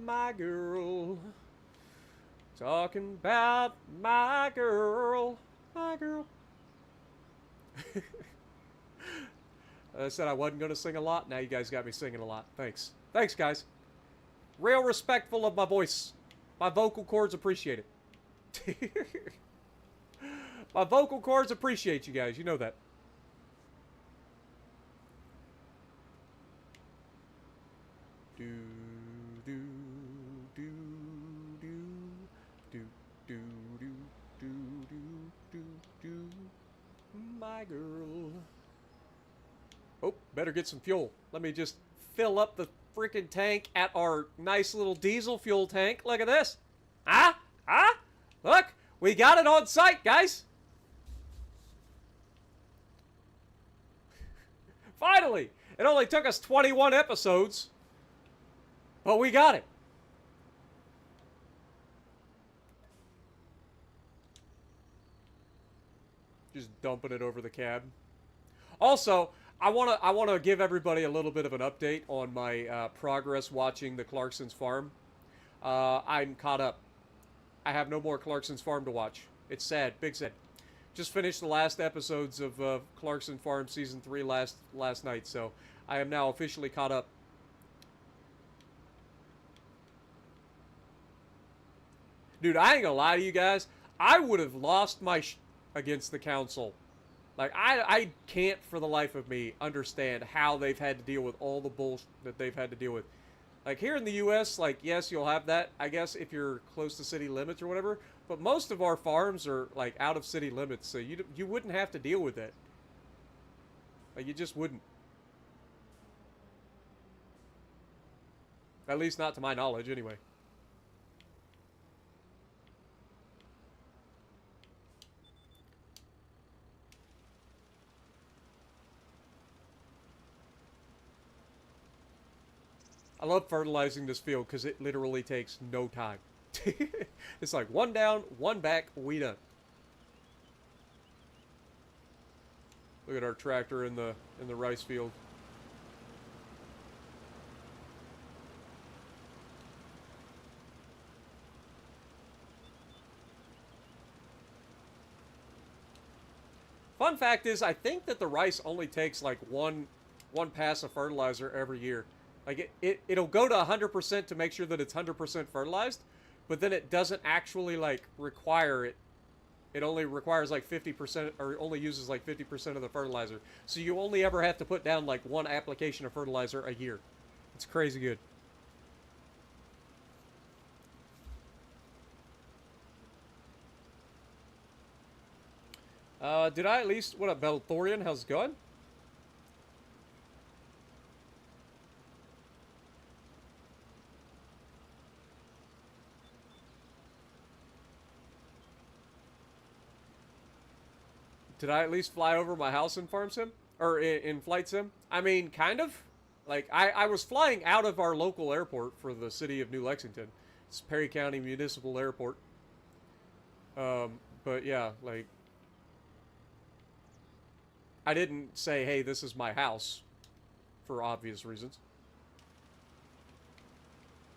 my girl? Talking about my girl, my girl. I said I wasn't going to sing a lot. Now you guys got me singing a lot. Thanks. Thanks, guys. Real respectful of my voice. My vocal cords appreciate it. My vocal cords appreciate you guys. You know that. Do, do, do. My girl. Oh, better get some fuel. Let me just fill up the freaking tank at our nice little diesel fuel tank. Look at this. Look, we got it on site, guys. Finally. It only took us 21 episodes, but we got it. Just dumping it over the cab. Also, I wanna give everybody a little bit of an update on my progress watching the Clarkson's Farm. I'm caught up. I have no more Clarkson's Farm to watch. It's sad, big sad. Just finished the last episodes of Clarkson Farm Season 3 last night, so I am now officially caught up. Dude, I ain't gonna lie to you guys. I would have lost my against the council. Like, I can't for the life of me understand how they've had to deal with all the bullshit that they've had to deal with. Like, here in the U.S., like, yes, you'll have that, I guess, if you're close to city limits or whatever. But most of our farms are, like, out of city limits, so you wouldn't have to deal with that. Like, you just wouldn't. At least not to my knowledge, anyway. I love fertilizing this field because it literally takes no time. It's like one down, one back, we done. Look at our tractor in the rice field. Fun fact is, I think that the rice only takes like one pass of fertilizer every year. Like it'll go to 100% to make sure that it's 100% fertilized, but then it doesn't actually like require it. It only requires like 50%, or only uses like 50% of the fertilizer. So you only ever have to put down like one application of fertilizer a year. It's crazy good. Did I at least... What up, Belthorian? How's it going? Did I at least fly over my house in Farm Sim? Or in Flight Sim? I mean, kind of. Like, I was flying out of our local airport for the city of New Lexington. It's Perry County Municipal Airport. But yeah, like... I didn't say, hey, this is my house. For obvious reasons.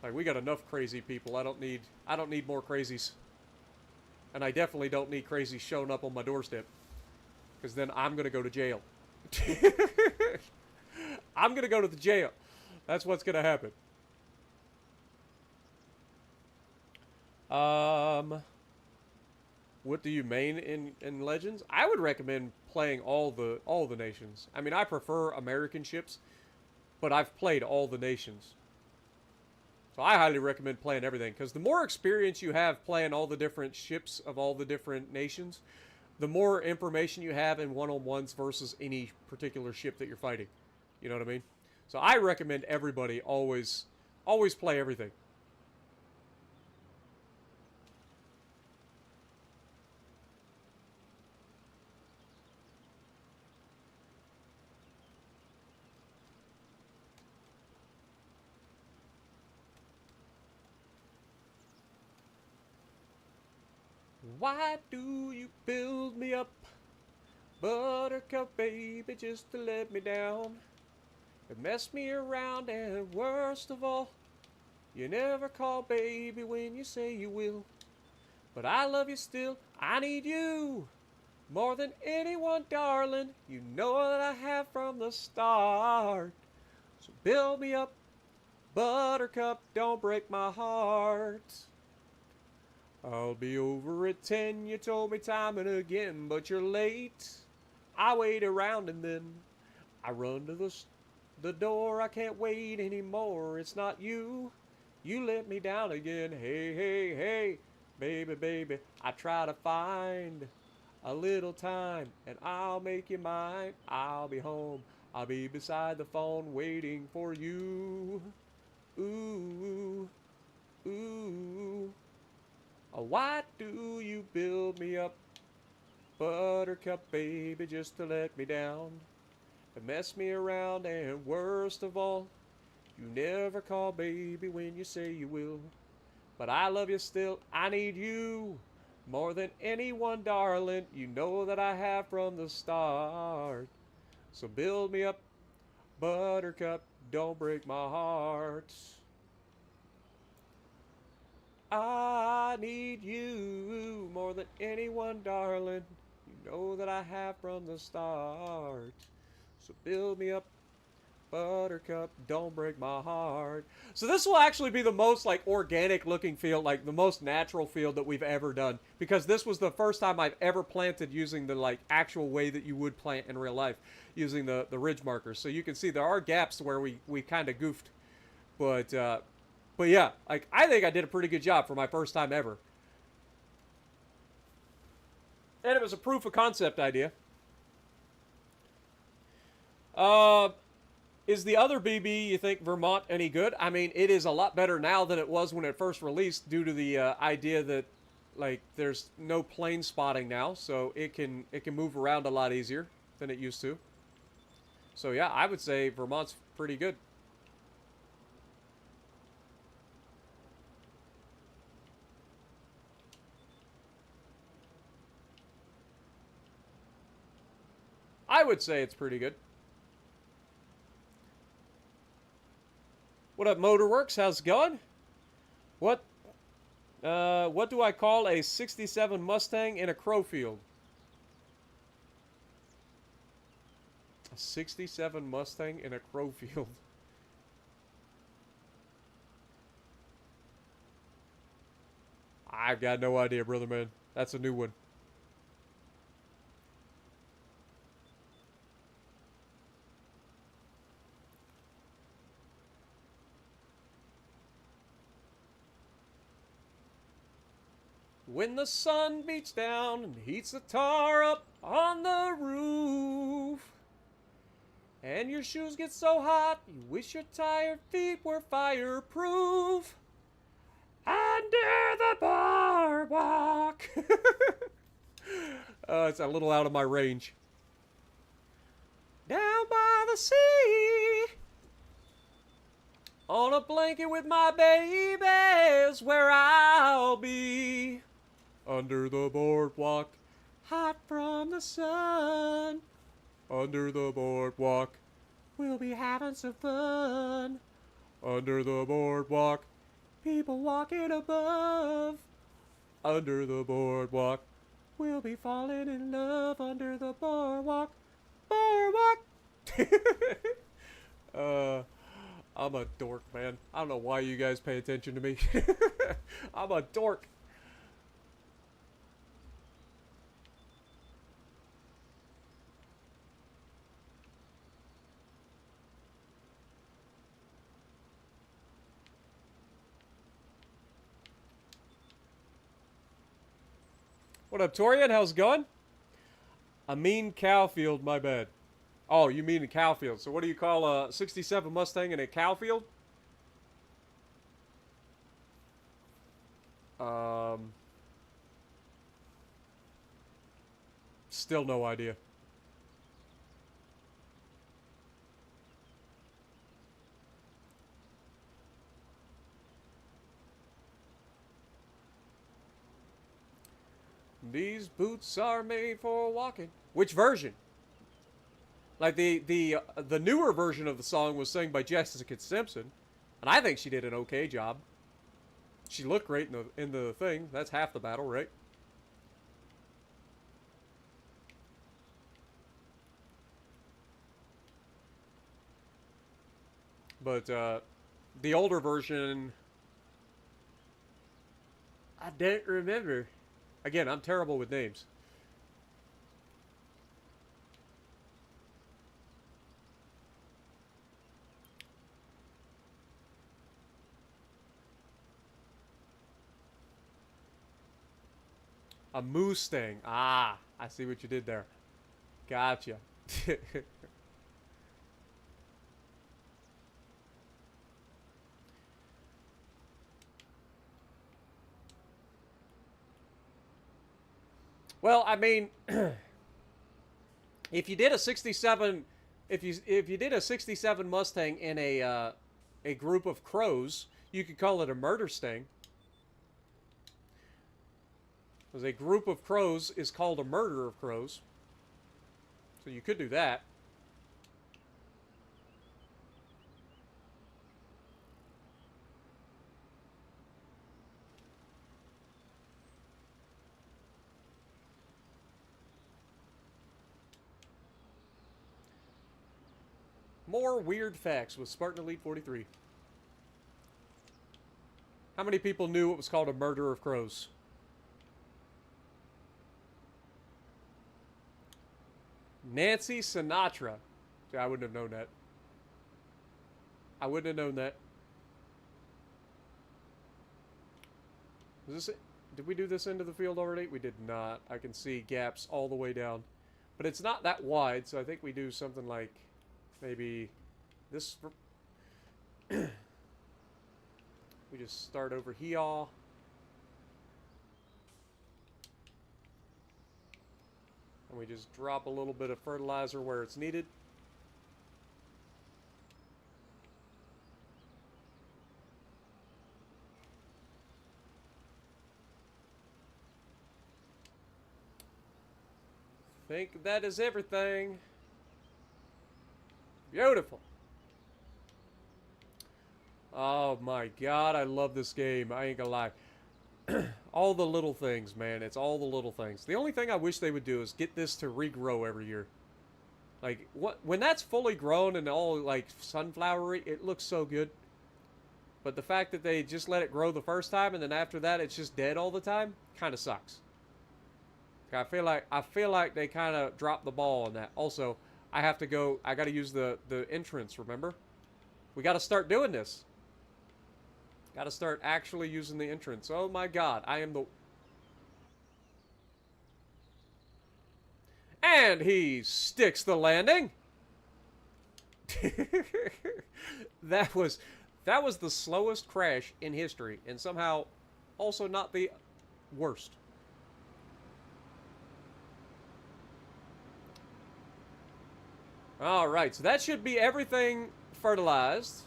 Like, we got enough crazy people. I don't need more crazies. And I definitely don't need crazies showing up on my doorstep. Because then I'm going to go to jail. I'm going to go to the jail. That's what's going to happen. What do you main in Legends? I would recommend playing all the nations. I mean, I prefer American ships, but I've played all the nations. So I highly recommend playing everything, because the more experience you have playing all the different ships of all the different nations, the more information you have in one-on-ones versus any particular ship that you're fighting. You know what I mean? So I recommend everybody always play everything. Why do you build me up, Buttercup baby, just to let me down? And mess me around, and worst of all, you never call baby when you say you will. But I love you still, I need you more than anyone, darling. You know that I have from the start. So build me up, Buttercup, don't break my heart. I'll be over at 10, you told me time and again, but you're late. I wait around and then I run to the door. I can't wait anymore. It's not you. You let me down again. Hey, hey, hey, baby, baby. I try to find a little time and I'll make you mine. I'll be home. I'll be beside the phone waiting for you. Ooh, ooh. Why do you build me up, Buttercup baby, just to let me down? And mess me around, and worst of all, you never call baby when you say you will. But I love you still, I need you more than anyone, darling. You know that I have from the start. So build me up, Buttercup, don't break my heart. I need you more than than anyone, darling. You know that I have from the start. So build me up, buttercup, don't break my heart. So this will actually be the most like organic looking field, like the most natural field that we've ever done, because this was the first time I've ever planted using the like actual way that you would plant in real life, using the ridge markers. So you can see there are gaps where we kind of goofed, but yeah, like I think I did a pretty good job for my first time ever, and it was a proof of concept idea. Uh, Is the other BB, you think, Vermont any good? I mean, it is a lot better now than it was when it first released, due to the idea that, like, there's no plane spotting now, so it can move around a lot easier than it used to. So yeah, I would say Vermont's pretty good. I would say it's pretty good. What up, Motorworks? How's it going? What do I call a 67 Mustang in a crow field? A 67 Mustang in a crow field. I've got no idea, brother man. That's a new one. When the sun beats down and heats the tar up on the roof, and your shoes get so hot you wish your tired feet were fireproof, under the boardwalk. It's a little out of my range. Down by the sea, on a blanket with my babies, where I'll be. Under the boardwalk, hot from the sun. Under the boardwalk, we'll be having some fun. Under the boardwalk, people walking above. Under the boardwalk, we'll be falling in love. Under the boardwalk, boardwalk. I'm a dork, man. I don't know why you guys pay attention to me. I'm a dork. What up, Torian? How's it going? A mean cow field, my bad. Oh, you mean a cow field. So what do you call a 67 Mustang in a cow field? Still no idea. These boots are made for walking. Which version? Like the newer version of the song was sung by Jessica Simpson, and I think she did an okay job. She looked great in the thing. That's half the battle, right? But the older version, I don't remember. Again, I'm terrible with names. A Mustang. Ah, I see what you did there. Gotcha. Well, I mean, if you did a 67, if you did a 67 Mustang in a group of crows, you could call it a murder sting. Because a group of crows is called a murder of crows. So you could do that. More weird facts with Spartan Elite 43. How many people knew it was called a murder of crows? Nancy Sinatra. See, I wouldn't have known that. I wouldn't have known that. Is this it? Did we do this end of the field already? We did not. I can see gaps all the way down. But it's not that wide, so I think we do something like maybe this. We just start over here. And we just drop a little bit of fertilizer where it's needed. Think that is everything. Beautiful. Oh my god, I love this game. I ain't gonna lie. All the little things, man. It's all the little things. The only thing I wish they would do is get this to regrow every year. Like, when that's fully grown and all, like, sunflowery, it looks so good. But the fact that they just let it grow the first time and then after that it's just dead all the time kind of sucks. I feel like they kind of dropped the ball on that. Also, I got to use the entrance, remember? We got to start doing this. Got to start actually using the entrance. Oh my god, I am the... And he sticks the landing. That was the slowest crash in history, and somehow also not the worst. Alright, so that should be everything fertilized.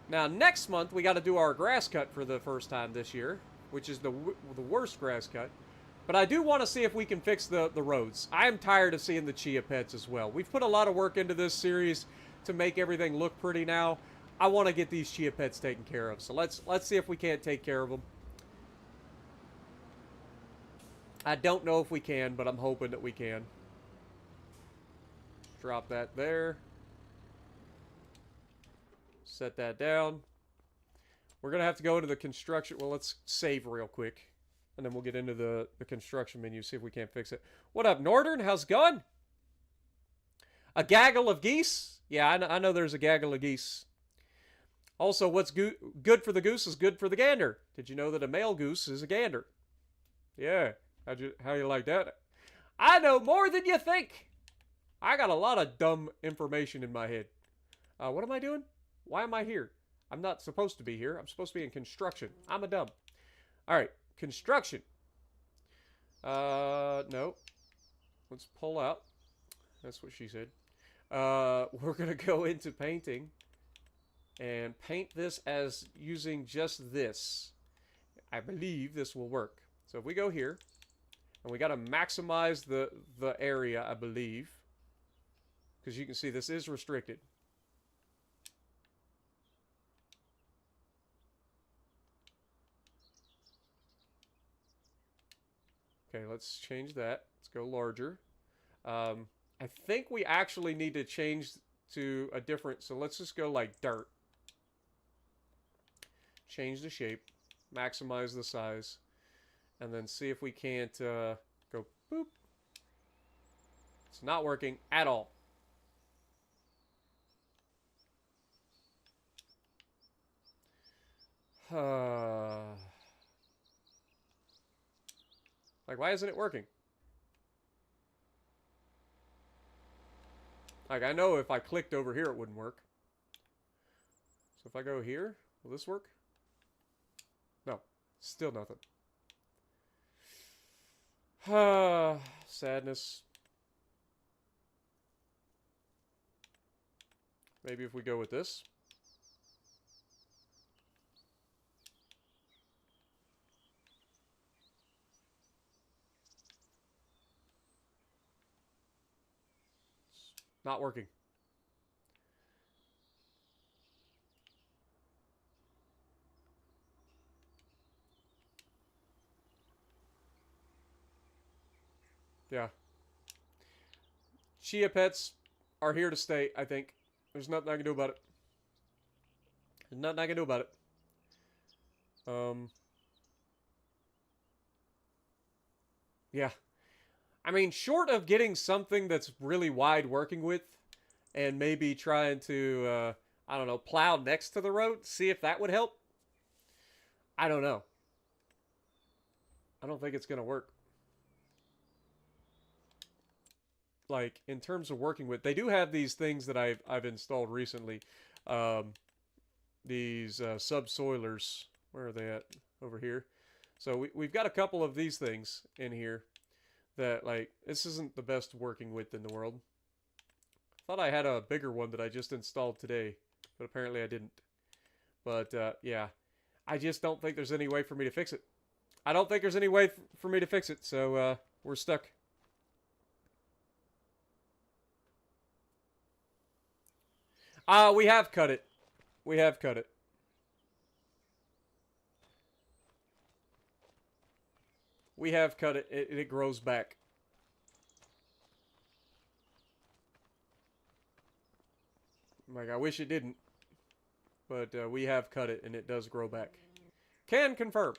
Now, next month, we got to do our grass cut for the first time this year, which is the worst grass cut. But I do want to see if we can fix the roads. I am tired of seeing the chia pets as well. We've put a lot of work into this series to make everything look pretty now. I want to get these chia pets taken care of. So let's see if we can't take care of them. I don't know if we can, but I'm hoping that we can. Drop that there. Set that down. We're going to have to go into the construction. Well, let's save real quick. And then we'll get into the construction menu, see if we can't fix it. What up, Northern? How's it going? A gaggle of geese? Yeah, I know there's a gaggle of geese. Also, what's good for the goose is good for the gander. Did you know that a male goose is a gander? Yeah. How you like that? I know more than you think. I got a lot of dumb information in my head. What am I doing? Why am I here? I'm not supposed to be here. I'm supposed to be in construction. I'm a dumb. All right, construction. No. Let's pull out. That's what she said. We're going to go into painting and paint this as using just this. I believe this will work. So if we go here, and we got to maximize the area, I believe. Because you can see this is restricted. Okay, let's change that. Let's go larger. I think we actually need to change to a different... So let's just go like dirt. Change the shape. Maximize the size. And then see if we can't go boop. It's not working at all. Like, why isn't it working? Like, I know if I clicked over here, it wouldn't work. So if I go here, will this work? No, still nothing. Sadness. Maybe if we go with this. Not working. Yeah. Chia pets are here to stay, I think. There's nothing I can do about it. There's nothing I can do about it. Yeah. I mean, short of getting something that's really wide working with, and maybe trying to, I don't know, plow next to the road, see if that would help. I don't know. I don't think it's going to work. Like, in terms of working with, they do have these things that I've installed recently. These subsoilers. Where are they at? Over here. So we've got a couple of these things in here that, like, this isn't the best working width in the world. Thought I had a bigger one that I just installed today, but apparently I didn't. But, yeah. I just don't think there's any way for me to fix it. I don't think there's any way for me to fix it, so, we're stuck. We have cut it. We have cut it. We have cut it. It grows back. Like, I wish it didn't. But we have cut it, and it does grow back. Can confirm.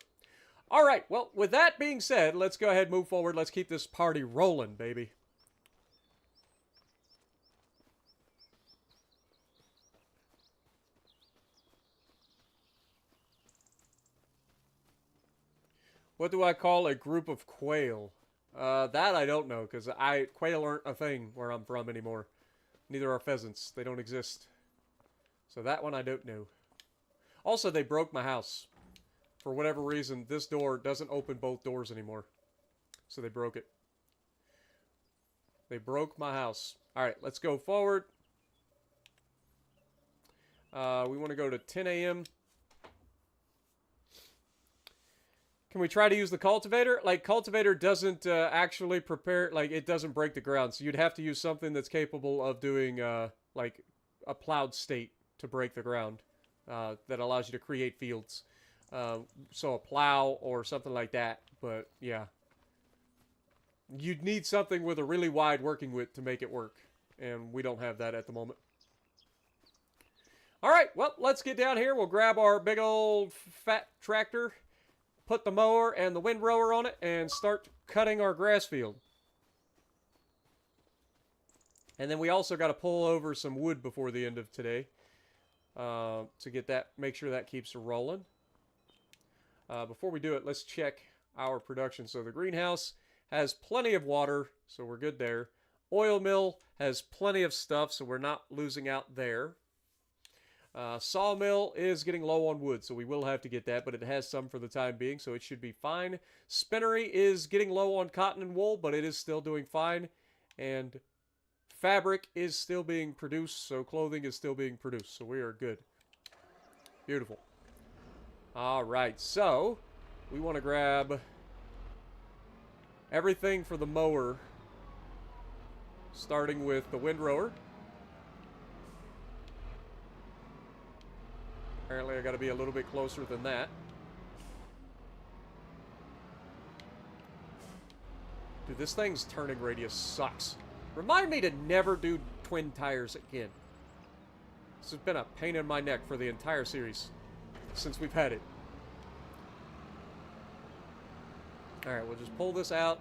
Alright, well, with that being said, let's go ahead and move forward. Let's keep this party rolling, baby. What do I call a group of quail? That I don't know, because quail aren't a thing where I'm from anymore. Neither are pheasants. They don't exist. So that one I don't know. Also, they broke my house. For whatever reason, this door doesn't open both doors anymore. So they broke it. They broke my house. Alright, let's go forward. We want to go to 10 a.m. Can we try to use the cultivator? Like, cultivator doesn't actually prepare, like, it doesn't break the ground. So you'd have to use something that's capable of doing, like, a plowed state to break the ground. That allows you to create fields. So a plow or something like that. But, yeah. You'd need something with a really wide working width to make it work. And we don't have that at the moment. Alright, well, let's get down here. We'll grab our big old fat tractor. Put the mower and the windrower on it and start cutting our grass field. And then we also got to pull over some wood before the end of today to get that, make sure that keeps rolling. Before we do it, let's check our production. So the greenhouse has plenty of water, so we're good there. Oil mill has plenty of stuff, so we're not losing out there. Sawmill is getting low on wood, so we will have to get that, but it has some for the time being, so it should be fine. Spinnery is getting low on cotton and wool, but it is still doing fine. And fabric is still being produced, so clothing is still being produced, so we are good. Beautiful. Alright, so we want to grab everything for the mower, starting with the windrower. Apparently I gotta be a little bit closer than that. Dude, this thing's turning radius sucks. Remind me to never do twin tires again. This has been a pain in my neck for the entire series. Since we've had it. Alright, we'll just pull this out.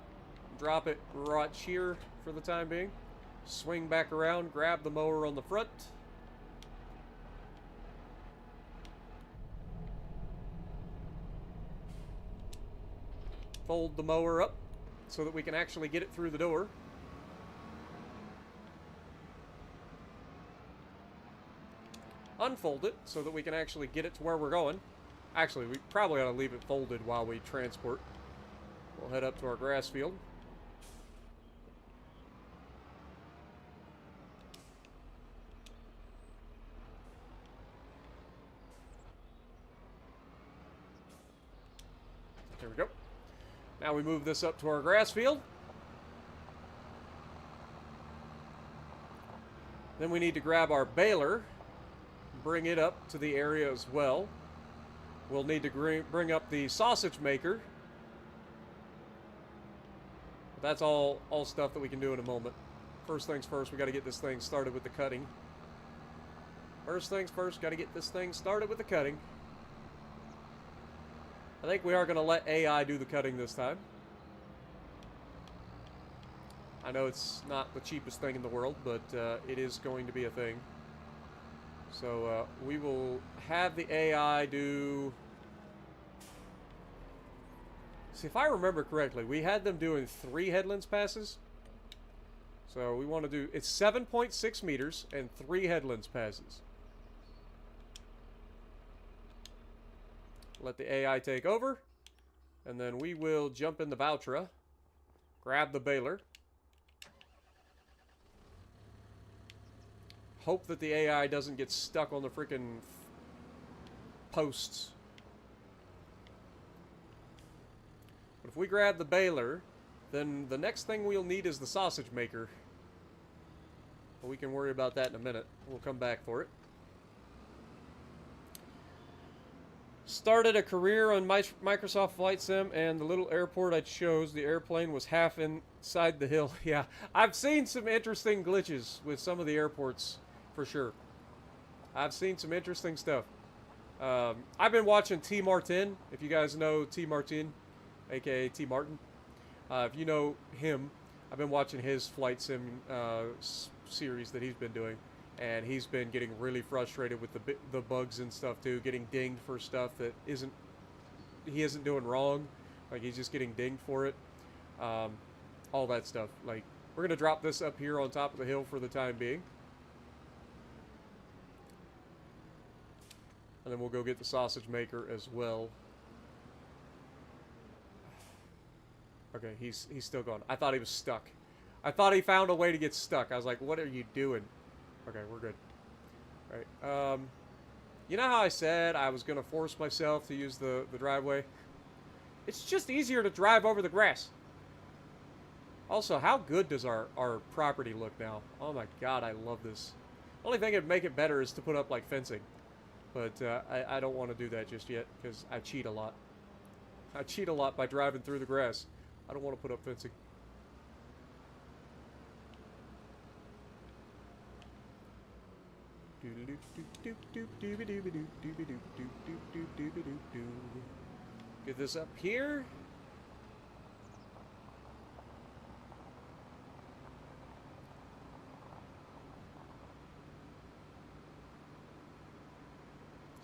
Drop it right here for the time being. Swing back around, grab the mower on the front. Fold the mower up so that we can actually get it through the door. Unfold it so that we can actually get it to where we're going. Actually, we probably ought to leave it folded while we transport. We'll head up to our grass field. There we go. Now we move this up to our grass field. Then we need to grab our baler, bring it up to the area as well. We'll need to bring up the sausage maker. But that's all stuff that we can do in a moment. First things first, we got to get this thing started with the cutting. First things first, got to get this thing started with the cutting. I think we are going to let AI do the cutting this time. I know it's not the cheapest thing in the world, but it is going to be a thing. So we will have the AI do... See, if I remember correctly, we had them doing 3 headlands passes. So we want to do... It's 7.6 meters and 3 headlands passes. Let the AI take over. And then we will jump in the Valtra. Grab the baler. Hope that the AI doesn't get stuck on the freaking posts. But if we grab the baler, then the next thing we'll need is the sausage maker. But we can worry about that in a minute. We'll come back for it. Started a career on Microsoft Flight Sim, and the little airport I chose, the airplane was half inside the hill. Yeah, I've seen some interesting glitches with some of the airports, for sure. I've seen some interesting stuff. I've been watching T. Martin, if you guys know T. Martin, aka T. Martin. If you know him, I've been watching his Flight Sim series that he's been doing. And he's been getting really frustrated with the bugs and stuff too, getting dinged for stuff that he isn't doing wrong. Like, he's just getting dinged for it. All that stuff. Like, we're going to drop this up here on top of the hill for the time being. And then we'll go get the sausage maker as well. Okay, he's still going. I thought he was stuck. I thought he found a way to get stuck. I was like, what are you doing? Okay, we're good. Alright, you know how I said I was going to force myself to use the driveway? It's just easier to drive over the grass. Also, how good does our property look now? Oh my god, I love this. Only thing that'd make it better is to put up, like, fencing. But, I don't want to do that just yet, because I cheat a lot. I cheat a lot by driving through the grass. I don't want to put up fencing. Get this up here.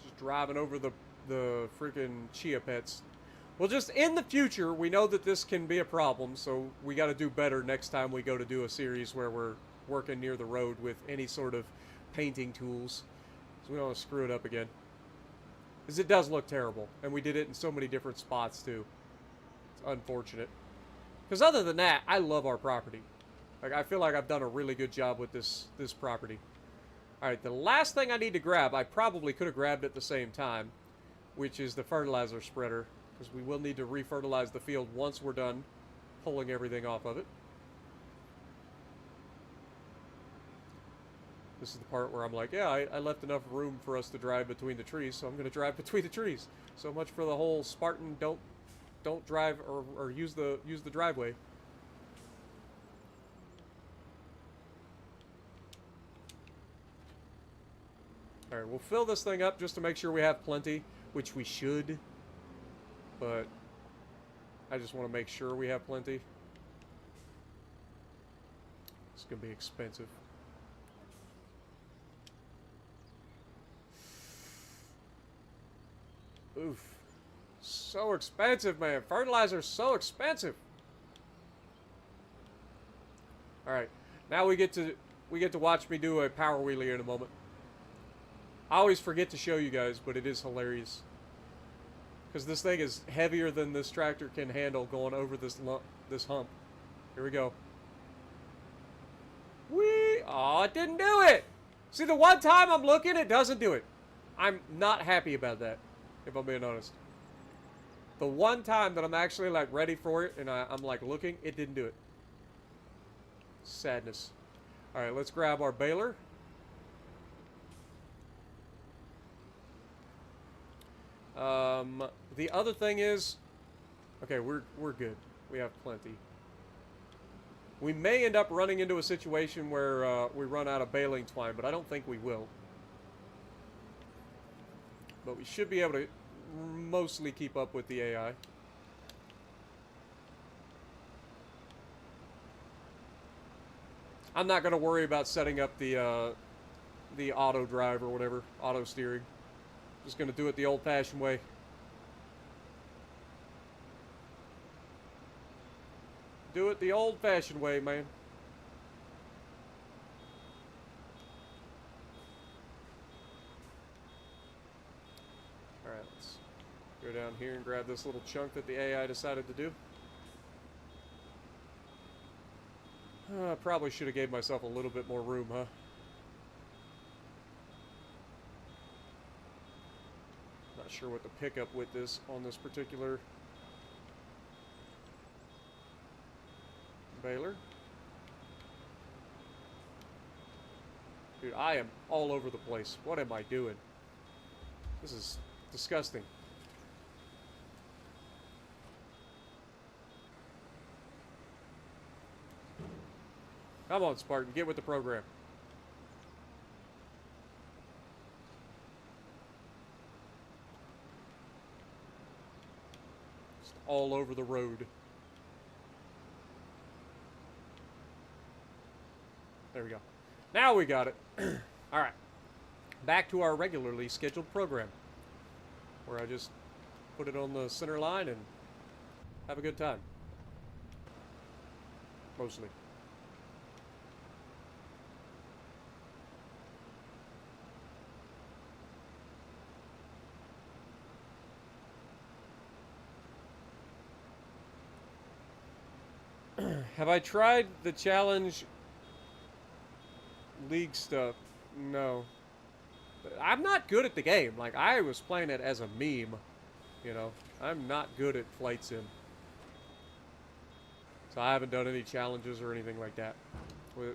Just driving over the freaking chia pets. Well, just in the future, we know that this can be a problem, so we got to do better next time we go to do a series where we're working near the road with any sort of painting tools, so we don't want to screw it up again, because it does look terrible, and we did it in so many different spots too. It's unfortunate, because other than that, I love our property. Like, I feel like I've done a really good job with this property. Alright, the last thing I need to grab, I probably could have grabbed at the same time, which is the fertilizer spreader, because we will need to refertilize the field once we're done pulling everything off of it. This is the part where I'm like, yeah, I left enough room for us to drive between the trees, so I'm going to drive between the trees. So much for the whole Spartan don't drive or use the driveway. All right, we'll fill this thing up just to make sure we have plenty, which we should. But I just want to make sure we have plenty. It's going to be expensive. Oof. So expensive, man. Fertilizer's so expensive. Alright. Now we get to watch me do a power wheelie in a moment. I always forget to show you guys, but it is hilarious. Because this thing is heavier than this tractor can handle going over this hump. Here we go. Whee! Oh, it didn't do it! See, the one time I'm looking, it doesn't do it. I'm not happy about that, if I'm being honest. The one time that I'm actually, like, ready for it, and I'm, like, looking, it didn't do it. Sadness. Alright, let's grab our baler. The other thing is... Okay, we're good. We have plenty. We may end up running into a situation where we run out of baling twine, but I don't think we will. But we should be able to mostly keep up with the AI. I'm not going to worry about setting up the auto drive or whatever, auto steering. Just going to do it the old-fashioned way. Do it the old-fashioned way, man. Alright, let's go down here and grab this little chunk that the AI decided to do. Probably should have gave myself a little bit more room, huh? Not sure what the pickup width is on this particular baler. Dude, I am all over the place. What am I doing? This is disgusting. Come on, Spartan, get with the program. Just all over the road. There we go. Now we got it. Alright. Back to our regularly scheduled program. Where I just put it on the center line and have a good time. Mostly. Have I tried the challenge league stuff? No. I'm not good at the game. Like, I was playing it as a meme. You know, I'm not good at Flight Sim. So I haven't done any challenges or anything like that.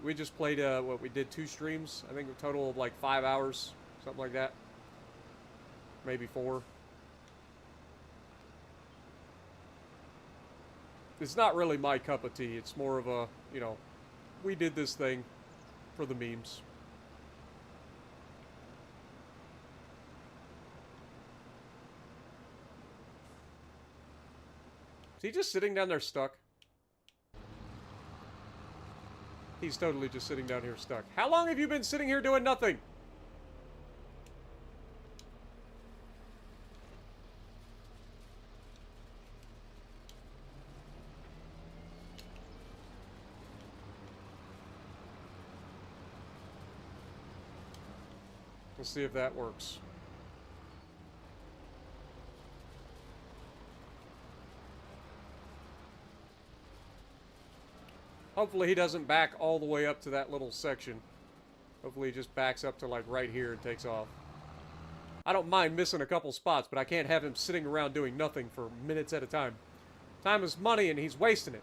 We just played, what, we did 2 streams. I think a total of like 5 hours. Something like that. Maybe 4. It's not really my cup of tea. It's more of a, you know, we did this thing for the memes. Is he just sitting down there stuck? He's totally just sitting down here stuck. How long have you been sitting here doing nothing? Let's see if that works. Hopefully he doesn't back all the way up to that little section. Hopefully he just backs up to like right here and takes off. I don't mind missing a couple spots, but I can't have him sitting around doing nothing for minutes at a time. Time is money and he's wasting it.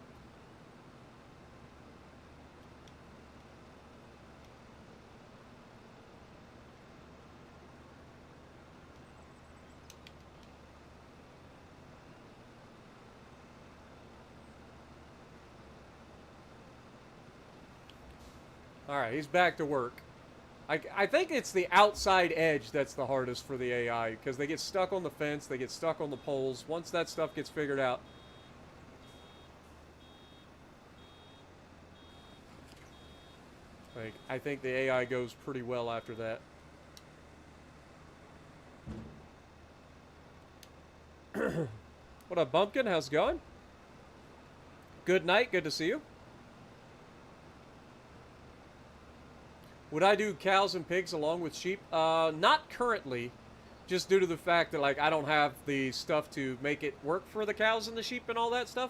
Alright, he's back to work. I think it's the outside edge that's the hardest for the AI, because they get stuck on the fence, they get stuck on the poles. Once that stuff gets figured out... Like, I think the AI goes pretty well after that. What up, Bumpkin? How's it going? Good night, good to see you. Would I do cows and pigs along with sheep? Not currently, just due to the fact that, like, I don't have the stuff to make it work for the cows and the sheep and all that stuff.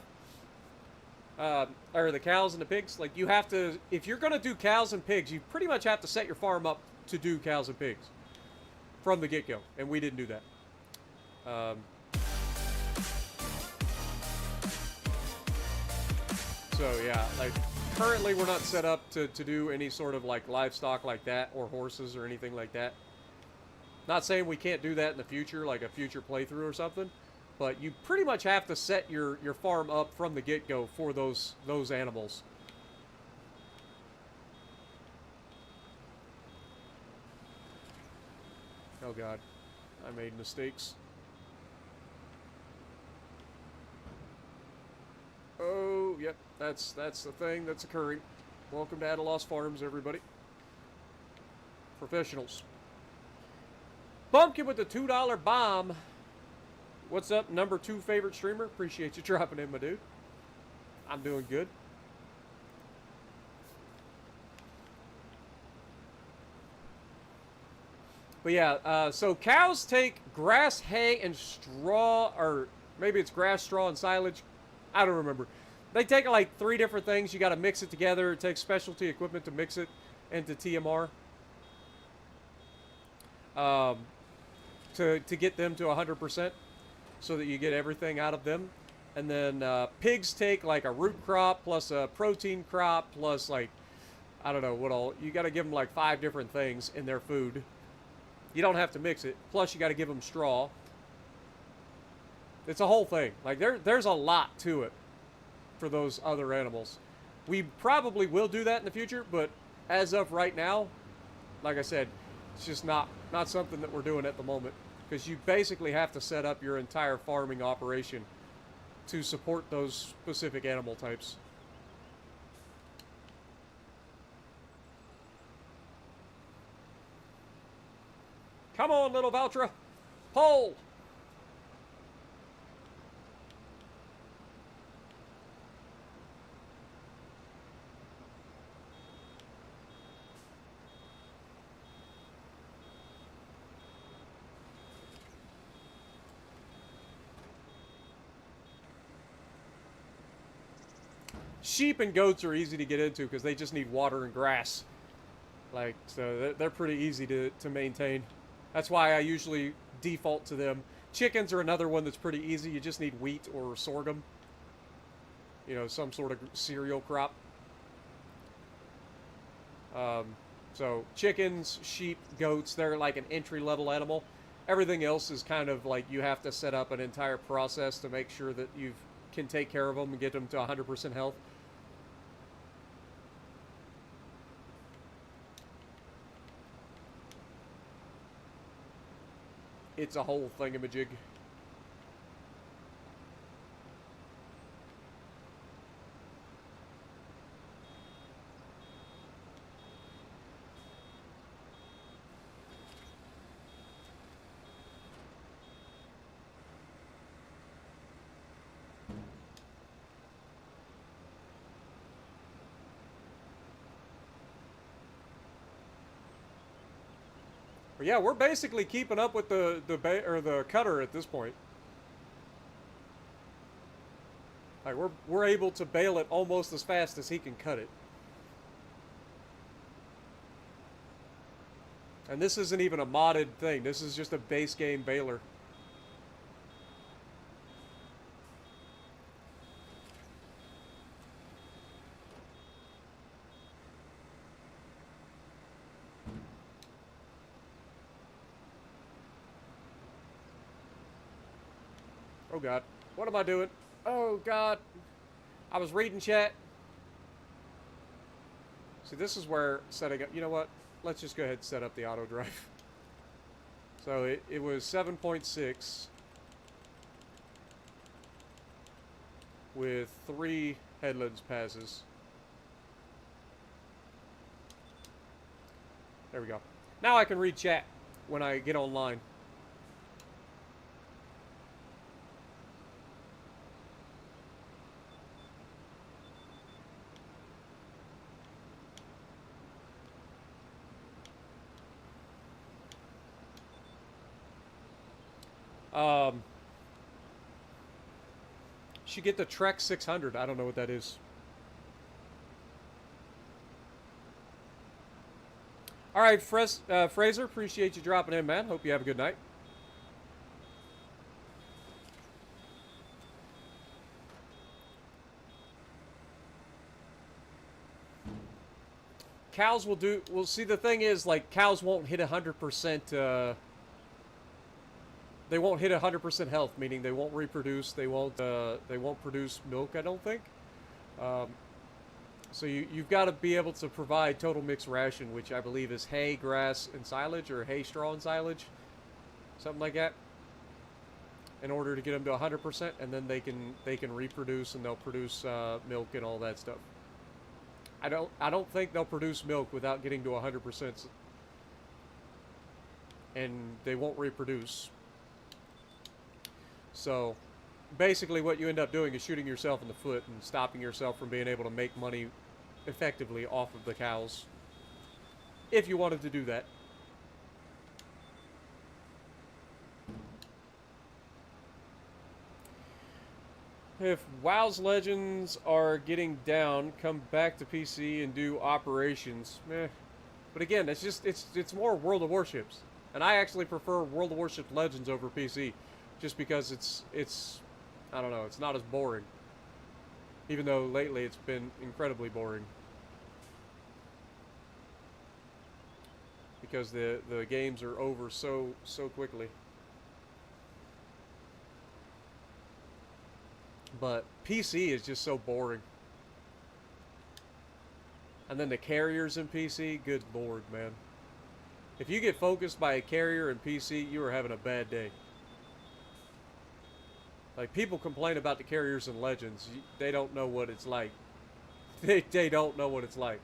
Or the cows and the pigs. Like, you have to, if you're gonna do cows and pigs, you pretty much have to set your farm up to do cows and pigs from the get-go, and we didn't do that. So, yeah, like... Currently, we're not set up to do any sort of, like, livestock like that, or horses or anything like that. Not saying we can't do that in the future, like a future playthrough or something, but you pretty much have to set your farm up from the get-go for those animals. Oh, God. I made mistakes. Oh, yep, that's the thing that's occurring. Welcome to Ataloss Farms, everybody. Professionals. Bumpkin with the $2 bomb. What's up, number 2 favorite streamer? Appreciate you dropping in, my dude. I'm doing good. But yeah, so cows take grass, hay, and straw, or maybe it's grass, straw, and silage. I don't remember. They take like 3 different things. You got to mix it together. It takes specialty equipment to mix it into TMR. To get them to 100%, so that you get everything out of them. And then pigs take like a root crop plus a protein crop plus like, I don't know what all. You got to give them like 5 different things in their food. You don't have to mix it. Plus, you got to give them straw. It's a whole thing. Like, there's a lot to it for those other animals. We probably will do that in the future, but as of right now, like I said, it's just not something that we're doing at the moment. Because you basically have to set up your entire farming operation to support those specific animal types. Come on, little Valtra. Pull! Sheep and goats are easy to get into because they just need water and grass. Like, so they're pretty easy to maintain. That's why I usually default to them. Chickens are another one that's pretty easy. You just need wheat or sorghum. You know, some sort of cereal crop. So chickens, sheep, goats, they're like an entry-level animal. Everything else is kind of like you have to set up an entire process to make sure that you can take care of them and get them to 100% health. It's a whole thingamajig. But yeah, we're basically keeping up with the cutter at this point. Like we're able to bale it almost as fast as he can cut it. And this isn't even a modded thing. This is just a base game baler. Oh God, what am I doing? Oh God, I was reading chat. See, this is where setting up, you know what? Let's just go ahead and set up the auto drive. So it was 7.6 with 3 headlands passes. There we go. Now I can read chat when I get online. Should get the Trek 600. I don't know what that is. All right, Fraser, appreciate you dropping in, man. Hope you have a good night. Cows will do. Well, see, the thing is, like, cows won't hit 100%. They won't hit 100% health, meaning they won't reproduce. They won't produce milk, I don't think. So you've got to be able to provide total mixed ration, which I believe is hay, grass, and silage, or hay, straw, and silage. something like that, in order to get them to 100%, and then they can reproduce, and they'll produce milk and all that stuff. I don't think they'll produce milk without getting to 100%, and they won't reproduce. So basically what you end up doing is shooting yourself in the foot and stopping yourself from being able to make money effectively off of the cows, if you wanted to do that. If WoW's Legends are getting down, come back to PC and do operations. Meh. But again, it's more World of Warships. And I actually prefer World of Warships Legends over PC. Just because it's I don't know, it's not as boring. Even though lately it's been incredibly boring. Because the games are over so quickly. But PC is just so boring. And then the carriers in PC, good lord, man. If you get focused by a carrier in PC, you are having a bad day. Like, people complain about the carriers in Legends. They don't know what it's like. They don't know what it's like.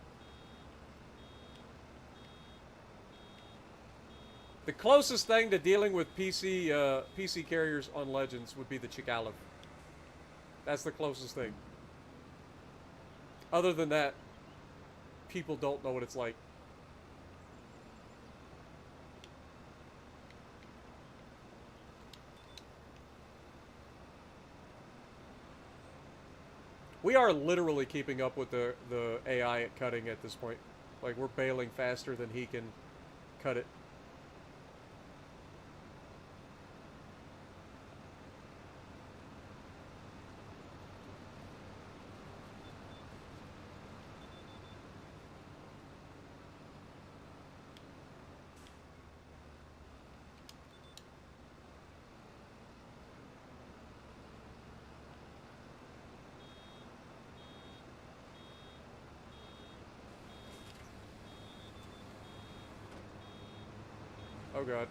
The closest thing to dealing with PC carriers on Legends would be the Chicalev. That's the closest thing. Other than that, people don't know what it's like. We are literally keeping up with the AI at cutting at this point. Like, we're bailing faster than he can cut it. Oh god.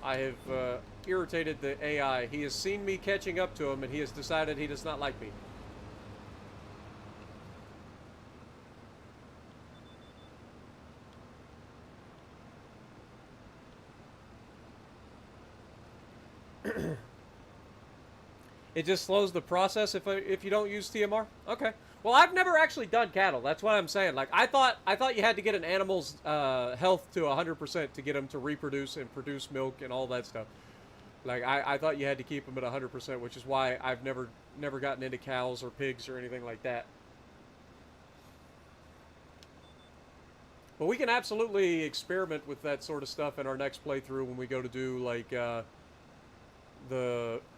I have irritated the AI. He has seen me catching up to him, and he has decided he does not like me. It just slows the process if you don't use TMR? Okay. Well, I've never actually done cattle. That's what I'm saying. Like, I thought you had to get an animal's health to 100% to get them to reproduce and produce milk and all that stuff. Like, I thought you had to keep them at 100%, which is why I've never gotten into cows or pigs or anything like that. But we can absolutely experiment with that sort of stuff in our next playthrough when we go to do, like,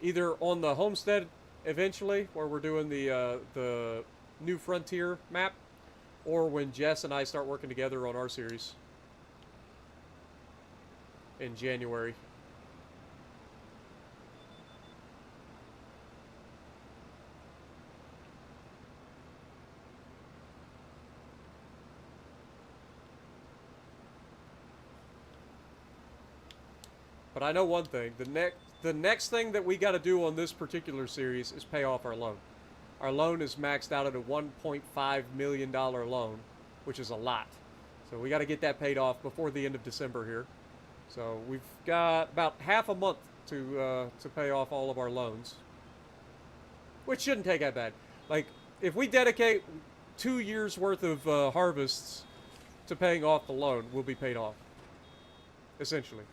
either on the homestead eventually, where we're doing the New Frontier map, or when Jess and I start working together on our series in January. But I know one thing, the next thing that we got to do on this particular series is pay off our loan. Our loan is maxed out at a $1.5 million loan, which is a lot. So we got to get that paid off before the end of December here. So we've got about half a month to pay off all of our loans, which shouldn't take that bad. Like, if we dedicate 2 years worth of harvests to paying off the loan, we'll be paid off, essentially.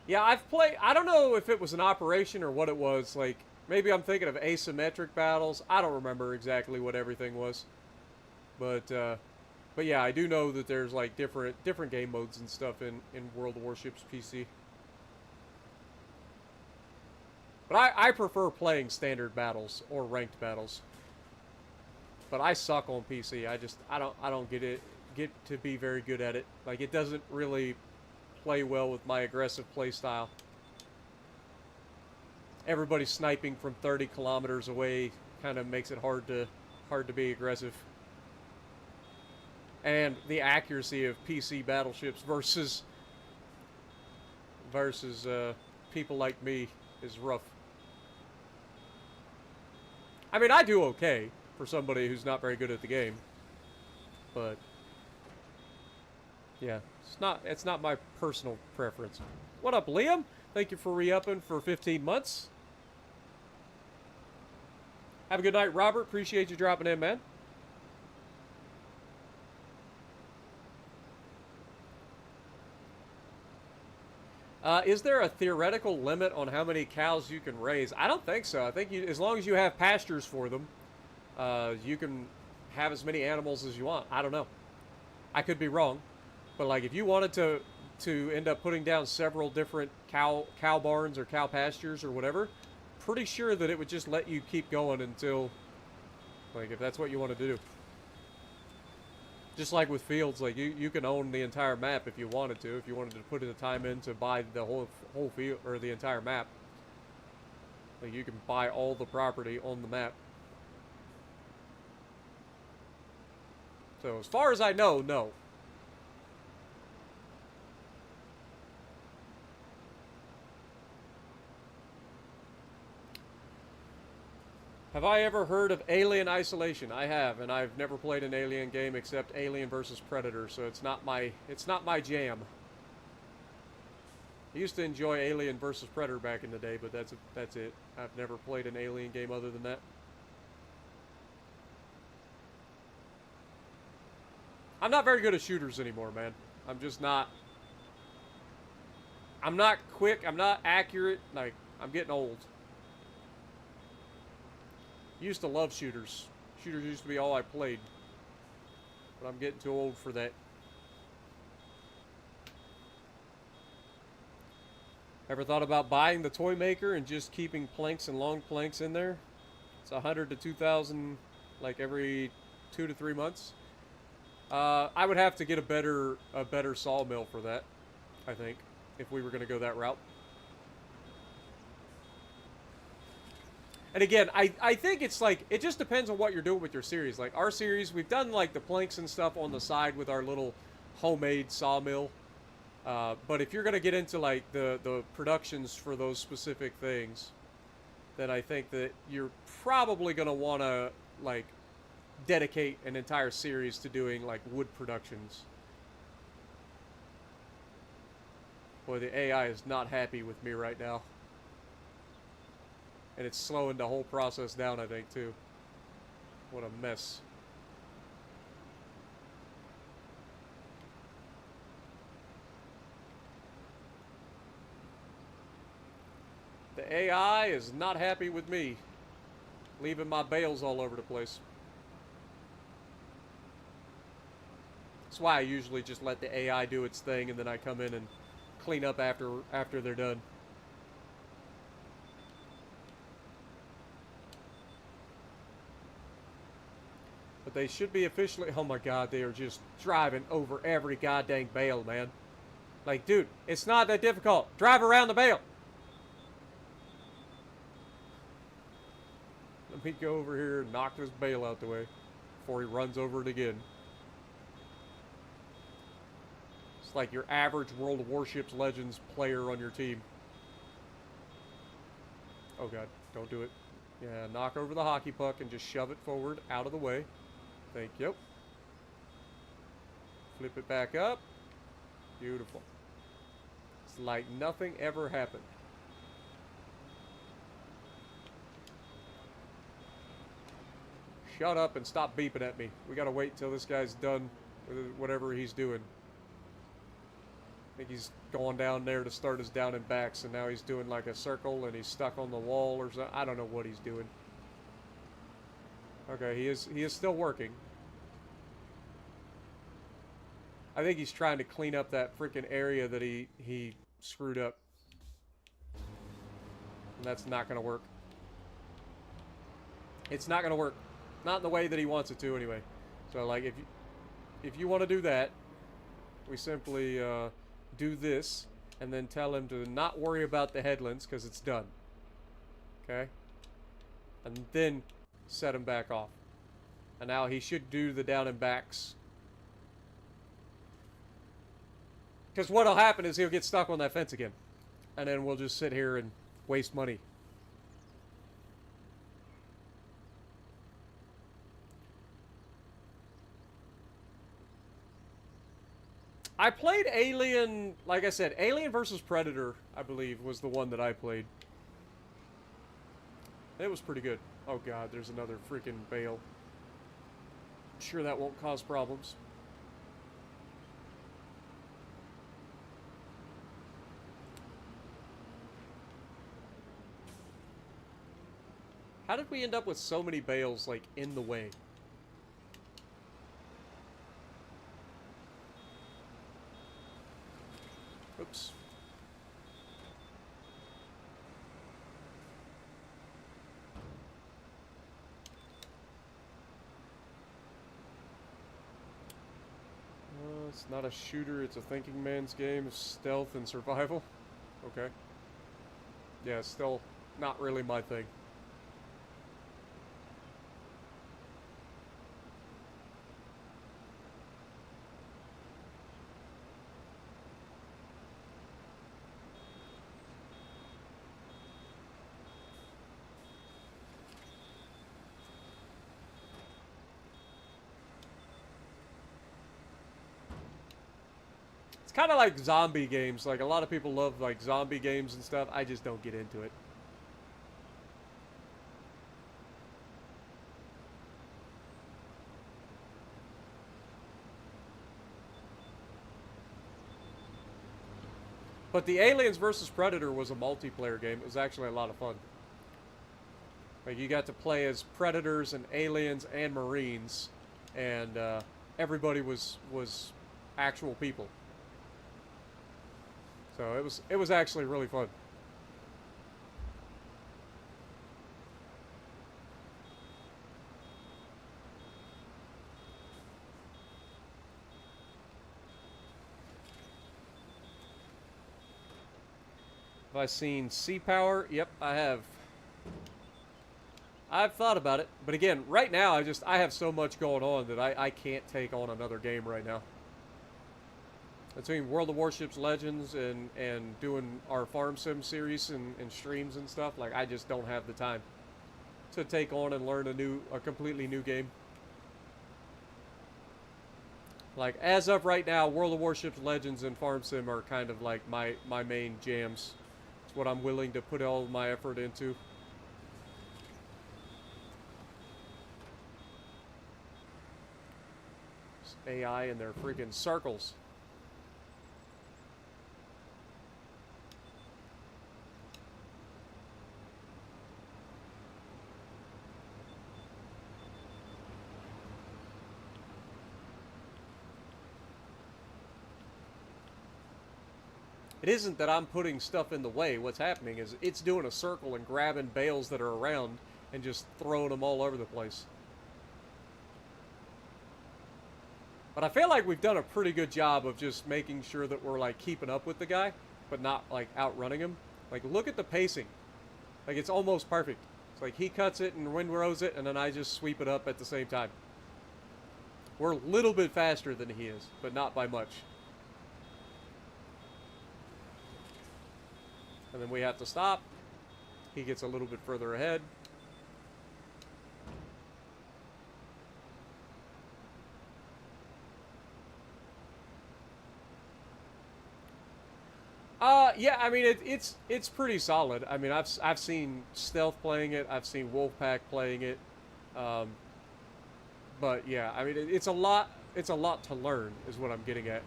Yeah, I've played, I don't know if it was an operation or what it was, like, maybe I'm thinking of asymmetric battles. I don't remember exactly what everything was. But yeah, I do know that there's, like, different game modes and stuff in World of Warships PC. But I prefer playing standard battles or ranked battles. But I suck on PC. I don't get to be very good at it. Like, it doesn't really play well with my aggressive play style. Everybody sniping from 30 kilometers away kind of makes it hard to be aggressive. And the accuracy of PC battleships versus people like me is rough. I mean, I do okay for somebody who's not very good at the game, but yeah, it's not my personal preference. What up, Liam? Thank you for re-upping for 15 months. Have a good night, Robert. Appreciate you dropping in, man. Is there a theoretical limit on how many cows you can raise? I don't think so. I think as long as you have pastures for them, you can have as many animals as you want. I don't know. I could be wrong. But like if you wanted to end up putting down several different cow barns or cow pastures or whatever, pretty sure that it would just let you keep going until, like, if that's what you want to do. Just like with fields, like you can own the entire map if you wanted to. If you wanted to put the time in to buy the whole field or the entire map, like you can buy all the property on the map. So as far as I know, no. Have I ever heard of Alien Isolation? I have, and I've never played an Alien game except Alien vs. Predator, so it's not my jam. I used to enjoy Alien vs. Predator back in the day, but that's it. I've never played an Alien game other than that. I'm not very good at shooters anymore, man. I'm just not. I'm not quick. I'm not accurate. Like, I'm getting old. Used to love shooters. Shooters used to be all I played. But I'm getting too old for that. Ever thought about buying the toy maker and just keeping planks and long planks in there? It's 100 to 2,000 like every 2 to 3 months. I would have to get a better sawmill for that, I think, if we were going to go that route. And again, I think it's like, it just depends on what you're doing with your series. Like, our series, we've done, like, the planks and stuff on the side with our little homemade sawmill. But if you're going to get into, like, the productions for those specific things, then I think that you're probably going to want to, like, dedicate an entire series to doing, like, wood productions. Boy, the AI is not happy with me right now. And it's slowing the whole process down, I think, too. What a mess. The AI is not happy with me, leaving my bales all over the place. That's why I usually just let the AI do its thing, and then I come in and clean up after they're done. But they should be officially... Oh my god, they are just driving over every goddamn bale, man. Like, dude, it's not that difficult. Drive around the bale. Let me go over here and knock this bale out the way before he runs over it again. It's like your average World of Warships Legends player on your team. Oh god, don't do it. Yeah, knock over the hockey puck and just shove it forward, out of the way. Thank you. Flip it back up. Beautiful. It's like nothing ever happened. Shut up and stop beeping at me. We gotta wait till this guy's done with whatever he's doing. I think he's going down there to start his down and backs, and now he's doing like a circle and he's stuck on the wall or something. I don't know what he's doing. Okay, he is still working. I think he's trying to clean up that freaking area that he screwed up. And that's not going to work. It's not going to work. Not in the way that he wants it to, anyway. So, like, if you want to do that, we simply do this, and then tell him to not worry about the headlands, because it's done. Okay? And then set him back off. And now he should do the down and backs. Because what'll happen is he'll get stuck on that fence again. And then we'll just sit here and waste money. I played Alien, like I said, Alien versus Predator, I believe, was the one that I played. It was pretty good. Oh god, there's another freaking bale. I'm sure that won't cause problems. How did we end up with so many bales, like, in the way? Oops. It's not a shooter, it's a thinking man's game. It's stealth and survival. Okay. Yeah, still not really my thing. It's kind of like zombie games. Like, a lot of people love, like, zombie games and stuff. I just don't get into it. But the Aliens vs. Predator was a multiplayer game. It was actually a lot of fun. Like, you got to play as Predators and Aliens and Marines. And, everybody was actual people. So it was actually really fun. Have I seen Sea Power? Yep, I have. I've thought about it, but again, right now I have so much going on that I can't take on another game right now. Between World of Warships Legends and doing our Farm Sim series and streams and stuff, like, I just don't have the time to take on and learn a completely new game. Like, as of right now, World of Warships Legends and Farm Sim are kind of like my main jams. It's what I'm willing to put all my effort into. It's AI and their freaking circles. It isn't that I'm putting stuff in the way. What's happening is it's doing a circle and grabbing bales that are around and just throwing them all over the place. But I feel like we've done a pretty good job of just making sure that we're, like, keeping up with the guy, but not, like, outrunning him. Like, look at the pacing. Like, it's almost perfect. It's like he cuts it and windrows it, and then I just sweep it up at the same time. We're a little bit faster than he is, but not by much. And then we have to stop. He gets a little bit further ahead. Yeah, I mean, it's pretty solid. I mean, I've seen Stealth playing it. I've seen Wolfpack playing it. But yeah, I mean, it's a lot to learn, is what I'm getting at.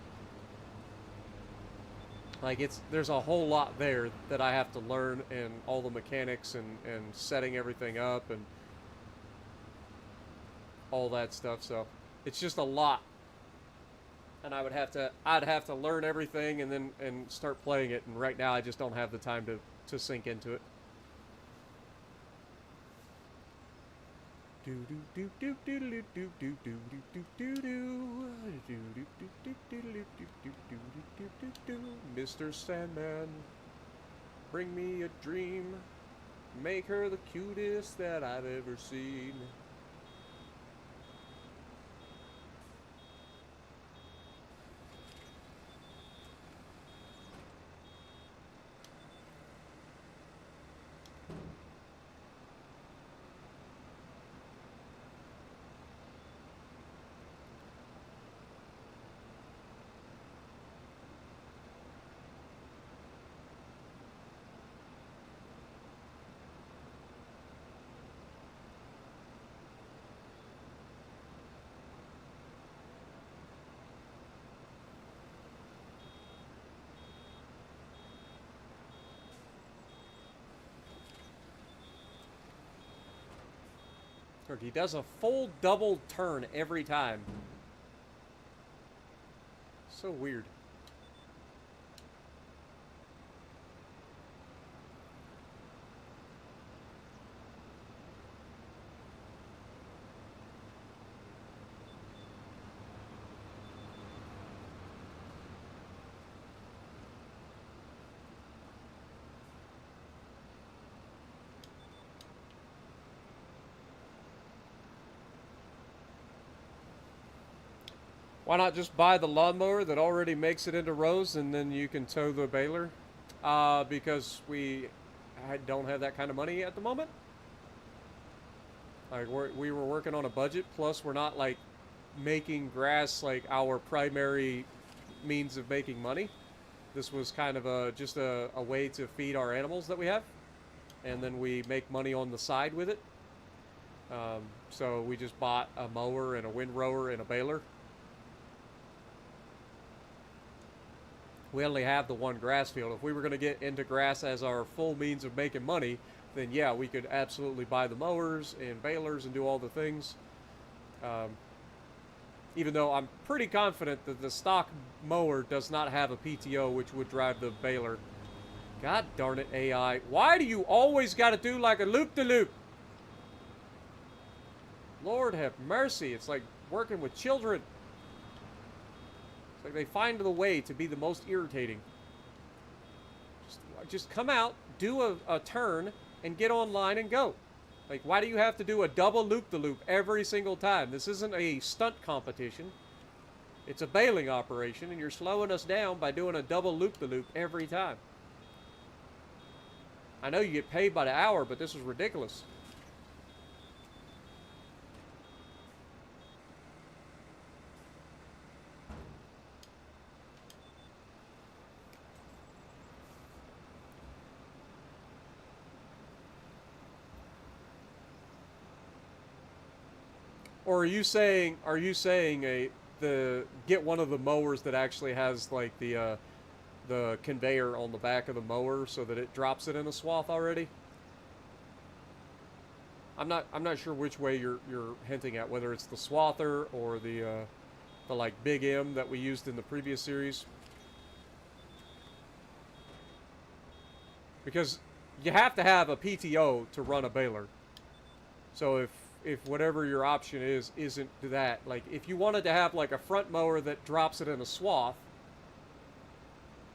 Like, there's a whole lot there that I have to learn, and all the mechanics and setting everything up and all that stuff. So it's just a lot, and I'd have to learn everything and then start playing it. And right now I just don't have the time to sink into it. Mr. Sandman, bring me a dream. Make her the cutest that I've ever seen. He does a full double turn every time. So weird. Why not just buy the lawnmower that already makes it into rows and then you can tow the baler? Because we don't have that kind of money at the moment. Like we were working on a budget, plus we're not like making grass like our primary means of making money. This was kind of just a way to feed our animals that we have, and then we make money on the side with it. So we just bought a mower and a windrower and a baler. We only have the one grass field. If we were going to get into grass as our full means of making money, then yeah, we could absolutely buy the mowers and balers and do all the things. Even though I'm pretty confident that the stock mower does not have a PTO, which would drive the baler. God darn it, AI. Why do you always got to do like a loop-de-loop? Lord have mercy. It's like working with children. It's like they find the way to be the most irritating. Just come out, do a turn, and get online and go. Like, why do you have to do a double loop-de-loop every single time? This isn't a stunt competition. It's a bailing operation, and you're slowing us down by doing a double loop-de-loop every time. I know you get paid by the hour, but this is ridiculous. Or are you saying get one of the mowers that actually has like the conveyor on the back of the mower so that it drops it in a swath already? I'm not sure which way you're hinting at, whether it's the swather or the like Big M that we used in the previous series. Because you have to have a PTO to run a baler. So if whatever your option isn't that, like if you wanted to have like a front mower that drops it in a swath.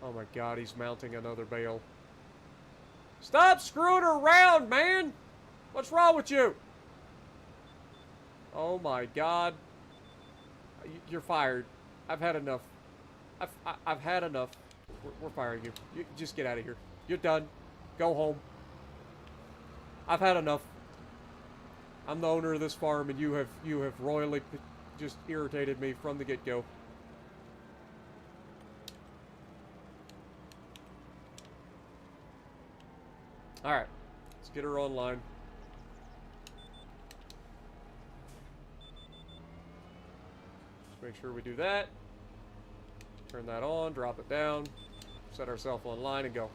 Oh my god, he's mounting another bale. Stop screwing around, man! What's wrong with you? Oh my god. You're fired. I've had enough. I've had enough. We're firing you. You just get out of here. You're done. Go home. I've had enough. I'm the owner of this farm, and you have royally just irritated me from the get-go. Alright. Let's get her online. Just make sure we do that. Turn that on, drop it down, set ourselves online, and go.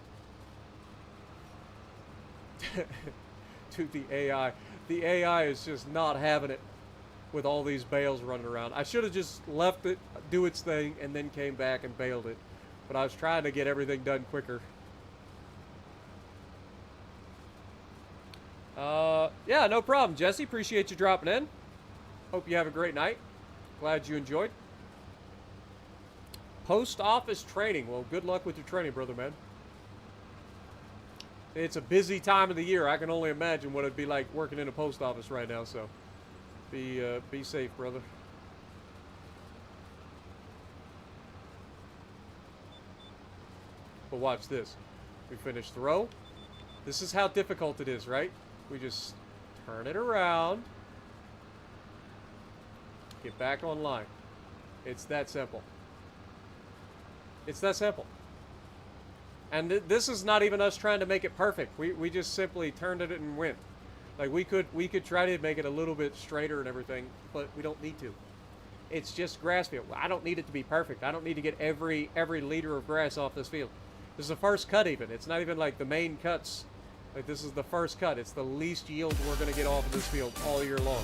Dude, the AI. The AI is just not having it with all these bales running around. I should have just left it do its thing and then came back and baled it. But I was trying to get everything done quicker. Yeah, no problem, Jesse. Appreciate you dropping in. Hope you have a great night. Glad you enjoyed. Post office training. Well, good luck with your training, brother, man. It's a busy time of the year. I can only imagine what it'd be like working in a post office right now. So, be safe, brother. But watch this. We finish the row. This is how difficult it is, right? We just turn it around. Get back online. It's that simple. It's that simple. And this is not even us trying to make it perfect. We just simply turned it and went. Like we could try to make it a little bit straighter and everything, but we don't need to. It's just grass field. I don't need it to be perfect. I don't need to get every liter of grass off this field. This is the first cut even. It's not even like the main cuts. Like this is the first cut. It's the least yield we're going to get off of this field all year long.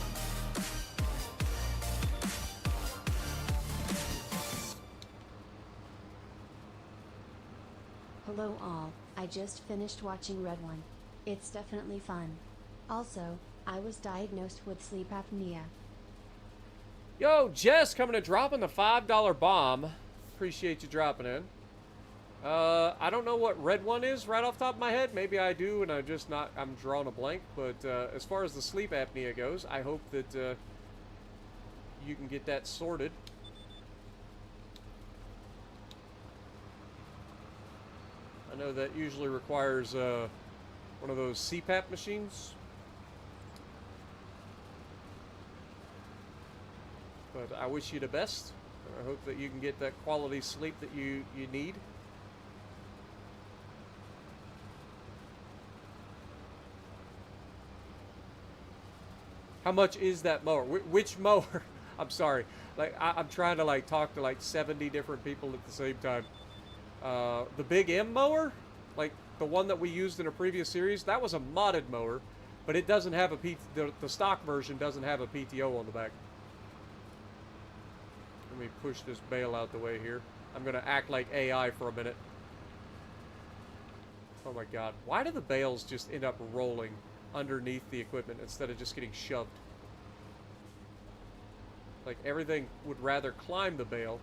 Hello all, I just finished watching Red One. It's definitely fun. Also, I was diagnosed with sleep apnea. Yo, Jess coming and dropping the $5 bomb. Appreciate you dropping in. I don't know what Red One is right off the top of my head. Maybe I do, and I'm drawing a blank. But as far as the sleep apnea goes, I hope that you can get that sorted. I know that usually requires one of those CPAP machines. But I wish you the best. I hope that you can get that quality sleep that you need. How much is that mower? Which mower? I'm sorry. Like I'm trying to like talk to like 70 different people at the same time. The Big M mower, like the one that we used in a previous series, that was a modded mower, but it doesn't have a the stock version doesn't have a PTO on the back. Let me push this bale out the way here. I'm gonna act like AI for a minute. Oh my god, why do the bales just end up rolling underneath the equipment instead of just getting shoved? Like everything would rather climb the bale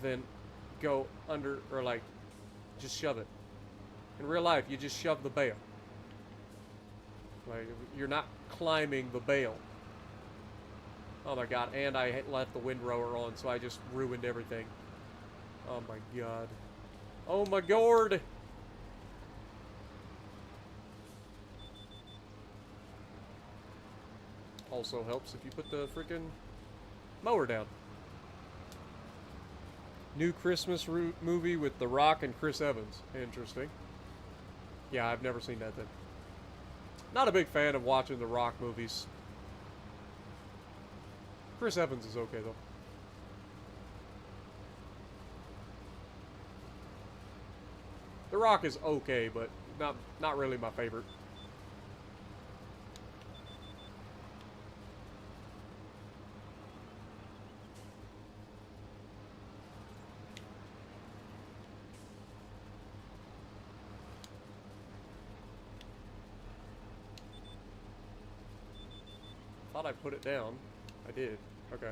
than go under, or like just shove it. In real life, you just shove the bale. Like you're not climbing the bale. Oh my god, and I left the windrower on, so I just ruined everything. Oh my god. Oh my gourd! Also helps if you put the freaking mower down. New Christmas movie with The Rock and Chris Evans. Interesting. Yeah, I've never seen that then. Not a big fan of watching The Rock movies. Chris Evans is okay though. The Rock is okay, but not really my favorite. Thought I put it down. I did. Okay.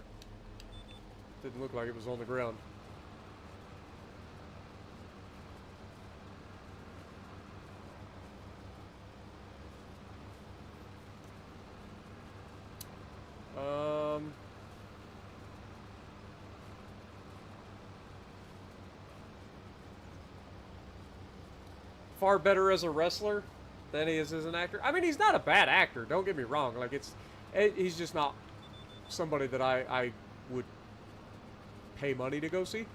Didn't look like it was on the ground. Far better as a wrestler than he is as an actor. I mean, he's not a bad actor. Don't get me wrong. Like he's just not somebody that I would pay money to go see.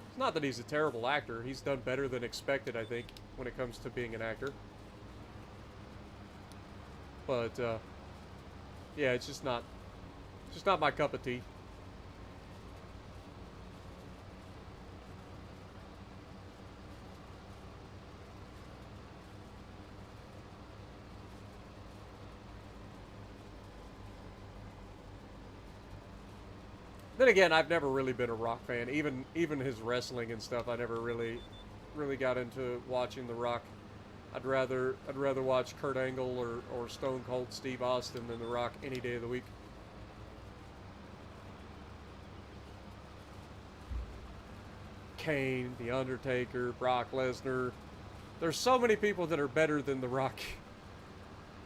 It's not that he's a terrible actor. He's done better than expected, I think, when it comes to being an actor. But yeah, it's just not my cup of tea. Then again, I've never really been a Rock fan. Even his wrestling and stuff, I never really really got into watching The Rock. I'd rather watch Kurt Angle or Stone Cold Steve Austin than The Rock any day of the week. Kane, The Undertaker, Brock Lesnar. There's so many people that are better than The Rock.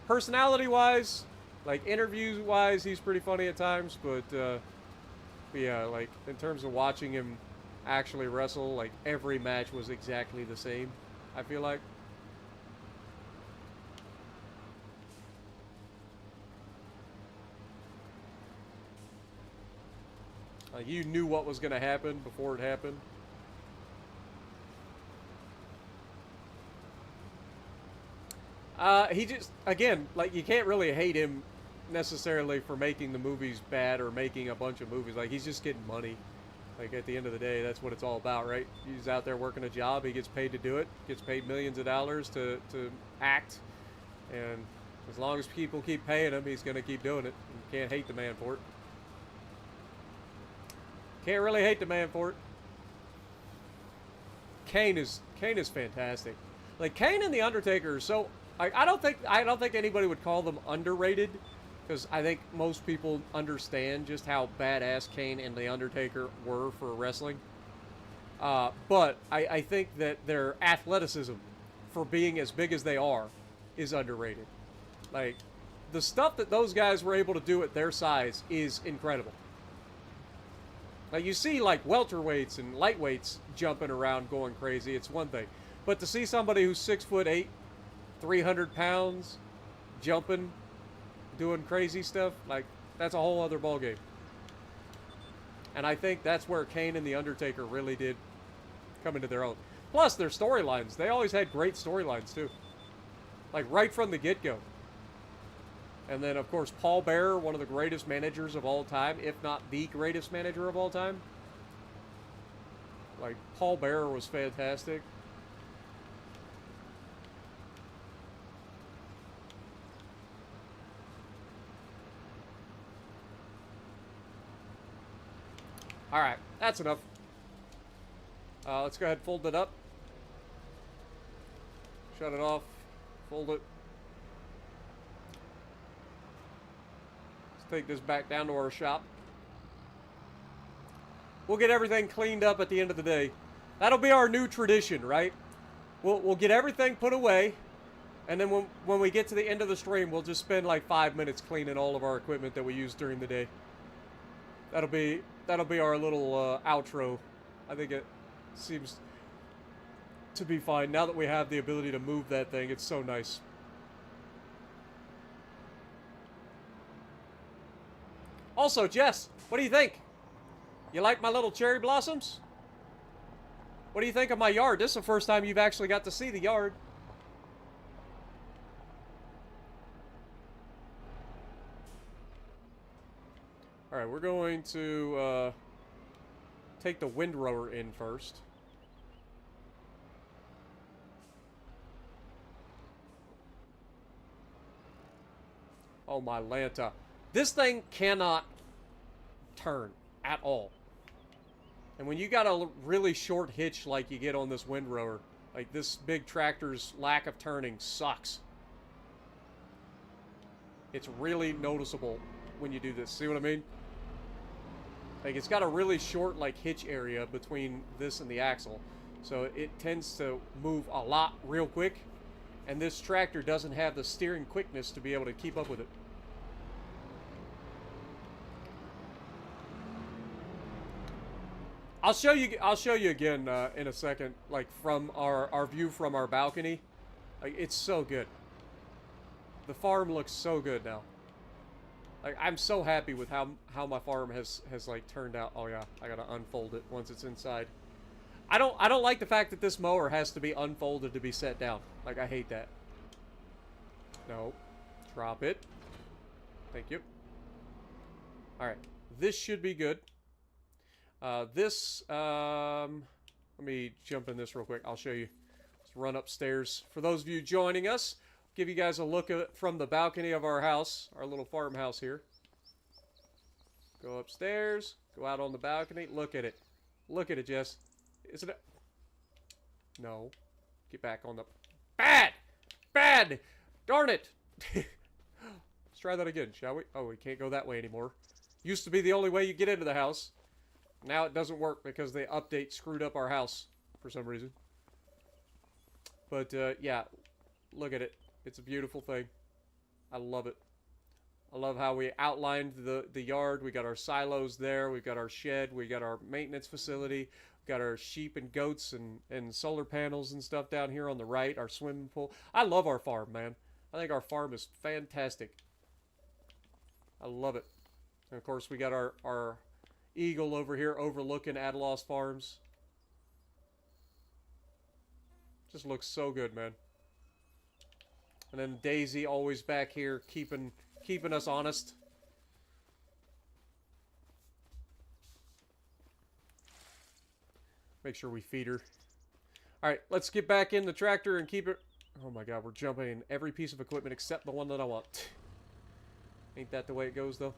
Personality-wise, like interviews-wise, he's pretty funny at times, but yeah, like in terms of watching him actually wrestle, like every match was exactly the same, I feel like. You knew what was going to happen before it happened. He just, again, like, you can't really hate him necessarily for making the movies bad or making a bunch of movies. Like, he's just getting money. Like, at the end of the day, that's what it's all about, right? He's out there working a job. He gets paid to do it. Gets paid millions of dollars to act. And as long as people keep paying him, he's going to keep doing it. You can't hate the man for it. Can't really hate the man for it. Kane is fantastic. Like, Kane and The Undertaker are so... I don't think anybody would call them underrated, because I think most people understand just how badass Kane and The Undertaker were for wrestling. But I think that their athleticism, for being as big as they are, is underrated. Like, the stuff that those guys were able to do at their size is incredible. Like, you see, like, welterweights and lightweights jumping around going crazy, it's one thing. But to see somebody who's 6'8", 300 pounds, jumping, doing crazy stuff, like, that's a whole other ballgame. And I think that's where Kane and The Undertaker really did come into their own. Plus, their storylines. They always had great storylines, too. Like, right from the get-go. And then, of course, Paul Bearer, one of the greatest managers of all time, if not the greatest manager of all time. Like, Paul Bearer was fantastic. Alright, that's enough. Let's go ahead and fold it up. Shut it off. Fold it. Let's take this back down to our shop. We'll get everything cleaned up at the end of the day. That'll be our new tradition, right? We'll get everything put away, and then when we get to the end of the stream, we'll just spend like 5 minutes cleaning all of our equipment that we use during the day. That'll be our little outro. I think it seems to be fine now that we have the ability to move that thing. It's so nice. Also, Jess, what do you think? You like my little cherry blossoms? What do you think of my yard? This is the first time you've actually got to see the yard. Alright, we're going to take the windrower in first. Oh my Lanta. This thing cannot turn at all. And when you got a really short hitch like you get on this windrower, like this big tractor's lack of turning sucks. It's really noticeable when you do this. See what I mean? Like, it's got a really short, like, hitch area between this and the axle. So it tends to move a lot real quick. And this tractor doesn't have the steering quickness to be able to keep up with it. I'll show you again in a second, like, from our view from our balcony. Like, it's so good. The farm looks so good now. Like, I'm so happy with how my farm has like turned out. Oh yeah, I gotta unfold it once it's inside. I don't like the fact that this mower has to be unfolded to be set down. Like, I hate that. No. Drop it. Thank you. Alright. This should be good. Let me jump in this real quick. I'll show you. Let's run upstairs. For those of you joining us, give you guys a look at it from the balcony of our house, our little farmhouse here. Go upstairs, go out on the balcony, look at it. Look at it, Jess. Isn't it? No. Get back on the... Bad! Bad! Darn it! Let's try that again, shall we? Oh, we can't go that way anymore. Used to be the only way you get into the house. Now it doesn't work because the update screwed up our house for some reason. But, yeah. Look at it. It's a beautiful thing. I love it. I love how we outlined the yard. We got our silos there. We've got our shed. We got our maintenance facility. We got our sheep and goats and solar panels and stuff down here on the right. Our swimming pool. I love our farm, man. I think our farm is fantastic. I love it. And of course, we got our eagle over here overlooking Ataloss Farms. Just looks so good, man. And then Daisy always back here keeping us honest. Make sure we feed her. Alright, let's get back in the tractor and keep it... Oh my god, we're jumping in every piece of equipment except the one that I want. Ain't that the way it goes, though?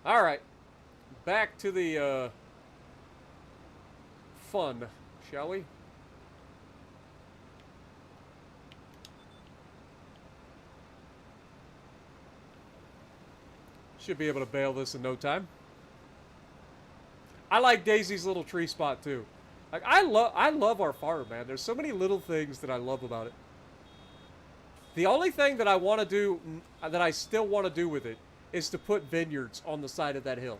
Alright. Back to the, fun, shall we? Should be able to bail this in no time. I like Daisy's little tree spot too. Like I love our farm, man. There's so many little things that I love about it. The only thing that I want to do, that I still want to do with it, is to put vineyards on the side of that hill.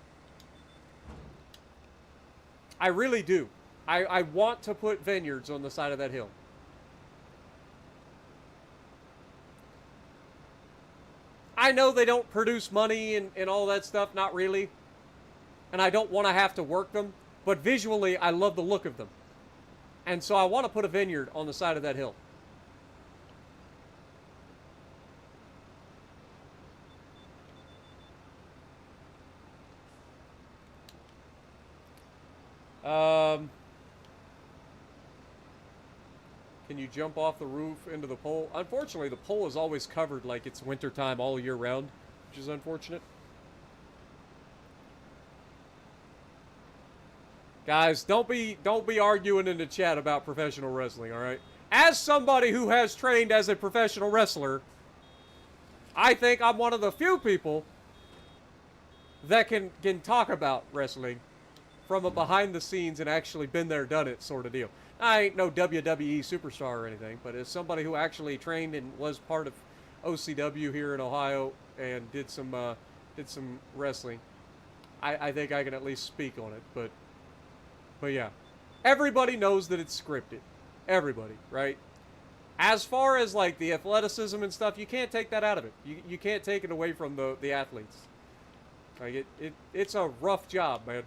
I really do. I want to put vineyards on the side of that hill. I know they don't produce money and all that stuff, not really. And I don't want to have to work them. But visually, I love the look of them. And so I want to put a vineyard on the side of that hill. Can you jump off the roof into the pole? Unfortunately, the pole is always covered like it's wintertime all year round, which is unfortunate. Guys, don't be arguing in the chat about professional wrestling, all right? As somebody who has trained as a professional wrestler, I think I'm one of the few people that can talk about wrestling from a behind the scenes and actually been there, done it sort of deal. I ain't no WWE superstar or anything, but as somebody who actually trained and was part of OCW here in Ohio and did some wrestling, I think I can at least speak on it. But yeah, everybody knows that it's scripted. Everybody, right? As far as like the athleticism and stuff, you can't take that out of it. You can't take it away from the athletes. Like it's a rough job, man.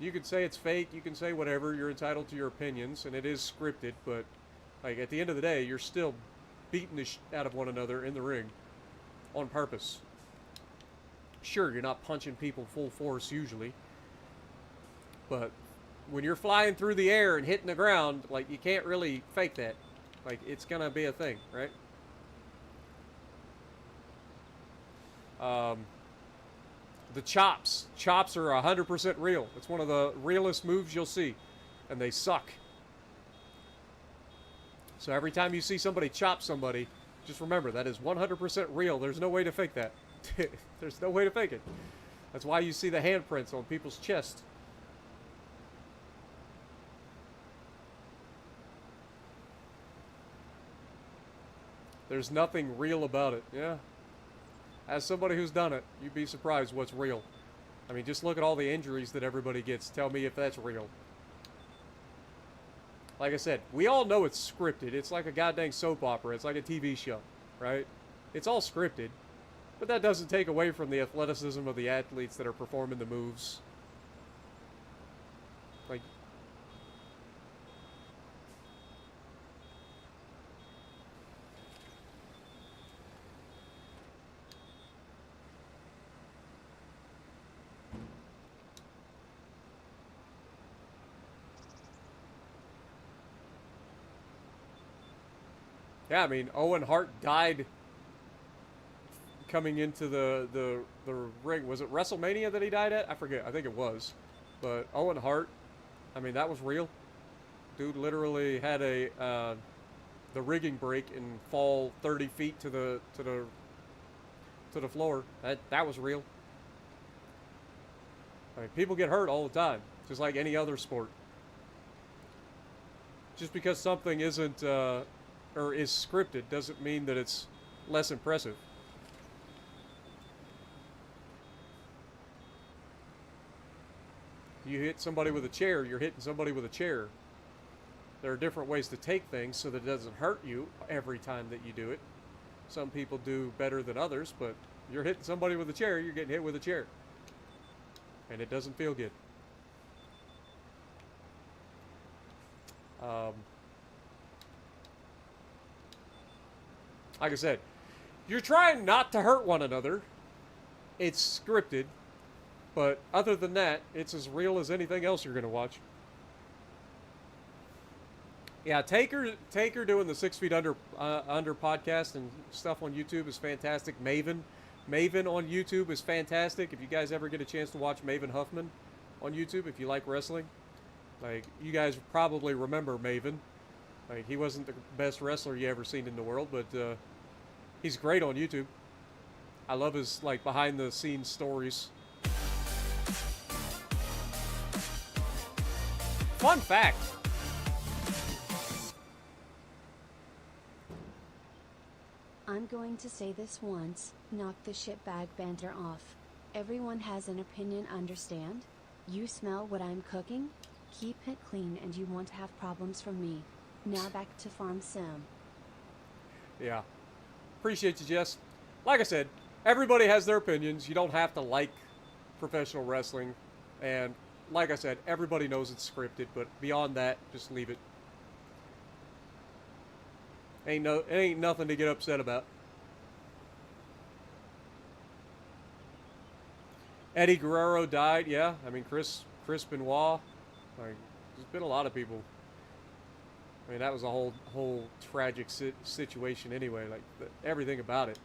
You can say it's fake, you can say whatever, you're entitled to your opinions, and it is scripted, but like at the end of the day, you're still beating the shit out of one another in the ring on purpose. Sure, you're not punching people full force usually, but when you're flying through the air and hitting the ground, like you can't really fake that. Like it's gonna be a thing, right? The chops. Chops are 100% real. It's one of the realest moves you'll see. And they suck. So every time you see somebody chop somebody, just remember, that is 100% real. There's no way to fake that. There's no way to fake it. That's why you see the handprints on people's chest. There's nothing real about it. Yeah. As somebody who's done it, you'd be surprised what's real. I mean, just look at all the injuries that everybody gets. Tell me if that's real. Like I said, we all know it's scripted. It's like a goddamn soap opera. It's like a TV show, right? It's all scripted. But that doesn't take away from the athleticism of the athletes that are performing the moves. Like... Yeah, I mean, Owen Hart died coming into the ring. Was it WrestleMania that he died at? I forget. I think it was. But Owen Hart, I mean, that was real. Dude literally had the rigging break and fall 30 feet to the floor. That was real. I mean, people get hurt all the time, just like any other sport. Just because something isn't or is scripted doesn't mean that it's less impressive. You hit somebody with a chair, you're hitting somebody with a chair. There are different ways to take things so that it doesn't hurt you every time that you do it. Some people do better than others, but you're hitting somebody with a chair, you're getting hit with a chair. And it doesn't feel good. Like I said, you're trying not to hurt one another. It's scripted. But other than that, it's as real as anything else you're going to watch. Yeah, Taker doing the 6 Feet Under podcast and stuff on YouTube is fantastic. Maven on YouTube is fantastic. If you guys ever get a chance to watch Maven Huffman on YouTube, if you like wrestling, like, you guys probably remember Maven. Like, he wasn't the best wrestler you ever seen in the world, but he's great on YouTube. I love his, like, behind the scenes stories. Fun fact. I'm going to say this once, knock the shitbag banter off. Everyone has an opinion, understand? You smell what I'm cooking? Keep it clean and you won't have problems from me. Now back to Farm Sim. Yeah. Appreciate you, Jess. Like I said, everybody has their opinions. You don't have to like professional wrestling. And like I said, everybody knows it's scripted, but beyond that, just leave it. It ain't nothing to get upset about. Eddie Guerrero died, yeah. I mean, Chris Benoit. Like, there's been a lot of people. I mean, that was a whole tragic situation anyway. Like, everything about it.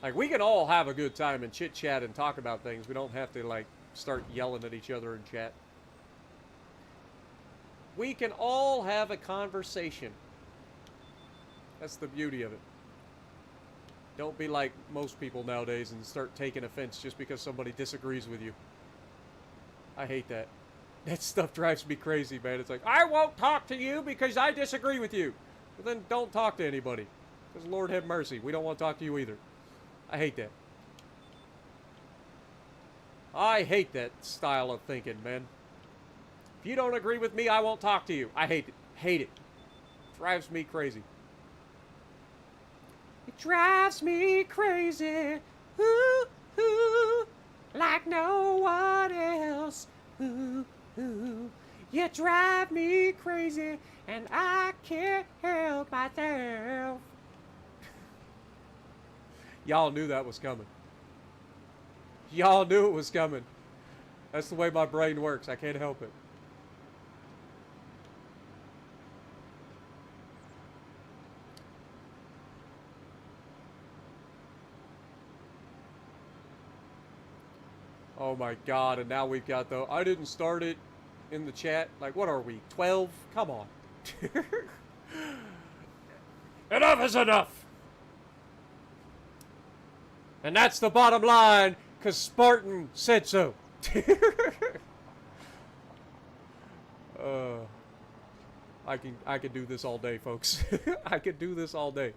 Like, we can all have a good time and chit chat and talk about things. We don't have to, like, start yelling at each other in chat. We can all have a conversation. That's the beauty of it. Don't be like most people nowadays and start taking offense just because somebody disagrees with you. I hate that. That stuff drives me crazy, man. It's like, I won't talk to you because I disagree with you. Well, then don't talk to anybody. Because Lord have mercy, we don't want to talk to you either. I hate that. I hate that style of thinking, man. If you don't agree with me, I won't talk to you. I hate it. Hate it. Drives me crazy. It drives me crazy. Ooh, ooh, like no one else. Ooh, ooh. You drive me crazy, and I can't help myself. Y'all knew that was coming. Y'all knew it was coming. That's the way my brain works. I can't help it. Oh my god, and now we've got the... I didn't start it in the chat. Like, what are we, 12? Come on. Enough is enough! And that's the bottom line, because Spartan said so. I can do this all day, folks. I could do this all day.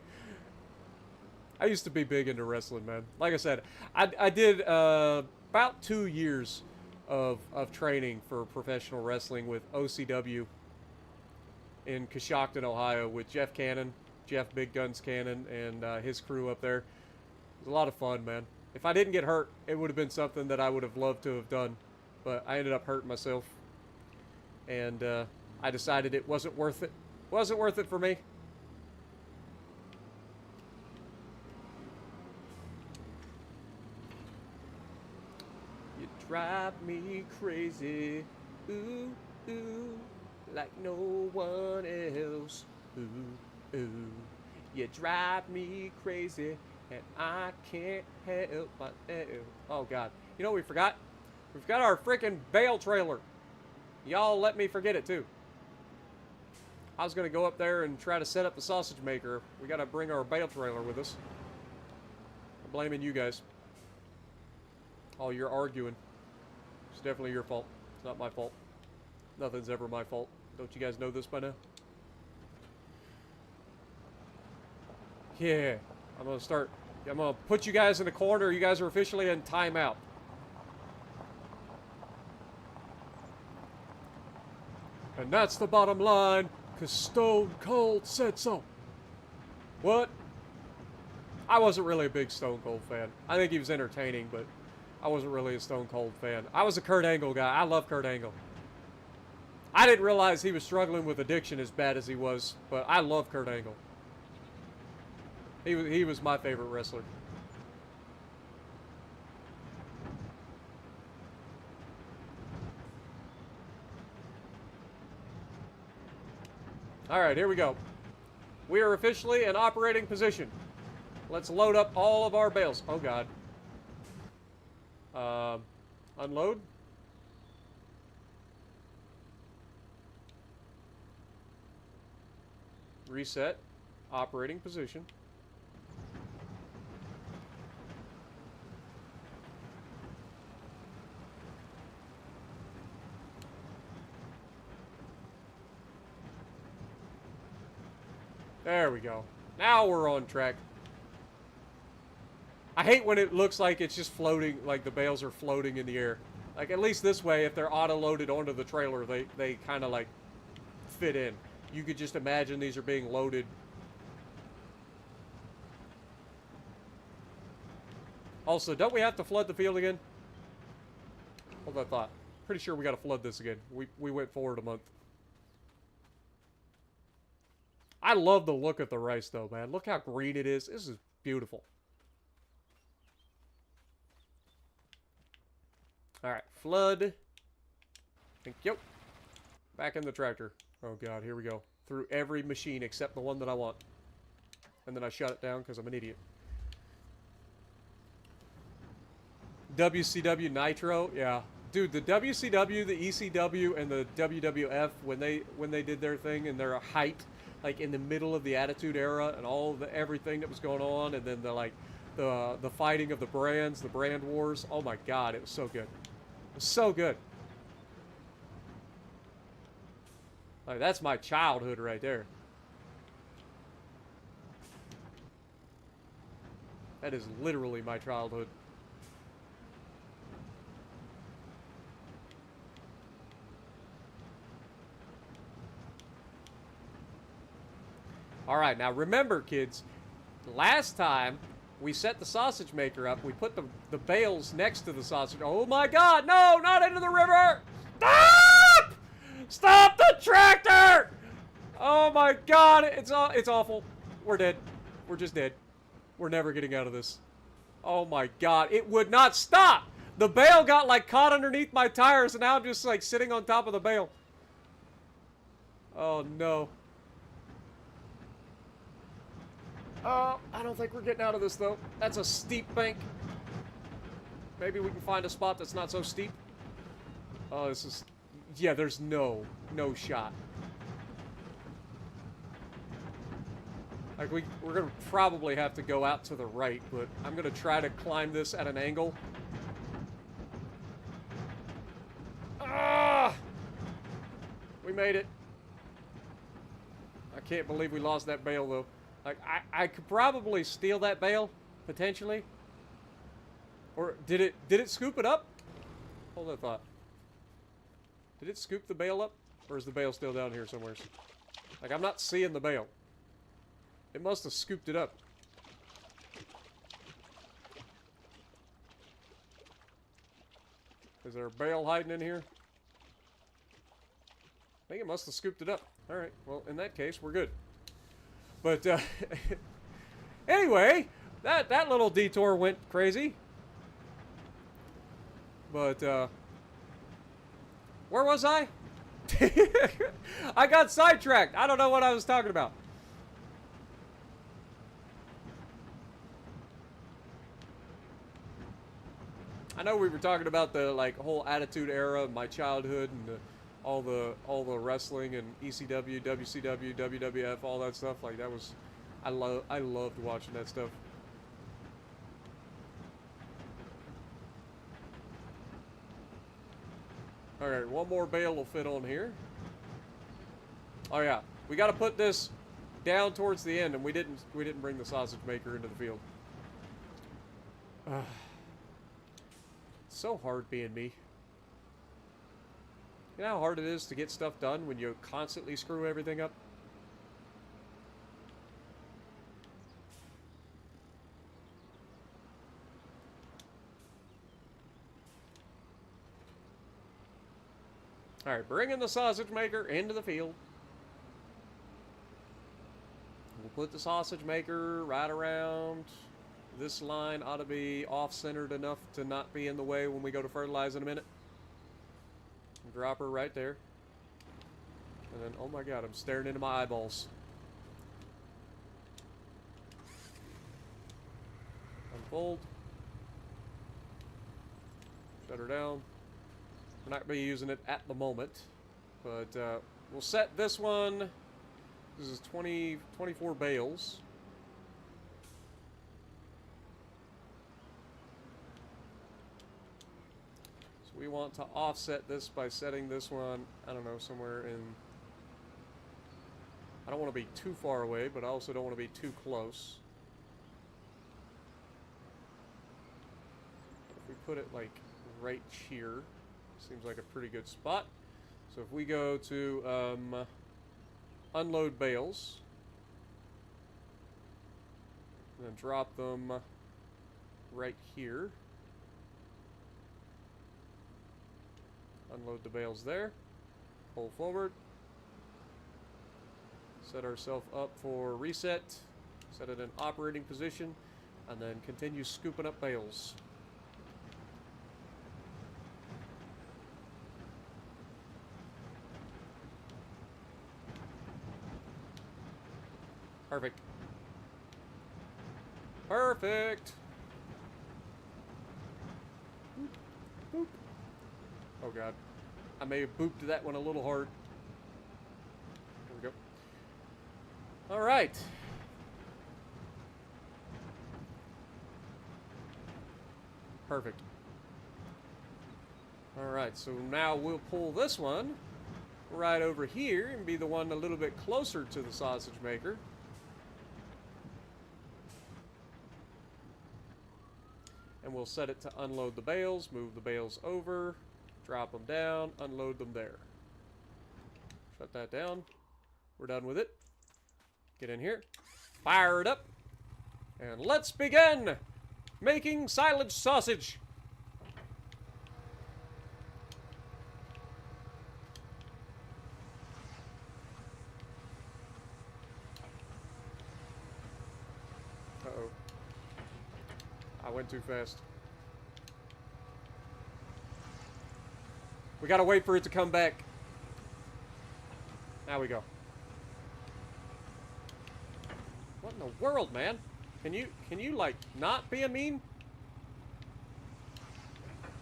I used to be big into wrestling, man. Like I said, I did about 2 years of training for professional wrestling with OCW in Coshocton, Ohio, with Jeff Big Guns Cannon, and his crew up there. It was a lot of fun, man. If I didn't get hurt, it would have been something that I would have loved to have done. But I ended up hurting myself. And I decided it wasn't worth it. Wasn't worth it for me. You drive me crazy. Ooh, ooh, like no one else. Ooh, ooh, you drive me crazy, and I can't help myself. Oh God, you know what we forgot? We forgot our freaking bale trailer. Y'all let me forget it too. I was gonna go up there and try to set up the sausage maker. We gotta bring our bale trailer with us. I'm blaming you guys. Oh, you're arguing. It's definitely your fault. It's not my fault. Nothing's ever my fault. Don't you guys know this by now? Yeah. I'm gonna put you guys in a corner. You guys are officially in timeout. And that's the bottom line, because Stone Cold said so. What? I wasn't really a big Stone Cold fan. I think he was entertaining, but I wasn't really a Stone Cold fan. I was a Kurt Angle guy. I love Kurt Angle. I didn't realize he was struggling with addiction as bad as he was, but I love Kurt Angle. He was my favorite wrestler. Alright, here we go. We are officially in operating position. Let's load up all of our bales. Oh, God. Unload. Reset. Operating position. There we go. Now we're on track. I hate when it looks like it's just floating, like the bales are floating in the air. Like, at least this way, if they're auto-loaded onto the trailer, they kind of, like, fit in. You could just imagine these are being loaded. Also, don't we have to flood the field again? Hold that thought. Pretty sure we got to flood this again. We went forward a month. I love the look of the rice, though, man. Look how green it is. This is beautiful. Alright, flood. Thank you. Back in the tractor. Oh, God, here we go. Through every machine except the one that I want. And then I shut it down because I'm an idiot. WCW Nitro? Yeah. Dude, the WCW, the ECW, and the WWF, when they did their thing and their height, like in the middle of the Attitude Era and all of everything that was going on, and then the fighting of the brands, the brand wars. Oh my God, it was so good. It was so good. Like, that's my childhood right there. That is literally my childhood. Alright, now remember, kids, last time we set the sausage maker up, we put the bales next to the sausage. Oh my God, no, not into the river! Stop! Stop the tractor! Oh my God, it's awful. We're dead. We're just dead. We're never getting out of this. Oh my God, it would not stop! The bale got like caught underneath my tires and now I'm just like sitting on top of the bale. Oh no. I don't think we're getting out of this, though. That's a steep bank. Maybe we can find a spot that's not so steep. Oh, this is... Yeah, there's no shot. Like, we're gonna probably have to go out to the right, but I'm gonna try to climb this at an angle. Ah! We made it. I can't believe we lost that bale, though. Like, I could probably steal that bale, potentially. Or did it scoop it up? Hold that thought. Did it scoop the bale up? Or is the bale still down here somewhere? Like, I'm not seeing the bale. It must have scooped it up. Is there a bale hiding in here? I think it must have scooped it up. Alright, well, in that case, we're good. But, anyway, that little detour went crazy. But, where was I? I got sidetracked. I don't know what I was talking about. I know we were talking about the like whole Attitude Era of my childhood and all the wrestling and ECW, WCW, WWF, all that stuff. Like that was, I loved watching that stuff. All right, one more bale will fit on here. Oh yeah, we got to put this down towards the end, and we didn't bring the sausage maker into the field. It's so hard being me. You know how hard it is to get stuff done when you constantly screw everything up? Alright, bringing the sausage maker into the field. We'll put the sausage maker right around. This line ought to be off-centered enough to not be in the way when we go to fertilize in a minute. Drop her right there. And then, oh my god, I'm staring into my eyeballs. Unfold. Shut her down. We're not going to be using it at the moment. But we'll set this one. This is 24 bales. So we want to offset this by setting this one, I don't know, somewhere in... I don't want to be too far away, but I also don't want to be too close. If we put it like right here, seems like a pretty good spot. So if we go to unload bales, and then drop them right here. Unload the bales there. Pull forward. Set ourselves up for reset. Set it in operating position. And then continue scooping up bales. Perfect. Perfect. Boop. Boop. Oh god. I may have booped that one a little hard. There we go. Alright. Perfect. Alright, so now we'll pull this one right over here and be the one a little bit closer to the sausage maker. And we'll set it to unload the bales, move the bales over, drop them down, unload them there. Shut that down. We're done with it. Get in here, fire it up, and let's begin making silage sausage. Uh-oh. I went too fast. We gotta wait for it to come back. Now we go. What in the world, man? Can you like not be a mean?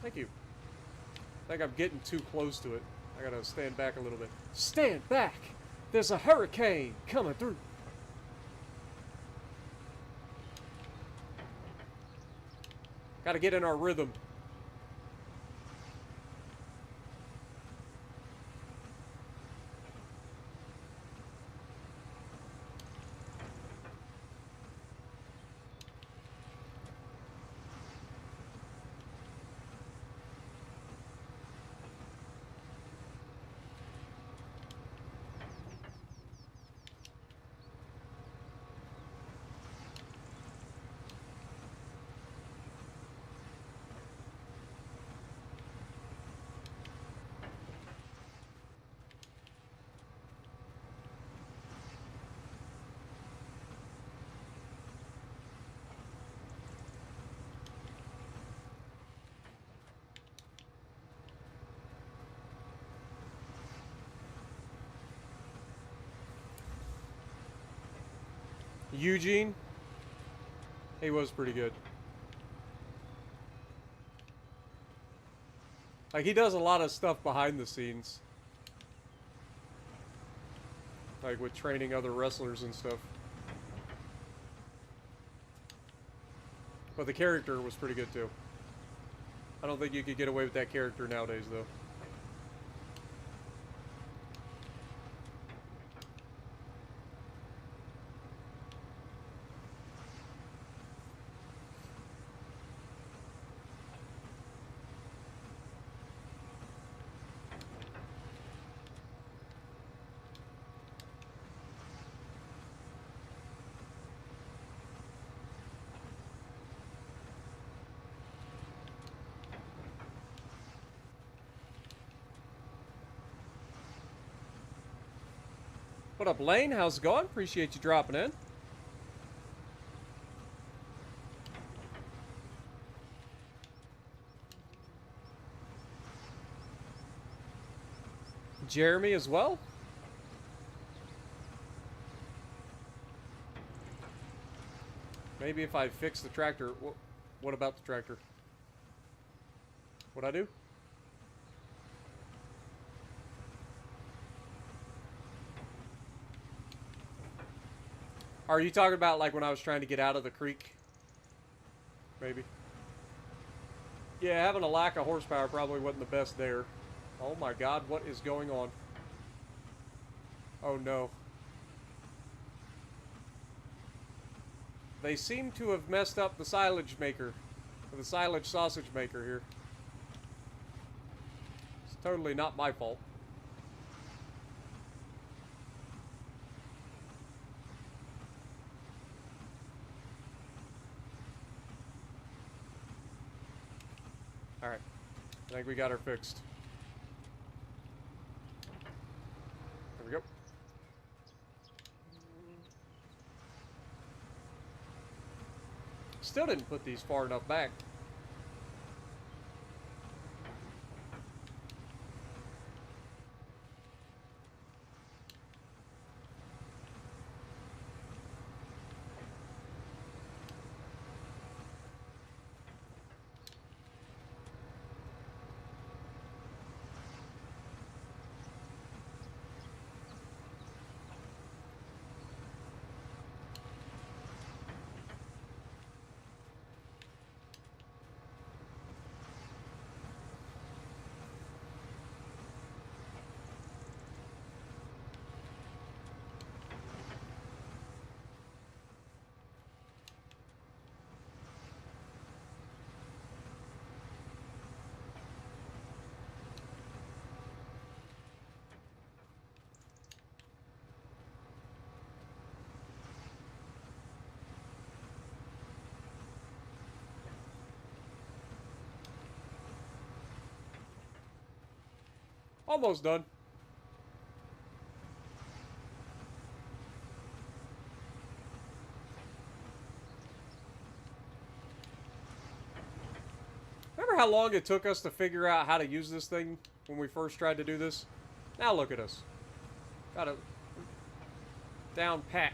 Thank you. I think I'm getting too close to it. I gotta stand back a little bit. Stand back! There's a hurricane coming through. Gotta get in our rhythm. Eugene. He was pretty good. Like, he does a lot of stuff behind the scenes. Like, with training other wrestlers and stuff. But the character was pretty good, too. I don't think you could get away with that character nowadays, though. What up, Lane? How's it going? Appreciate you dropping in. Jeremy as well. Maybe if I fix the tractor. What about the tractor? What'd I do? Are you talking about like when I was trying to get out of the creek? Maybe. Yeah, having a lack of horsepower probably wasn't the best there. Oh my god, what is going on? Oh no. They seem to have messed up the silage maker. Or the silage sausage maker here. It's totally not my fault. Alright. I think we got her fixed. There we go. Still didn't put these far enough back. Almost done. Remember how long it took us to figure out how to use this thing when we first tried to do this? Now look at us. Got it down pat.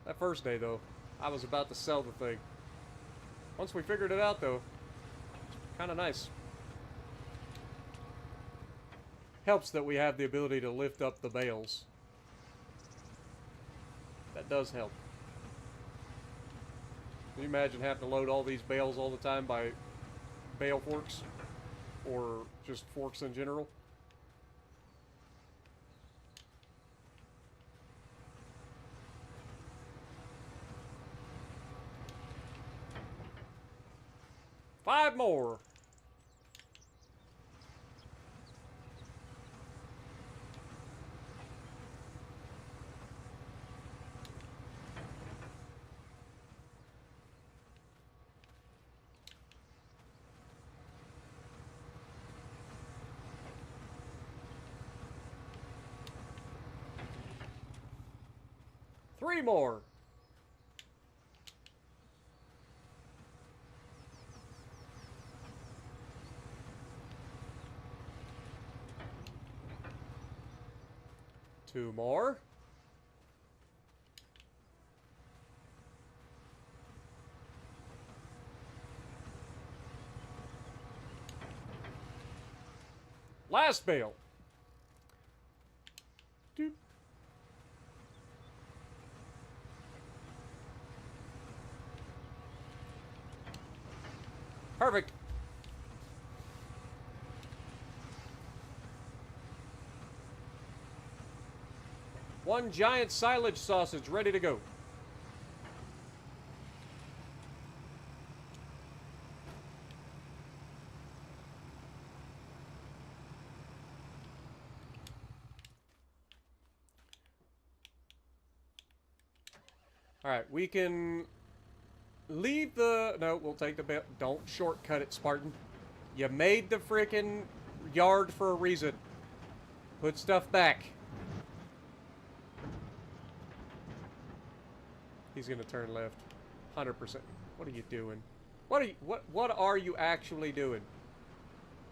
That first day, though, I was about to sell the thing. Once we figured it out, though, kind of nice. Helps that we have the ability to lift up the bales. That does help. Can you imagine having to load all these bales all the time by bale forks? Or just forks in general? Five more. Three more. 2 more. Last bale. Doop. Perfect. One giant silage sausage ready to go. Alright, we can leave the... No, we'll take the bit. Don't shortcut it, Spartan. You made the frickin' yard for a reason. Put stuff back. He's gonna turn left. 100%. What are you doing? What are you actually doing?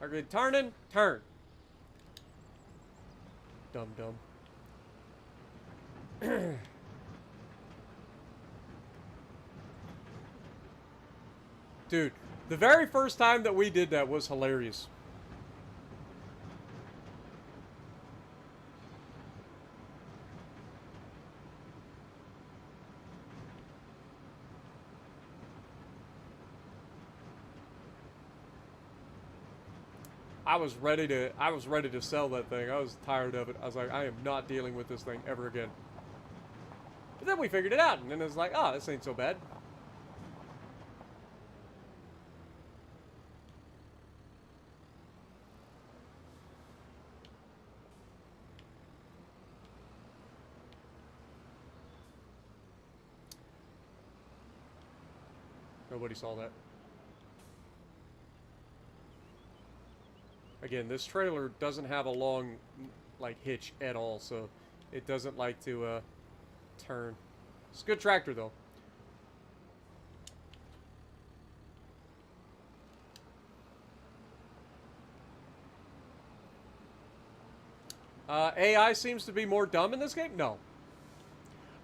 Are you turning? Turn. Dumb. Dude, the very first time that we did that was hilarious. I was ready to sell that thing. I was tired of it. I was like, I am not dealing with this thing ever again. But then we figured it out, and then it was like, oh, this ain't so bad. Nobody saw that. Again, this trailer doesn't have a long, like, hitch at all, so it doesn't like to, turn. It's a good tractor, though. AI seems to be more dumb in this game? No.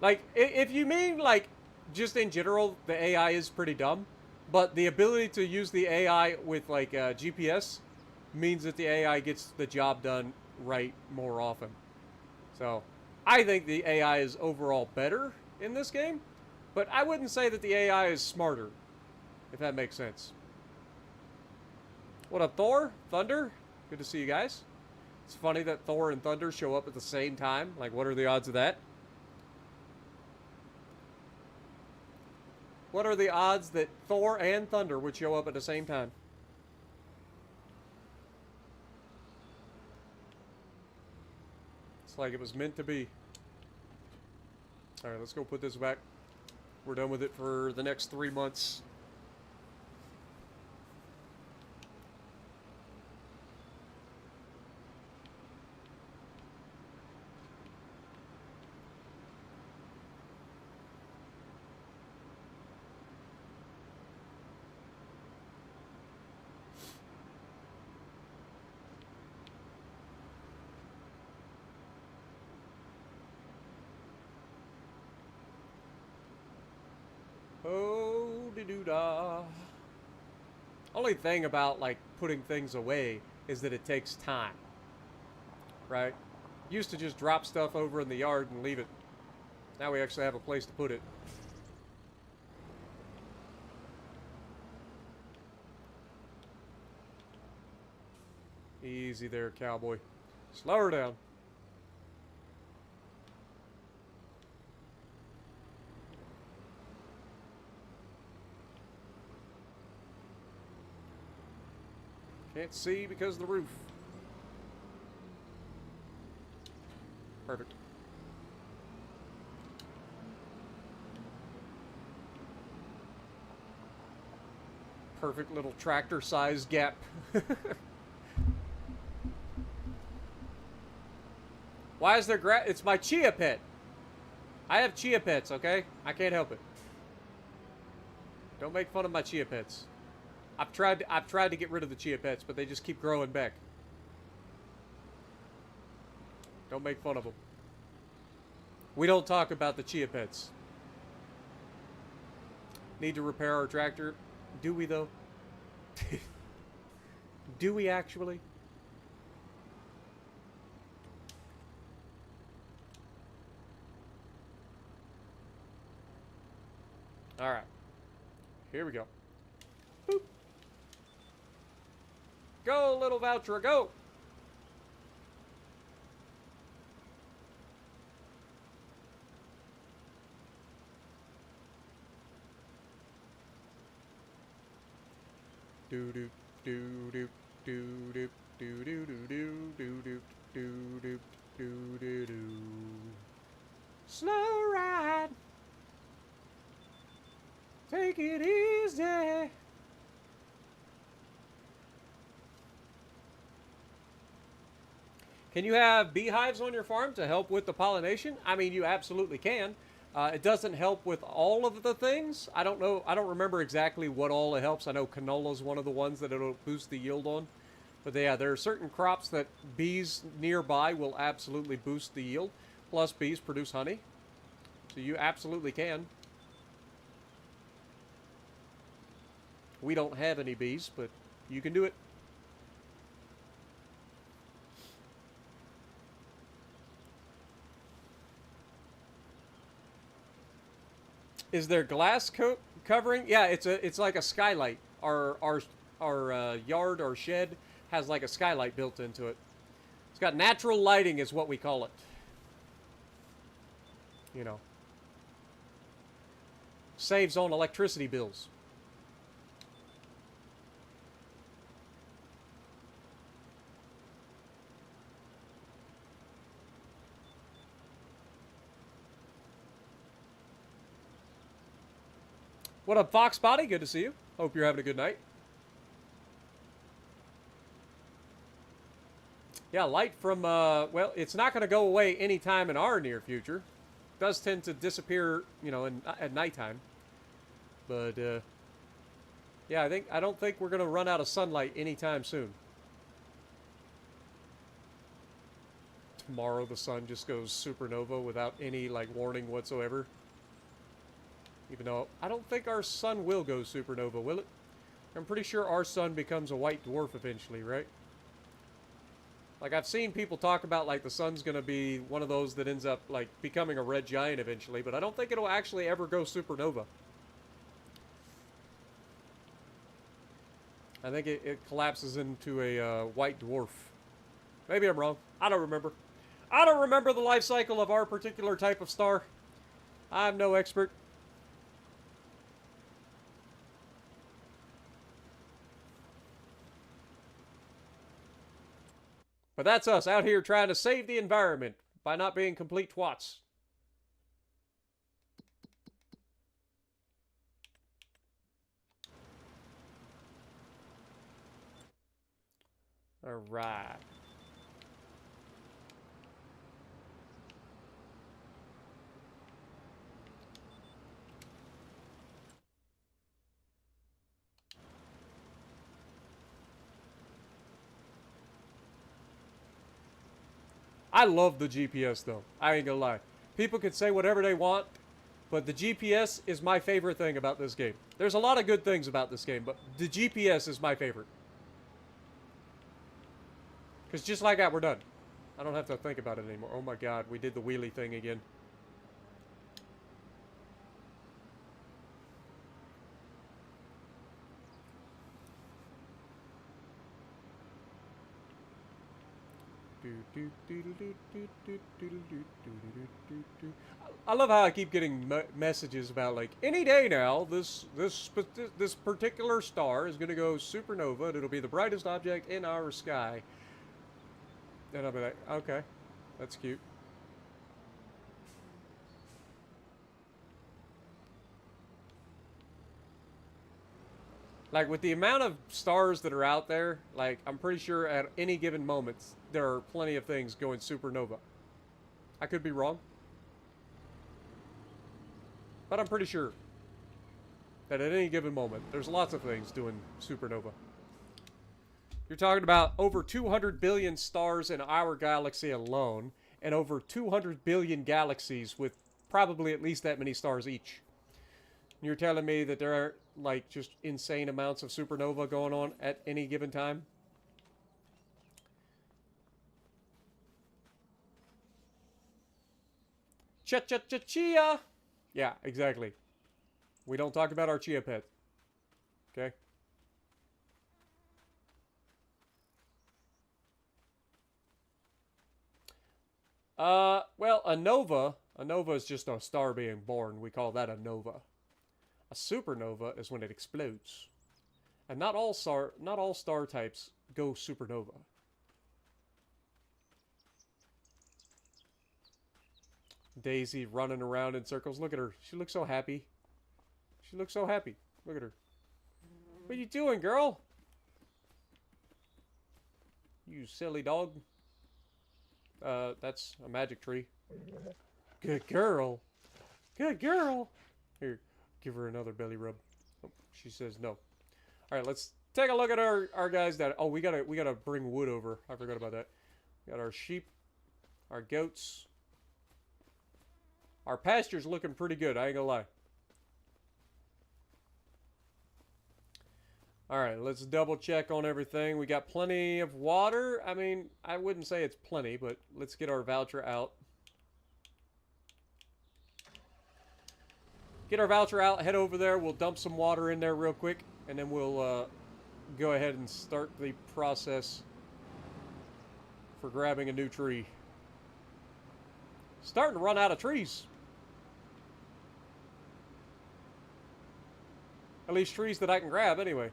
Like, if you mean, like, just in general, the AI is pretty dumb, but the ability to use the AI with, like, GPS means that the AI gets the job done right more often. So, I think the AI is overall better in this game, but I wouldn't say that the AI is smarter, if that makes sense. What up, Thor? Thunder? Good to see you guys. It's funny that Thor and Thunder show up at the same time. Like, what are the odds of that? What are the odds that Thor and Thunder would show up at the same time? It's like it was meant to be. Alright, let's go put this back. We're done with it for the next 3 months. Oh-de-doo-dah. Only thing about, like, putting things away is that it takes time. Right? Used to just drop stuff over in the yard and leave it. Now we actually have a place to put it. Easy there, cowboy. Slow her down. Can't see because of the roof. Perfect. Perfect little tractor size gap. Why is there grass? It's my chia pet. I have chia pets, okay? I can't help it. Don't make fun of my chia pets. I've tried to get rid of the chia pets, but they just keep growing back. Don't make fun of them. We don't talk about the chia pets. Need to repair our tractor. Do we, though? Do we actually? Alright. Here we go. Boop. Go, little Valtra, go! Do do do do do do do do do do do do do do do do. Slow ride. Take it easy. Can you have beehives on your farm to help with the pollination? I mean, you absolutely can. It doesn't help with all of the things. I don't know. I don't remember exactly what all it helps. I know canola is one of the ones that it'll boost the yield on. But yeah, there are certain crops that bees nearby will absolutely boost the yield. Plus, bees produce honey. So you absolutely can. We don't have any bees, but you can do it. Is there glass covering? Yeah, it's like a skylight. Our yard or shed has like a skylight built into it. It's got natural lighting, is what we call it. You know, saves on electricity bills. What up, Fox Body? Good to see you. Hope you're having a good night. Yeah, light from, well, it's not going to go away anytime in our near future. It does tend to disappear, you know, at nighttime. But, yeah, I don't think we're going to run out of sunlight anytime soon. Tomorrow the sun just goes supernova without any, like, warning whatsoever. Even though I don't think our sun will go supernova, will it? I'm pretty sure our sun becomes a white dwarf eventually, right? Like, I've seen people talk about, like, the sun's going to be one of those that ends up, like, becoming a red giant eventually, but I don't think it'll actually ever go supernova. I think it collapses into a white dwarf. Maybe I'm wrong. I don't remember. I don't remember the life cycle of our particular type of star. I'm no expert. But that's us out here trying to save the environment by not being complete twats. All right. I love the GPS, though. I ain't gonna lie. People can say whatever they want, but the GPS is my favorite thing about this game. There's a lot of good things about this game, but the GPS is my favorite. Because just like that, we're done. I don't have to think about it anymore. Oh my god, we did the wheelie thing again. I love how I keep getting messages about, like, any day now, this particular star is going to go supernova and it'll be the brightest object in our sky. And I'll be like, okay, that's cute. Like, with the amount of stars that are out there, like, I'm pretty sure at any given moment, there are plenty of things going supernova. I could be wrong. But I'm pretty sure that at any given moment, there's lots of things doing supernova. You're talking about over 200 billion stars in our galaxy alone, and over 200 billion galaxies with probably at least that many stars each. You're telling me that there are, like, just insane amounts of supernova going on at any given time? Chia! Yeah, exactly. We don't talk about our chia pet. Okay? Well, a nova is just a star being born. We call that a nova. A supernova is when it explodes. And not all star types go supernova. Daisy running around in circles. Look at her. She looks so happy. She looks so happy. Look at her. What are you doing, girl? You silly dog. That's a magic tree. Good girl. Good girl. Here, give her another belly rub. Oh, she says no. All right, let's take a look at our guys down. Oh, we gotta bring wood over. I forgot about that. We got our sheep, our goats. Our pasture's looking pretty good, I ain't gonna lie. Alright, let's double check on everything. We got plenty of water. I mean, I wouldn't say it's plenty, but let's get our voucher out. Get our voucher out, head over there. We'll dump some water in there real quick, and then we'll go ahead and start the process for grabbing a new tree. Starting to run out of trees. At least trees that I can grab, anyway.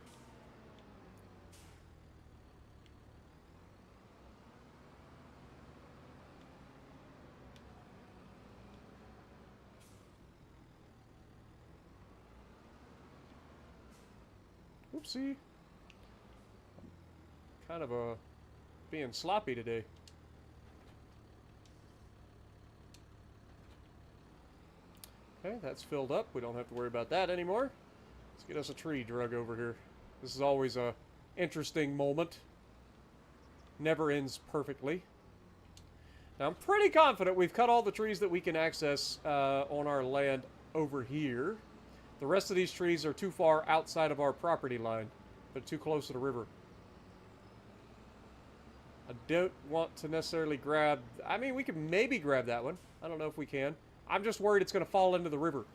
Oopsie. Kind of being sloppy today. Okay, that's filled up. We don't have to worry about that anymore. Let's get us a tree drug over here. This is always a interesting moment. Never ends perfectly. Now, I'm pretty confident we've cut all the trees that we can access on our land over here. The rest of these trees are too far outside of our property line. They're too close to the river. I don't want to necessarily grab... I mean, we can maybe grab that one. I don't know if we can. I'm just worried it's going to fall into the river.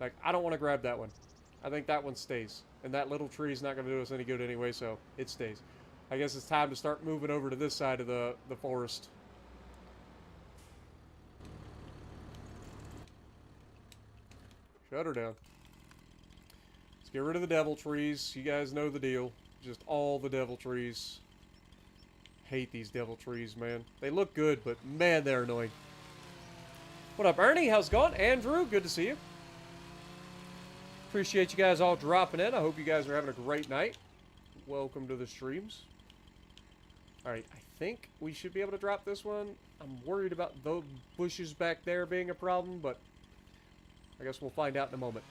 Like, I don't want to grab that one. I think that one stays. And that little tree is not going to do us any good anyway, so it stays. I guess it's time to start moving over to this side of the forest. Shut her down. Let's get rid of the devil trees. You guys know the deal. Just all the devil trees. Hate these devil trees, man. They look good, but man, they're annoying. What up, Ernie? How's it going? Andrew, good to see you. Appreciate you guys all dropping in. I hope you guys are having a great night. Welcome to the streams. Alright, I think we should be able to drop this one. I'm worried about those bushes back there being a problem, but I guess we'll find out in a moment.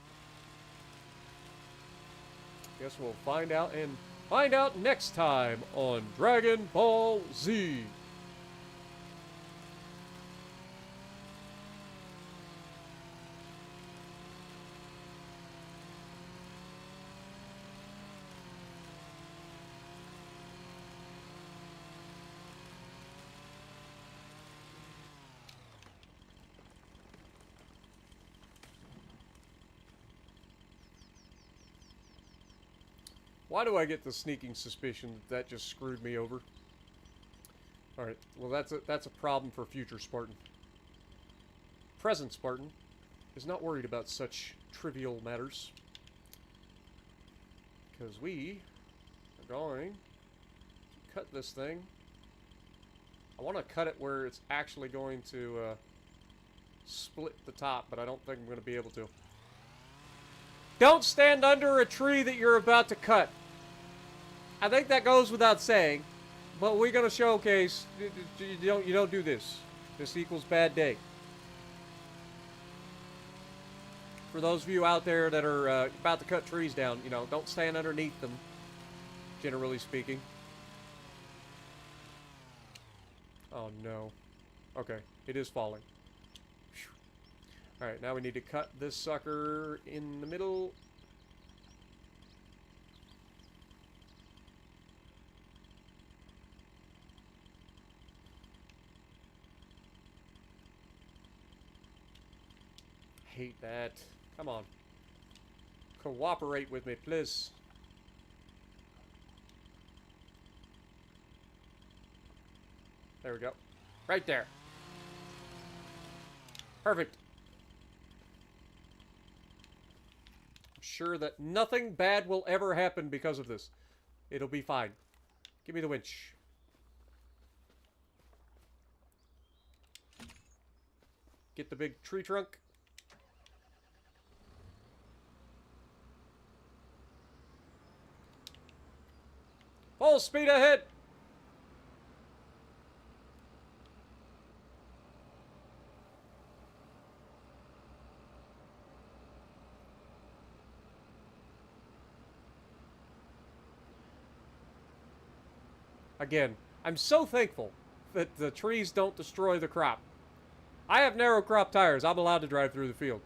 Guess we'll find out next time on Dragon Ball Z. Why do I get the sneaking suspicion that that just screwed me over? Alright, well that's a problem for future Spartan. Present Spartan is not worried about such trivial matters. Because we are going to cut this thing. I want to cut it where it's actually going to split the top, but I don't think I'm going to be able to. Don't stand under a tree that you're about to cut. I think that goes without saying, but we're going to showcase you don't do this. This equals bad day. For those of you out there that are about to cut trees down, you know, don't stand underneath them, generally speaking. Oh no. Okay, it is falling. Alright, now we need to cut this sucker in the middle. Hate that. Come on. Cooperate with me, please. There we go. Right there. Perfect. I'm sure that nothing bad will ever happen because of this. It'll be fine. Give me the winch. Get the big tree trunk. Full speed ahead. Again, I'm so thankful that the trees don't destroy the crop. I have narrow crop tires. I'm allowed to drive through the field.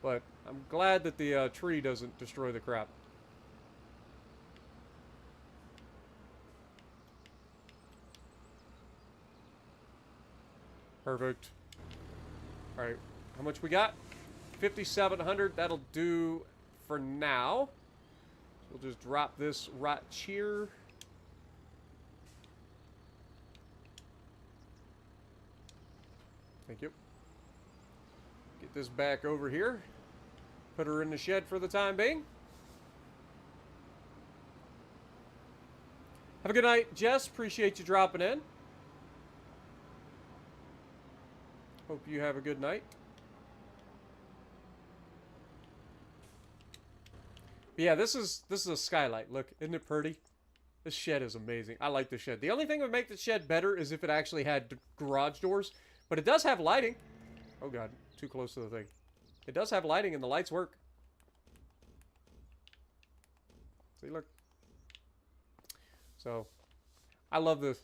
But I'm glad that the tree doesn't destroy the crop. Perfect. Alright, how much we got? 5,700. That'll do for now. We'll just drop this right here. Thank you. Get this back over here. Put her in the shed for the time being. Have a good night, Jess. Appreciate you dropping in. Hope you have a good night. But yeah, this is a skylight. Look, isn't it pretty? This shed is amazing. I like the shed. The only thing that would make the shed better is if it actually had garage doors. But it does have lighting. Oh god, too close to the thing. It does have lighting and the lights work. See, look. So, I love this.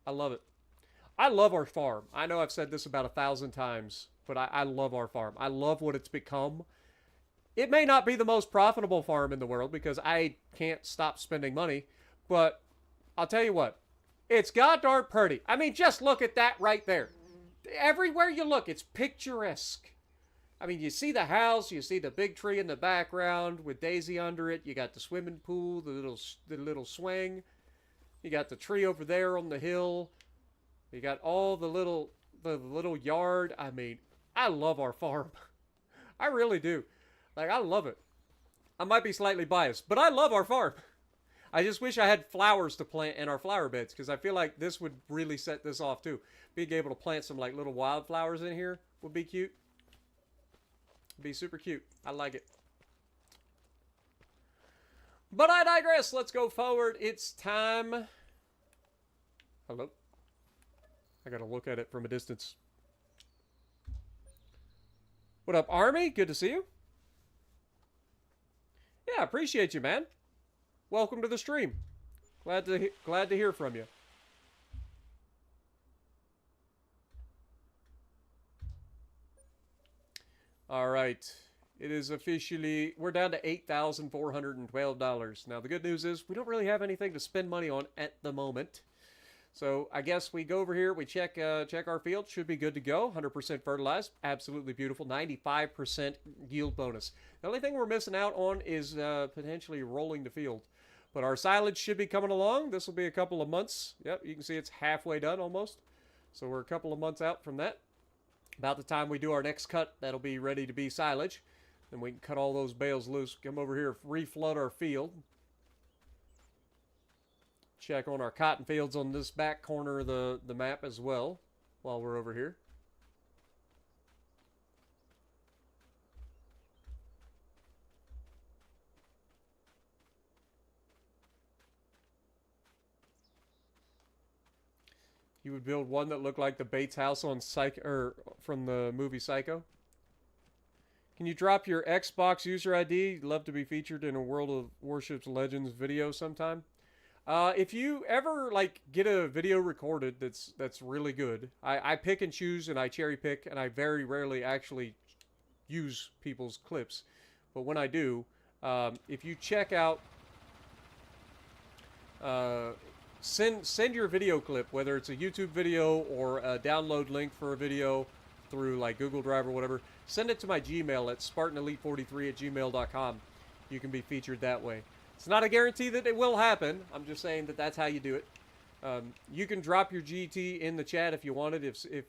I love it. I love our farm. I know I've said this about 1,000 times, but I love our farm. I love what it's become. It may not be the most profitable farm in the world because I can't stop spending money, but I'll tell you what. It's god darn pretty. I mean, just look at that right there. Everywhere you look, it's picturesque. I mean, you see the house, you see the big tree in the background with Daisy under it. You got the swimming pool, the little swing. You got the tree over there on the hill. You got all the little yard. I mean, I love our farm. I really do. Like, I love it. I might be slightly biased, but I love our farm. I just wish I had flowers to plant in our flower beds, because I feel like this would really set this off too. Being able to plant some like little wildflowers in here would be cute. Be super cute. I like it. But I digress. Let's go forward. It's time. Hello? I gotta look at it from a distance. What up, Army? Good to see you. Yeah, appreciate you, man. Welcome to the stream. Glad to hear from you. All right. It is officially, we're down to $8,412. Now, the good news is we don't really have anything to spend money on at the moment. So, I guess we go over here, we check our field. Should be good to go. 100% fertilized. Absolutely beautiful. 95% yield bonus. The only thing we're missing out on is potentially rolling the field. But our silage should be coming along. This will be a couple of months. Yep, you can see it's halfway done almost. So we're a couple of months out from that. About the time we do our next cut, that'll be ready to be silage. Then we can cut all those bales loose. Come over here, reflood our field. Check on our cotton fields on this back corner of the map as well while we're over here. You would build one that looked like the Bates house on from the movie Psycho. Can you drop your Xbox user ID? Love to be featured in a World of Warships Legends video sometime. If you ever like get a video recorded that's really good, I pick and choose and I cherry pick and I very rarely actually use people's clips, but when I do, if you check out, send your video clip, whether it's a YouTube video or a download link for a video through like Google Drive or whatever, send it to my Gmail at spartanelite43@gmail.com. You can be featured that way. It's not a guarantee that it will happen. I'm just saying that that's how you do it. You can drop your GT in the chat if you wanted. If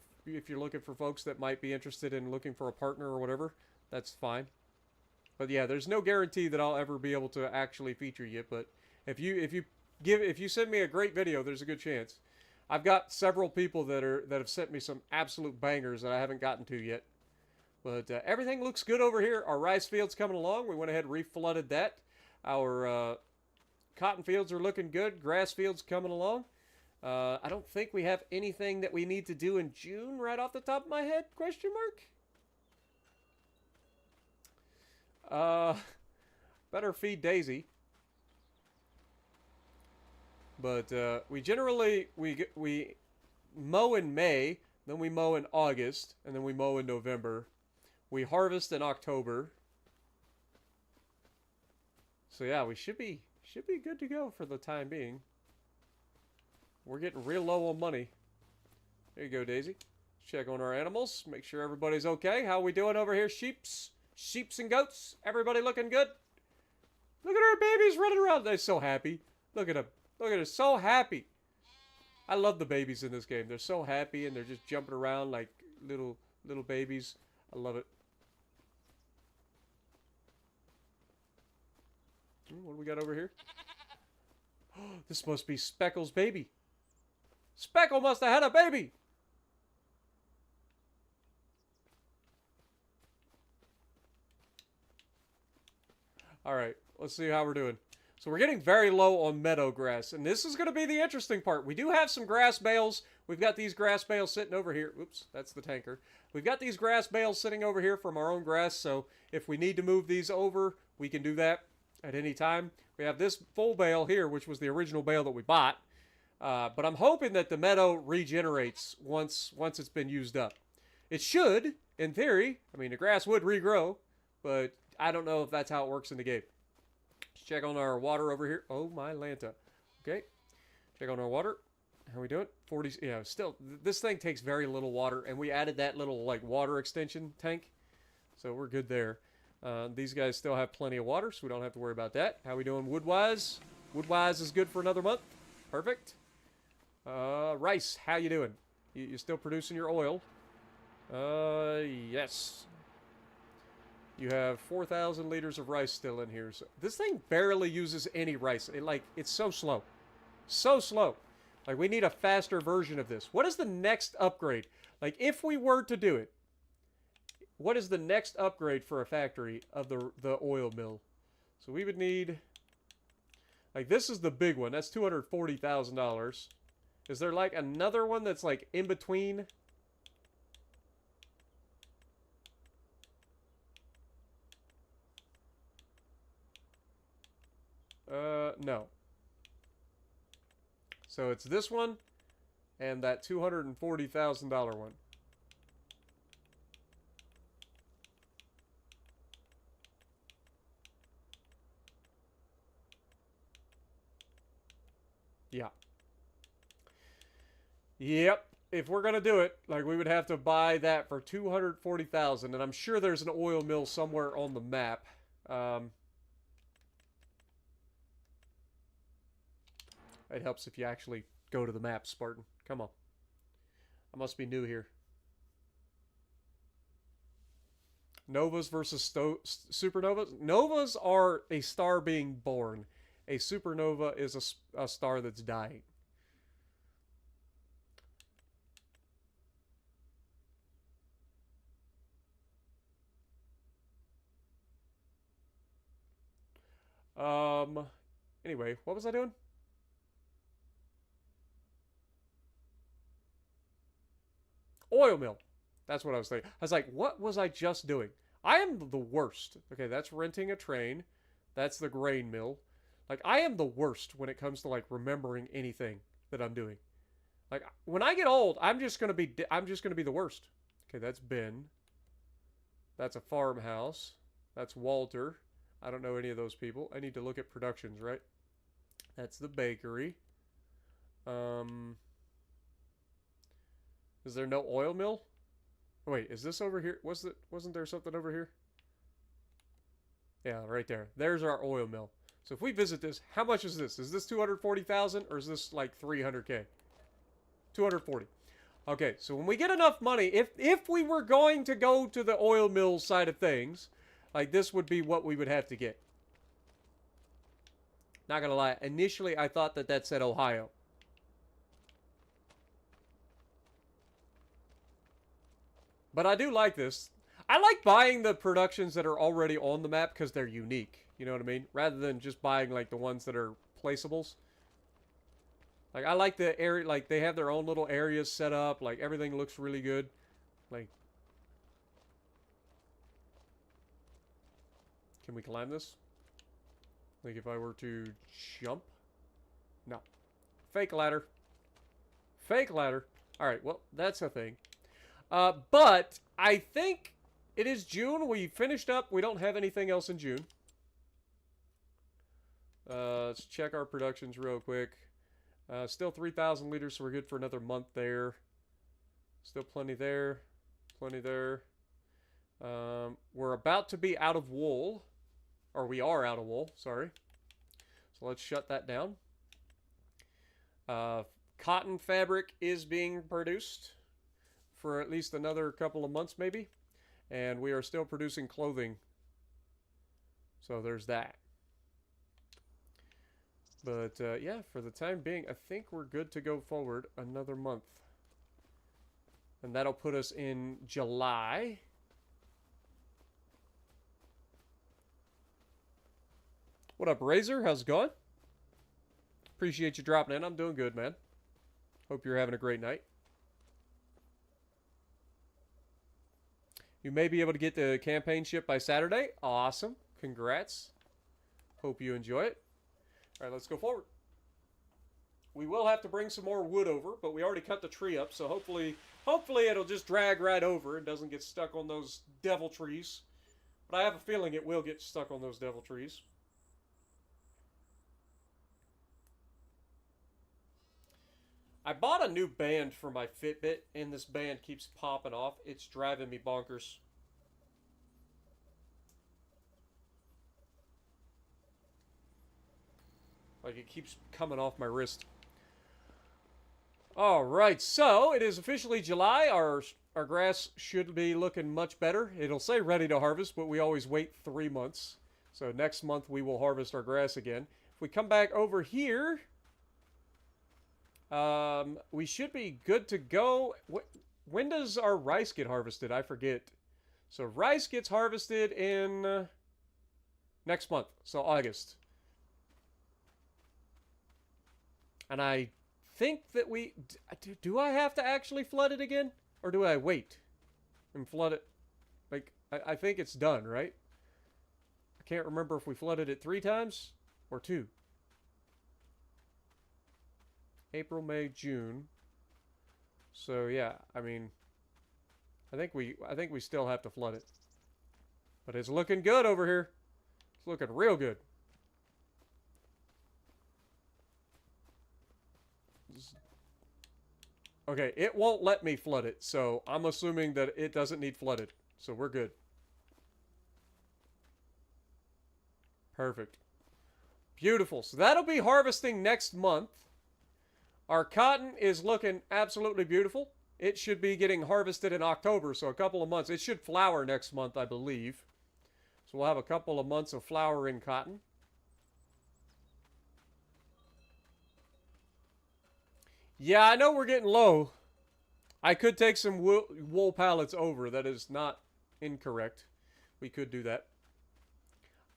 you're looking for folks that might be interested in looking for a partner or whatever, that's fine. But yeah, there's no guarantee that I'll ever be able to actually feature you. But if you send me a great video, there's a good chance. I've got several people that have sent me some absolute bangers that I haven't gotten to yet. But everything looks good over here. Our rice field's coming along. We went ahead and reflooded that. Our cotton fields are looking good. Grass fields coming along. I don't think we have anything that we need to do in June right off the top of my head, question mark. Better feed Daisy. But we generally, we mow in May, then we mow in August, and then we mow in November. We harvest in October. So yeah, we should be good to go for the time being. We're getting real low on money. There you go, Daisy. Check on our animals. Make sure everybody's okay. How we doing over here, sheeps and goats? Everybody looking good? Look at our babies running around. They're so happy. Look at them. Look at them. So happy. I love the babies in this game. They're so happy and they're just jumping around like little babies. I love it. What do we got over here? This must be Speckle's baby. Speckle must have had a baby. All right, let's see how we're doing. So we're getting very low on meadow grass, and this is going to be the interesting part. We do have some grass bales. We've got these grass bales sitting over here. Oops, that's the tanker. We've got these grass bales sitting over here from our own grass, so if we need to move these over, we can do that at any time. We have this full bale here, which was the original bale that we bought. But I'm hoping that the meadow regenerates once it's been used up. It should, in theory. I mean, the grass would regrow, but I don't know if that's how it works in the game. Let's check on our water over here. Oh, my Lanta. Okay. Check on our water. How we doing? 40. Yeah, still, this thing takes very little water, and we added that little, like, water extension tank. So we're good there. These guys still have plenty of water, so we don't have to worry about that. How we doing wood-wise? Wood-wise is good for another month. Perfect. Rice, how you doing? You still producing your oil? Yes. You have 4,000 liters of rice still in here. So this thing barely uses any rice. It's so slow. So slow. Like, we need a faster version of this. What is the next upgrade? Like, if we were to do it, what is the next upgrade for a factory of the oil mill? So we would need, like, this is the big one. That's $240,000. Is there, like, another one that's, like, in between? No. So it's this one and that $240,000 one. Yeah. Yep. If we're going to do it, like, we would have to buy that for $240,000, and I'm sure there's an oil mill somewhere on the map. It helps if you actually go to the map, Spartan. Come on. I must be new here. Novas versus supernovas. Novas are a star being born. A supernova is a star that's dying. Anyway, what was I doing? Oil mill. That's what I was thinking. I was like, what was I just doing? I am the worst. Okay, that's renting a train. That's the grain mill. Like, I am the worst when it comes to, like, remembering anything that I'm doing. Like, when I get old, I'm just gonna be the worst. Okay, that's Ben. That's a farmhouse. That's Walter. I don't know any of those people. I need to look at productions, right? That's the bakery. Is there no oil mill? Oh, wait, is this over here? Wasn't there something over here? Yeah, right there. There's our oil mill. So if we visit this, how much is this? Is this 240,000 or is this like 300K? 240. Okay, so when we get enough money, if we were going to go to the oil mill side of things, like this would be what we would have to get. Not gonna lie, initially I thought that said Ohio. But I do like this. I like buying the productions that are already on the map because they're unique. You know what I mean? Rather than just buying like the ones that are placeables. Like, I like the area, like, they have their own little areas set up. Like, everything looks really good. Like, can we climb this? Like, if I were to jump? No. Fake ladder. Fake ladder. Alright, well, that's a thing. But I think it is June. We finished up. We don't have anything else in June. Let's check our productions real quick. Still 3,000 liters, so we're good for another month there. Still plenty there. Plenty there. We're about to be out of wool. Or we are out of wool, sorry. So let's shut that down. Cotton fabric is being produced for at least another couple of months, maybe. And we are still producing clothing. So there's that. But, yeah, for the time being, I think we're good to go forward another month. And that'll put us in July. What up, Razor? How's it going? Appreciate you dropping in. I'm doing good, man. Hope you're having a great night. You may be able to get the campaign ship by Saturday. Awesome. Congrats. Hope you enjoy it. All right, let's go forward. We will have to bring some more wood over, but we already cut the tree up, so hopefully it'll just drag right over and doesn't get stuck on those devil trees. But I have a feeling it will get stuck on those devil trees. I bought a new band for my Fitbit, and this band keeps popping off. It's driving me bonkers. Like, it keeps coming off my wrist. Alright, so it is officially July. Our grass should be looking much better. It'll say ready to harvest, but we always wait 3 months. So next month we will harvest our grass again. If we come back over here, we should be good to go. When does our rice get harvested? I forget. So rice gets harvested in next month, so August. And I think that we... Do I have to actually flood it again? Or do I wait and flood it? Like, I think it's done, right? I can't remember if we flooded it 3 times or 2. April, May, June. So, yeah, I mean... I think we still have to flood it. But it's looking good over here. It's looking real good. Okay, it won't let me flood it, so I'm assuming that it doesn't need flooded. So we're good. Perfect. Beautiful. So that'll be harvesting next month. Our cotton is looking absolutely beautiful. It should be getting harvested in October, so a couple of months. It should flower next month, I believe. So we'll have a couple of months of flowering cotton. Yeah, I know we're getting low. I could take some wool pallets over. That is not incorrect. We could do that.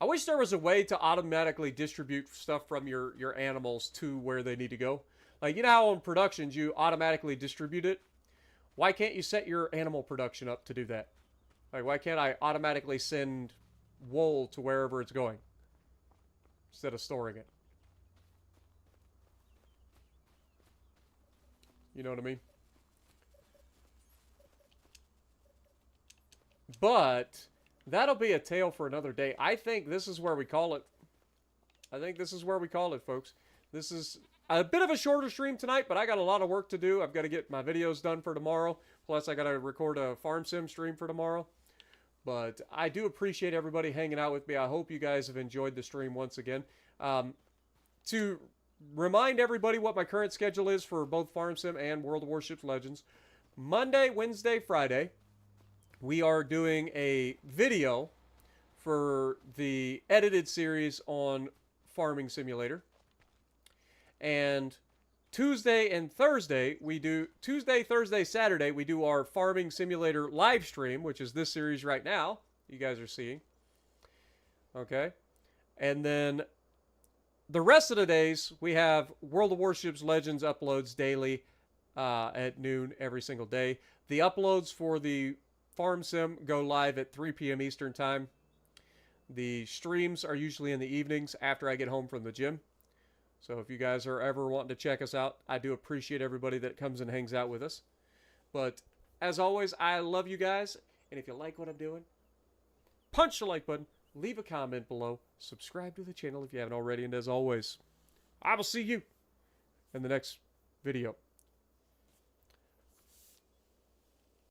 I wish there was a way to automatically distribute stuff from your animals to where they need to go. Like, you know how on productions you automatically distribute it? Why can't you set your animal production up to do that? Like, why can't I automatically send wool to wherever it's going instead of storing it? You know what I mean? But that'll be a tale for another day. I think this is where we call it. I think this is where we call it, folks. This is a bit of a shorter stream tonight, but I got a lot of work to do. I've got to get my videos done for tomorrow. Plus, I got to record a farm sim stream for tomorrow. But I do appreciate everybody hanging out with me. I hope you guys have enjoyed the stream once again. To remind everybody what my current schedule is for both Farm Sim and World of Warships Legends, Monday, Wednesday, Friday, we are doing a video for the edited series on Farming Simulator. And Tuesday and Thursday, Tuesday, Thursday, Saturday, we do our Farming Simulator live stream, which is this series right now, you guys are seeing. Okay. And then the rest of the days, we have World of Warships Legends uploads daily at noon every single day. The uploads for the Farm Sim go live at 3 p.m. Eastern Time. The streams are usually in the evenings after I get home from the gym. So if you guys are ever wanting to check us out, I do appreciate everybody that comes and hangs out with us. But as always, I love you guys. And if you like what I'm doing, punch the like button, leave a comment below, subscribe to the channel if you haven't already. And as always, I will see you in the next video.